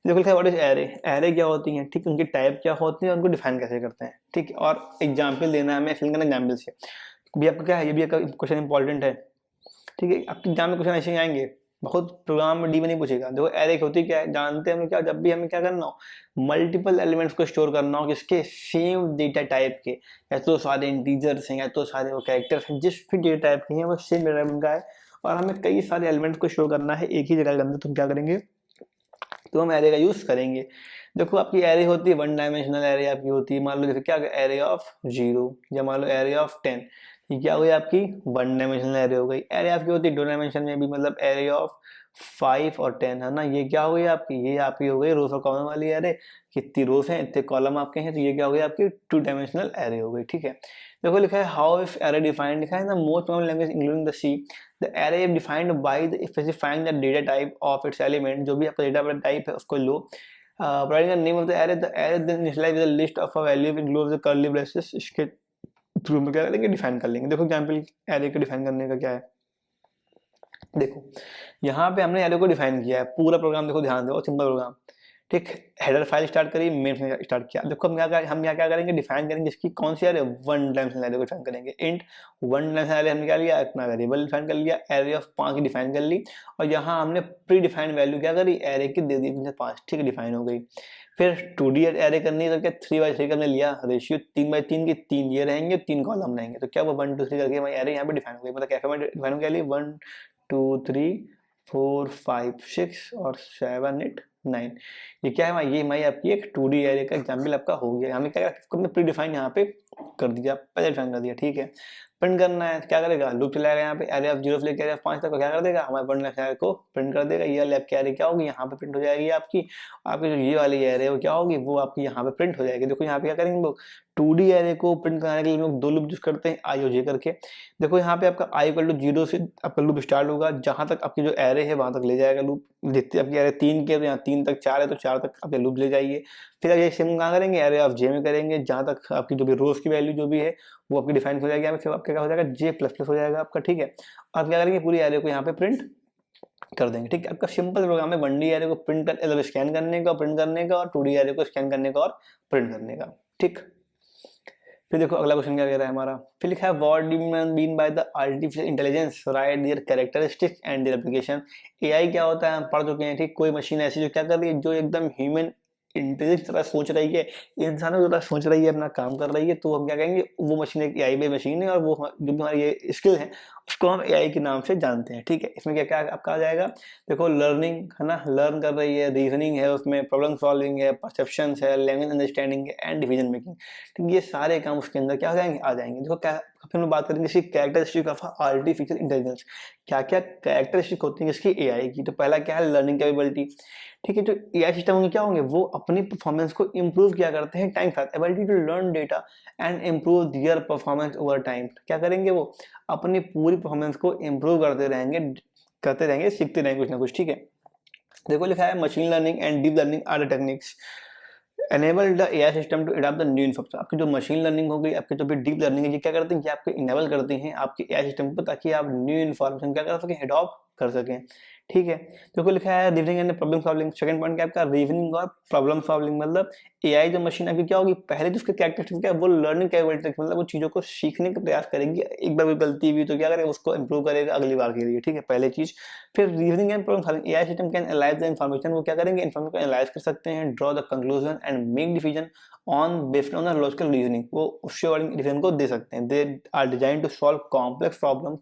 [SPEAKER 1] देखो लिखा है व्हाट इज एरे, एरे क्या होती है, ठीक, उनकी टाइप क्या होती है, उनको डिफाइन कैसे करते हैं, ठीक। और एग्जाम्पल देना है हमें, फिल करना एग्जाम्पल से भी आपका क्या है, ये भी आपका क्वेश्चन इंपॉर्टेंट है, ठीक है। आपके एग्जाम में क्वेश्चन ऐसे ही आएंगे, बहुत प्रोग्राम में डी में नहीं पूछेगा। देखो एरे होती क्या है, जानते हैं हमें क्या, जब भी हमें क्या करना हो, मल्टीपल एलिमेंट्स को स्टोर करना हो किसके, सेम डेटा टाइप के, या तो सारे इंटीजर्स हैं या तो सारे वो कैरेक्टर्स हैं, जिस भी डेटा टाइप के हैं वो सेम डेटा टाइप का है, और हमें कई सारे एलिमेंट्स को स्टोर करना है एक ही जगह के अंदर, तो हम क्या करेंगे, तो हम एरे का यूज करेंगे। देखो आपकी एरे होती है 1 डायमेंशनल एरे आपकी होती है, मान लो जैसे क्या एरे ऑफ 0, या मान लो एरे ऑफ 10, ये क्या हो गई आपकी 1 डायमेंशनल एरे हो गई। एरे आपकी होती है 2 डायमेंशन में भी, मतलब एरे ऑफ 5 और 10 है ना, ये क्या हो गई आपकी, ये आपकी हो गई रोज और कॉलम वाली एरे, कितनी रोज हैं इतने कॉलम आपके हैं, तो ये क्या हो गई आपकी 2 डायमेंशनल एरे हो गई, ठीक है। देखो लिखा है हाउ इफ एरे डिफाइंड, लिखा है ना most common language including the C, the array is defined by the specifying the data type of its element, जो भी आपका डेटा टाइप है उसको लो, providing the name of the array then initialize with a list of a value includes the curly braces, इसके थ्रू में क्या करेंगे, डिफाइन कर लेंगे। देखो एग्जांपल एरे को डिफाइन करने का क्या है, देखो यहाँ पे हमने एरे को डिफाइन किया है, पूरा प्रोग्राम देखो ध्यान दो, सिंपल प्रोग्राम, ठीक। हेडर फाइल स्टार्ट करी, मेन स्टार्ट किया, देखो हम यहाँ क्या करेंगे, डिफाइन करेंगे इसकी कौन सी एरे, 1 डायमेंशनल एरे को डिफाइन करेंगे। इंट 1 डायमेंशनल एरे हमने क्या लिया, अपना वेरिएबल डिफाइन कर लिया, एरे ऑफ 5 की डिफाइन कर ली, और यहाँ हमने प्री डिफाइंड वैल्यू क्या करी, एरे की दे दी 5, ठीक है, डिफाइन हो गई। फिर 2D एरे करनी है तो क्या 3x3 करने लिया, रेशियो 3x3 की 3 ये रहेंगे, 3 कॉलम रहेंगे, तो क्या वो 1 2 3 करके हमारी एरे यहाँ पे डिफाइन हो गई, मतलब कैसे में डिफाइन हो गया, 1 2 3 4 5 6 और 7 8 9। ये क्या है, ये हमारी आपकी एक 2D एरे का एग्जाम्पल आपका हो गया। हमें क्या हमने प्री डिफाइन यहाँ पे कर दिया, पहले डिफाइन कर दिया, ठीक है। प्रिंट करना है, क्या करेगा, लूप चलाएगा यहाँ पे, एरे ऑफ 0 से लेकर एरे ऑफ 5 तक क्या कर देगा, हमारे पढ़ने एरे को प्रिंट कर देगा। ये लैब की एरे क्या होगी, यहाँ पे प्रिंट हो जाएगी आपकी। आपकी जो ये वाली एरे है वो क्या होगी, वो आपकी यहाँ पे प्रिंट हो जाएगी। देखो यहाँ पे क्या करेंगे लोग, 2D एरे को प्रिंट कराने के लिए लोग दो लूप यूज करते हैं, आई और जे करके। देखो यहाँ पे आपका आई इक्वल टू 0 से आपका लूप स्टार्ट होगा, जहां तक आपकी जो एरे है वहां तक ले जाएगा लूप। जितनी आपकी एरे 3 के, तो यहाँ 3 तक, 4 है तो 4 तक आपके लूप ले जाइए। फिर अब ये सेम कहाँ करेंगे, एरे ऑफ जे में करेंगे, जहां तक आपकी जो भी रोज की वैल्यू जो भी है वो आपकी डिफाइन हो जाएगी। फिर आपका क्या हो जाएगा, जे प्लस प्लस हो जाएगा आपका, ठीक है। आप क्या करेंगे, पूरी एरे को यहाँ पे प्रिंट कर देंगे, ठीक है। आपका सिंपल प्रोग्राम है 1D एरे को प्रिंट कर, मतलब स्कैन करने का, प्रिंट करने का, और 2D एरे को स्कैन करने का और प्रिंट करने का, ठीक। फिर देखो अगला क्वेश्चन क्या कह रहा है हमारा, फिर लिखा है what do you mean by the artificial intelligence, right there characteristics and their application. AI क्या होता है हम पढ़ चुके हैं, ठीक। कोई मशीन ऐसी जो क्या कर रही है, जो एकदम ह्यूमन इंटेलिजेंस तरह सोच रही है, इंसानों की तरह सोच रही है, अपना काम कर रही है, तो हम क्या कहेंगे, वो मशीन एक एआई बेस्ड मशीन है, और वो जो हमारी ये स्किल है उसको हम एआई के नाम से जानते हैं, ठीक है। इसमें क्या क्या आपका आ जाएगा, देखो लर्निंग है ना, लर्न कर रही है, रीजनिंग है, उसमें प्रॉब्लम सॉल्विंग है, परसेप्शन है, लैंग्वेज अंडरस्टैंडिंग है, एंड डिसीजन मेकिंग, ठीक। ये सारे काम उसके अंदर क्या हो जाएंगे, आ जाएंगे। देखो क्या, फिर हम बात करेंगे इसकी कैरेक्टरिस्टिक ऑफ आर्टिफिशियल इंटेलिजेंस, क्या क्या कैरेक्टरिस्टिक होती है इसकी एआई की। तो पहला क्या है, लर्निंग कैपेबिलिटी, ठीक है। जो एआई सिस्टम होंगे क्या होंगे, वो अपनी परफॉर्मेंस को इंप्रूव किया करते हैं टाइम के साथ, ability to learn data and improve their performance over time. क्या करेंगे, वो अपनी पूरी परफॉर्मेंस को इंप्रूव करते रहेंगे, सीखते रहेंगे कुछ ना कुछ, ठीक है। देखो लिखा है machine learning and deep learning are the techniques enable the AI system to adopt the new information. आपकी जो मशीन लर्निंग हो गई, आपकी जो भी डीप लर्निंग है, ये क्या करते हैं, ये आपको इनेबल करते हैं आपके एआई सिस्टम को, ताकि आप न्यू इन्फॉर्मेशन क्या कर सकें, अडॉप्ट कर सकें, ठीक है। देखो लिखा है reasoning and problem solving. Second point क्या है आपका, रीजनिंग और प्रॉब्लम सॉल्विंग, मतलब एआई जो मशीन आपकी क्या होगी, पहले तो उसके कैरेक्टरिस्टिक क्या है, वो लर्निंग कैपेबिलिटी, मतलब वो चीजों को सीखने का प्रयास करेगी। एक बार भी गलती हुई तो क्या करेगा, उसको इंप्रूव करेगा अगली बार के लिए, ठीक है, पहले चीज। फिर reasoning and problem solving, AI system can analyse the information, वो क्या करेंगे, इन्फॉर्मेशन को एनालाइज कर सकते हैं, draw the conclusion and make decision on based on the logical reasoning, वो उसके अकॉर्डिंग डिसीजन को दे सकते हैं। They are design to solve complex problems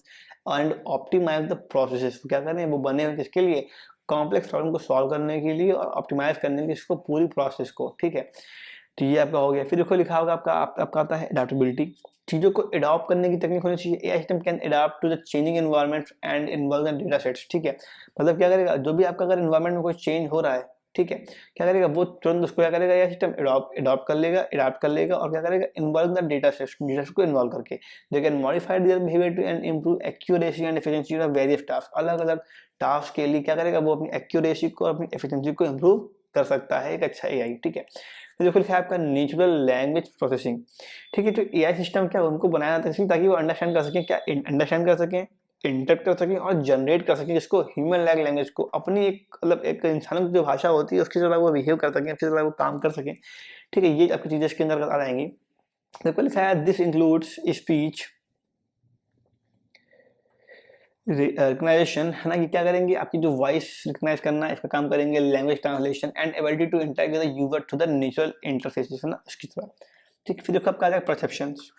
[SPEAKER 1] and optimise the processes, क्या कर रहे हैं, वो बने हुए किसके लिए, कॉम्प्लेक्स प्रॉब्लम को सॉल्व करने के लिए और ऑप्टिमाइज करने के लिए इसको पूरी प्रोसेस को, ठीक है। तो ये आपका हो गया। फिर देखो लिखा होगा आपका आता है अडैप्टेबिलिटी, चीजों को अडॉप्ट करने की तकनीक होनी चाहिए। AI system can adopt to the changing environment and involve the data sets, ठीक है। मतलब क्या करेगा, जो भी आपका अगर एनवायरनमेंट में कोई चेंज हो रहा है, ठीक है, क्या करेगा, वो तुरंत उसको क्या करेगा, एआई सिस्टम अडॉप्ट कर लेगा और क्या करेगा, इन्वॉल्व द डेटा सेट्स को इन्वॉल्व करके they can modify their behaviour to and improve accuracy and efficiency of various task. अलग अलग टास्क के लिए क्या करेगा, वो अपनी एक्यूरेसी को, अपनी एफिशिएंसी को इंप्रूव कर सकता है एक अच्छा एआई, ठीक है। तो देखो लिखा है आपका नेचुरल लैंग्वेज प्रोसेसिंग, ठीक है। जो एआई सिस्टम क्या उनको बनाया जाता है ताकि वो अंडरस्टैंड कर सकें, क्या अंडरस्टैंड कर सकें, इंटरप्ट कर सकें और जनरेट कर सकें, जिसको ह्यूमन लैंग्वेज को अपनी एक, मतलब एक इंसान की जो भाषा होती है उसकी तरह वो बिहेव कर सकें, उसकी तरह वो काम कर सकें, ठीक है। ये आपकी चीजें इसके अंदर आ जाएंगी। देखो लिखा है दिस इंक्लूड्स स्पीच रिकग्नाइजेशन, है ना, कि क्या करेंगे, आपकी जो वॉइस रिकग्नाइज करना है इसका काम करेंगे, language translation and ability to interact with the user through the natural interfaces, है ना, उसकी तरह, ठीक। फिर देखो आपका आ जाएगा परसेप्शंस,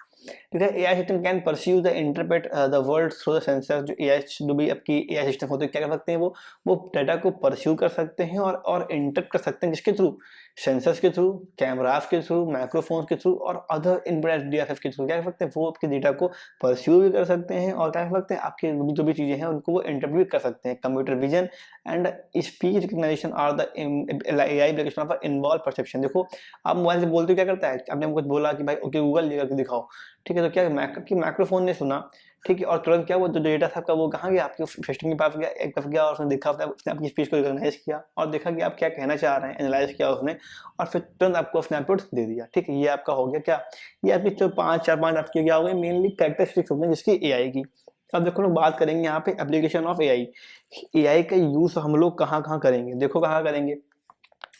[SPEAKER 1] ठीक है। AI system can perceive the interpret the world through the sensors. जो एआई, जो भी आपकी एआई सिस्टम होते हैं क्या कर सकते हैं, वो डाटा को परसीव कर सकते हैं और इंटरप्ट कर सकते हैं, जिसके थ्रू, सेंसर्स के थ्रू, कैमरास के थ्रू, माइक्रोफोन्स के थ्रू और अदर इनबिल्ट डीआरएफ के थ्रू क्या कर सकते हैं, वो आपके डेटा को परसीव भी कर सकते हैं और क्या कर सकते हैं, आपके जो भी चीजें हैं उनको वो इंटरप्रेट भी कर सकते हैं। Computer vision and speech recognition are the AI application of involve perception. देखो आप मोबाइल से बोलते हो, क्या करता है, आपने कुछ बोला कि भाई ओके गूगल ये करके दिखाओ, ठीक है, तो क्या माइक्रोफोन ने सुना, ठीक है, और तुरंत क्या वो जो डेटा था आपका वो कहाँ गया, आपके सिस्टम के पास गया, एक तरफ गया और उसने देखा, उसने आपकी स्पीच को रिकॉग्नाइज किया और देखा कि आप क्या कहना चाह रहे हैं, एनालाइज किया उसने और फिर तुरंत आपको स्नैपशॉट दे दिया, ठीक है। ये आपका हो गया क्या, ये आपकी जो चार पांच आपके क्या हो गए, मेनली कैरेक्टरिस्टिक्स होते हैं जिसकी एआई की। अब देखो लोग बात करेंगे यहाँ पे एप्लीकेशन ऑफ एआई। एआई का यूज हम लोग कहाँ कहाँ करेंगे, देखो कहाँ करेंगे।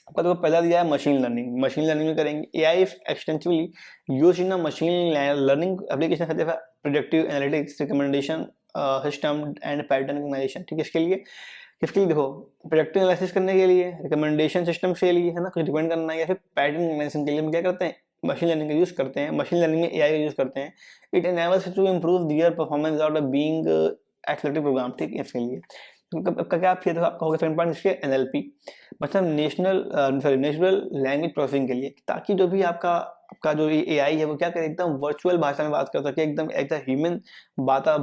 [SPEAKER 1] आपका देखो पहला दिया है मशीन लर्निंग, मशीन लर्निंग में करेंगे। AI is extensively used in machine learning application such as predictive analytics, recommendation system and pattern recognition, ठीक है। इसके लिए किसके लिए, देखो प्रेडिक्टिव एनालिसिस करने के लिए, रिकमेंडेशन सिस्टम के लिए, है ना, कुछ डिपेंड करना है, या फिर पैटर्न रिकग्निशन के लिए हम क्या करते हैं, मशीन लर्निंग का यूज करते हैं। मशीन लर्निंग में एआई का यूज करते हैं। It enables to improve their performance out of being accelerative program, ठीक है, इसके लिए आपका क्या फिर आपका होगा सेकंड पॉइंट इसके एनएलपी, मतलब नेचुरल लैंग्वेज प्रोसेसिंग के लिए, ताकि जो भी आपका आपका जो एआई है वो क्या करे, एकदम वर्चुअल भाषा में बात कर सके, एकदम एकदम ह्यूमन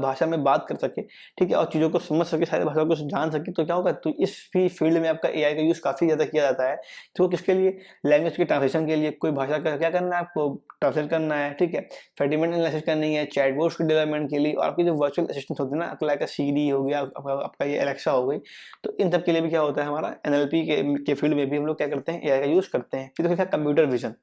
[SPEAKER 1] भाषा में बात कर सके, ठीक है, और चीज़ों को समझ सके, सारी भाषा को जान सके। तो क्या होगा, तो इस भी फील्ड में आपका एआई का यूज़ काफ़ी ज़्यादा किया जाता है। तो किसके लिए, लैंग्वेज के ट्रांसलेशन के लिए, कोई भाषा का क्या करना है आपको, ट्रांसलेट करना है, ठीक है, सेंटिमेंट एनालिसिस करनी है, चैटबॉट्स के डेवलपमेंट के लिए, और आपकी जो वर्चुअल असिस्टेंट होती है ना, लाइक सीरी हो गया, आपका ये एलेक्सा हो गई, तो इन सब के लिए भी क्या होता है, हमारा एनएलपी के फील्ड में भी हम लोग क्या करते हैं, एआई का यूज़ करते हैं। फिर देखो computer vision,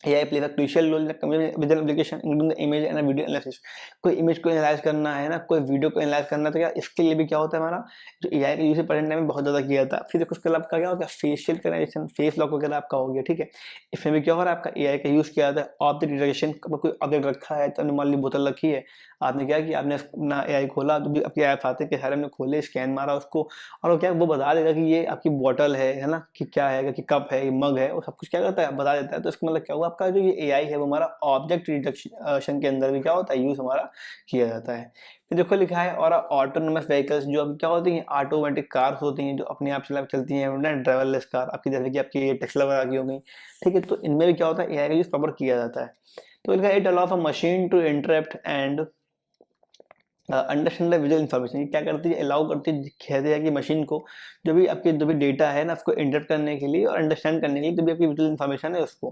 [SPEAKER 1] AI plays a crucial role in the computer vision application, including the image and video analysis। कोई इमेज को एनालाइज करना है ना, कोई वीडियो को एनालाइज करना है, तो क्या इसके लिए भी क्या होता है, हमारा जो AI का यूज प्रेजेंट टाइम में बहुत ज़्यादा किया जाता है। फिर उसके अलावा क्या होगा, फेशियल रिकग्निशन, फेस लॉक वगैरह आपका हो गया, ठीक है, इसमें भी क्या हो रहा है, आपका AI का यूज़ किया जाता है। ऑब्जेक्ट डिटेक्शन, कोई ऑब्जेक्ट रखा है, तो मान ली बोतल रखी है, आपने क्या किया, आपने अपना AI खोला, तो भी आपके ऐप आते हैं कि सारे हमने खोले, स्कैन मारा उसको, और वो क्या वो बता देगा कि ये आपकी बोतल है ना, कि क्या है, कि कप है, मग है, वो सब कुछ क्या करता है, बता देता है। तो इसका मतलब क्या हुआ, आपका जो ये AI है वो हमारा ऑब्जेक्ट डिटेक्शन के अंदर भी क्या होता है, यूज हमारा किया जाता है। फिर देखो लिखा है, और ऑटोनोमस व्हीकल्स, जो अब क्या होती हैं, ऑटोमेटिक कार्स होती हैं, जो अपने आप चलती हैं, ड्राइवरलेस कार, आपकी जैसे कि आपकी टेस्ला वगैरह की हो गई, ठीक है, तो इनमें भी क्या होता है, AI का यूज प्रॉपर किया जाता है। तो लिखा है, it allow a machine to interpret and understand the visual information. क्या करती है, अलाउ करती है, कहते हैं कि मशीन को जो भी आपके जो भी डेटा है ना, उसको इंटरप्ट करने के लिए और अंडरस्टैंड करने के लिए जो भी आपकी विजुअल इन्फॉर्मेशन है उसको।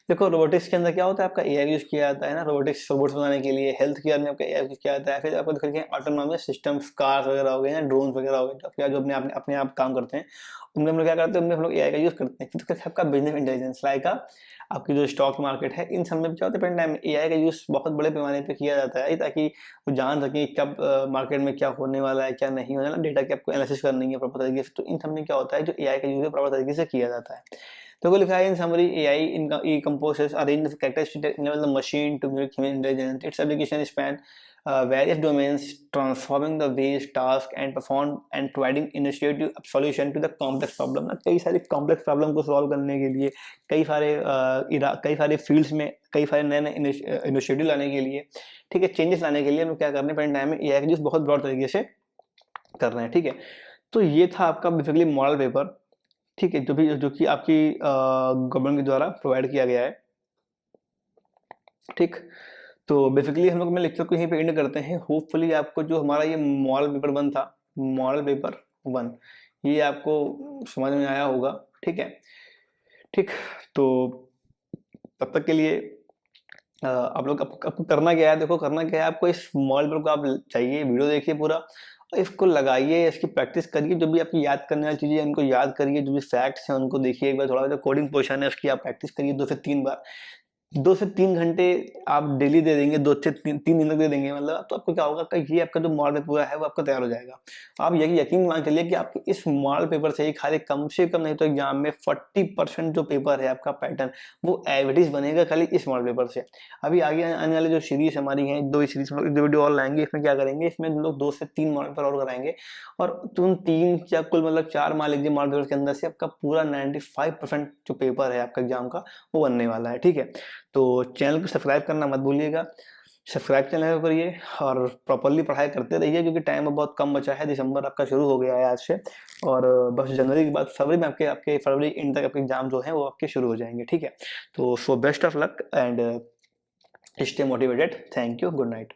[SPEAKER 1] देखो रोबोटिक्स के अंदर क्या होता है, आपका एआई यूज किया जाता है ना, रोबोटिक्स रोबोट्स बनाने के लिए, हेल्थ केयर में आपका एआई यूज किया जाता है। फिर आपको देखिए ऑटोनॉमस सिस्टम्स, कार्स वगैरह हो गए ना, ड्रोन्स वगैरह हो गए, जो अपने आप काम करते हैं, उनमें हम लोग क्या करते हैं, उनमें हम लोग एआई का यूज करते हैं। फिर आपका बिजनेस इंटेलिजेंस, लाइक आपकी जो स्टॉक मार्केट है, इन सब में क्या होता है, टाइम एआई का यूज बहुत बड़े पैमाने पे किया जाता है, ताकि वो जान सके कब मार्केट में क्या होने वाला है, क्या नहीं होने वाला, डेटा की आपको एनालिसिस करनी है प्रॉपर तरीके से। तो इन सब में क्या होता है, जो एआई का यूज है प्रॉपर तरीके से किया जाता है। तो वो लिखा है, in summary AI in composes arrange the characteristics in the machine to mimic human intelligence. Its application span various domains, transforming the ways task and performed and providing initiative solution to the complex problem। ना कई सारे complex problem को solve करने के लिए, कई सारे fields में कई सारे नए नए इनिशिएटिव लाने के लिए, ठीक है, चेंजेस लाने के लिए हम क्या करने पड़े, टाइम में एआई का यूज बहुत ब्रॉड तरीके से कर रहे हैं, ठीक है। तो ये था आपका बेसिकली मॉडल पेपर, ठीक है, जो कि आपकी गवर्नमेंट के द्वारा प्रोवाइड किया गया है, ठीक। तो बेसिकली हम लोग अपने लेक्चर को यहीं पे एंड करते हैं। होपफुली आपको जो हमारा ये मॉडल पेपर 1 था, मॉडल पेपर 1, ये आपको समझ में आया होगा, ठीक है, ठीक। तो तब तक के लिए आप लोग आपको करना क्या है, देखो करना क्या है, आपको इस मॉडल पेपर को आप चाहिए, वीडियो देखिए पूरा, और इसको लगाइए, इसकी प्रैक्टिस करिए, जो भी आपकी याद करने वाली चीज़ें उनको याद करिए, जो भी फैक्ट्स हैं उनको देखिए एक बार, थोड़ा जो कोडिंग पोर्शन है उसकी आप प्रैक्टिस करिए 2 से 3 बार। 2 से 3 घंटे आप डेली दे देंगे, 2 से 3 दिन तक दे देंगे, मतलब तो आपको क्या होगा कि ये आपका जो मॉडल पेपर है वो आपका तैयार हो जाएगा। आप यकीन मान चलिए कि आपके इस मॉडल पेपर से ही खाली कम से कम नहीं तो एग्जाम में 40% जो पेपर है आपका पैटर्न, वो एवरेज बनेगा खाली इस मॉडल पेपर से। अभी आगे आने वाले जो सीरीज हमारी है, 2 सीरीज में 2 वीडियो और लाएंगे, इसमें क्या करेंगे, इसमें हम लोग 2 से 3 मॉडल पेपर और कराएंगे, और तुम 3 या कुल मतलब 4 मान लीजिए मॉडल पेपर के अंदर से आपका पूरा 95% जो पेपर है आपका एग्जाम का वो बनने वाला है, ठीक है। तो चैनल को सब्सक्राइब करना मत भूलिएगा, सब्सक्राइब चैनल को करिए और प्रॉपरली पढ़ाई करते रहिए, क्योंकि टाइम बहुत कम बचा है, दिसंबर आपका शुरू हो गया है आज से, और बस जनवरी के बाद फरवरी में आपके फरवरी एंड तक आपके एग्जाम जो हैं वो आपके शुरू हो जाएंगे, ठीक है। तो so best of luck and stay motivated, thank you, good night.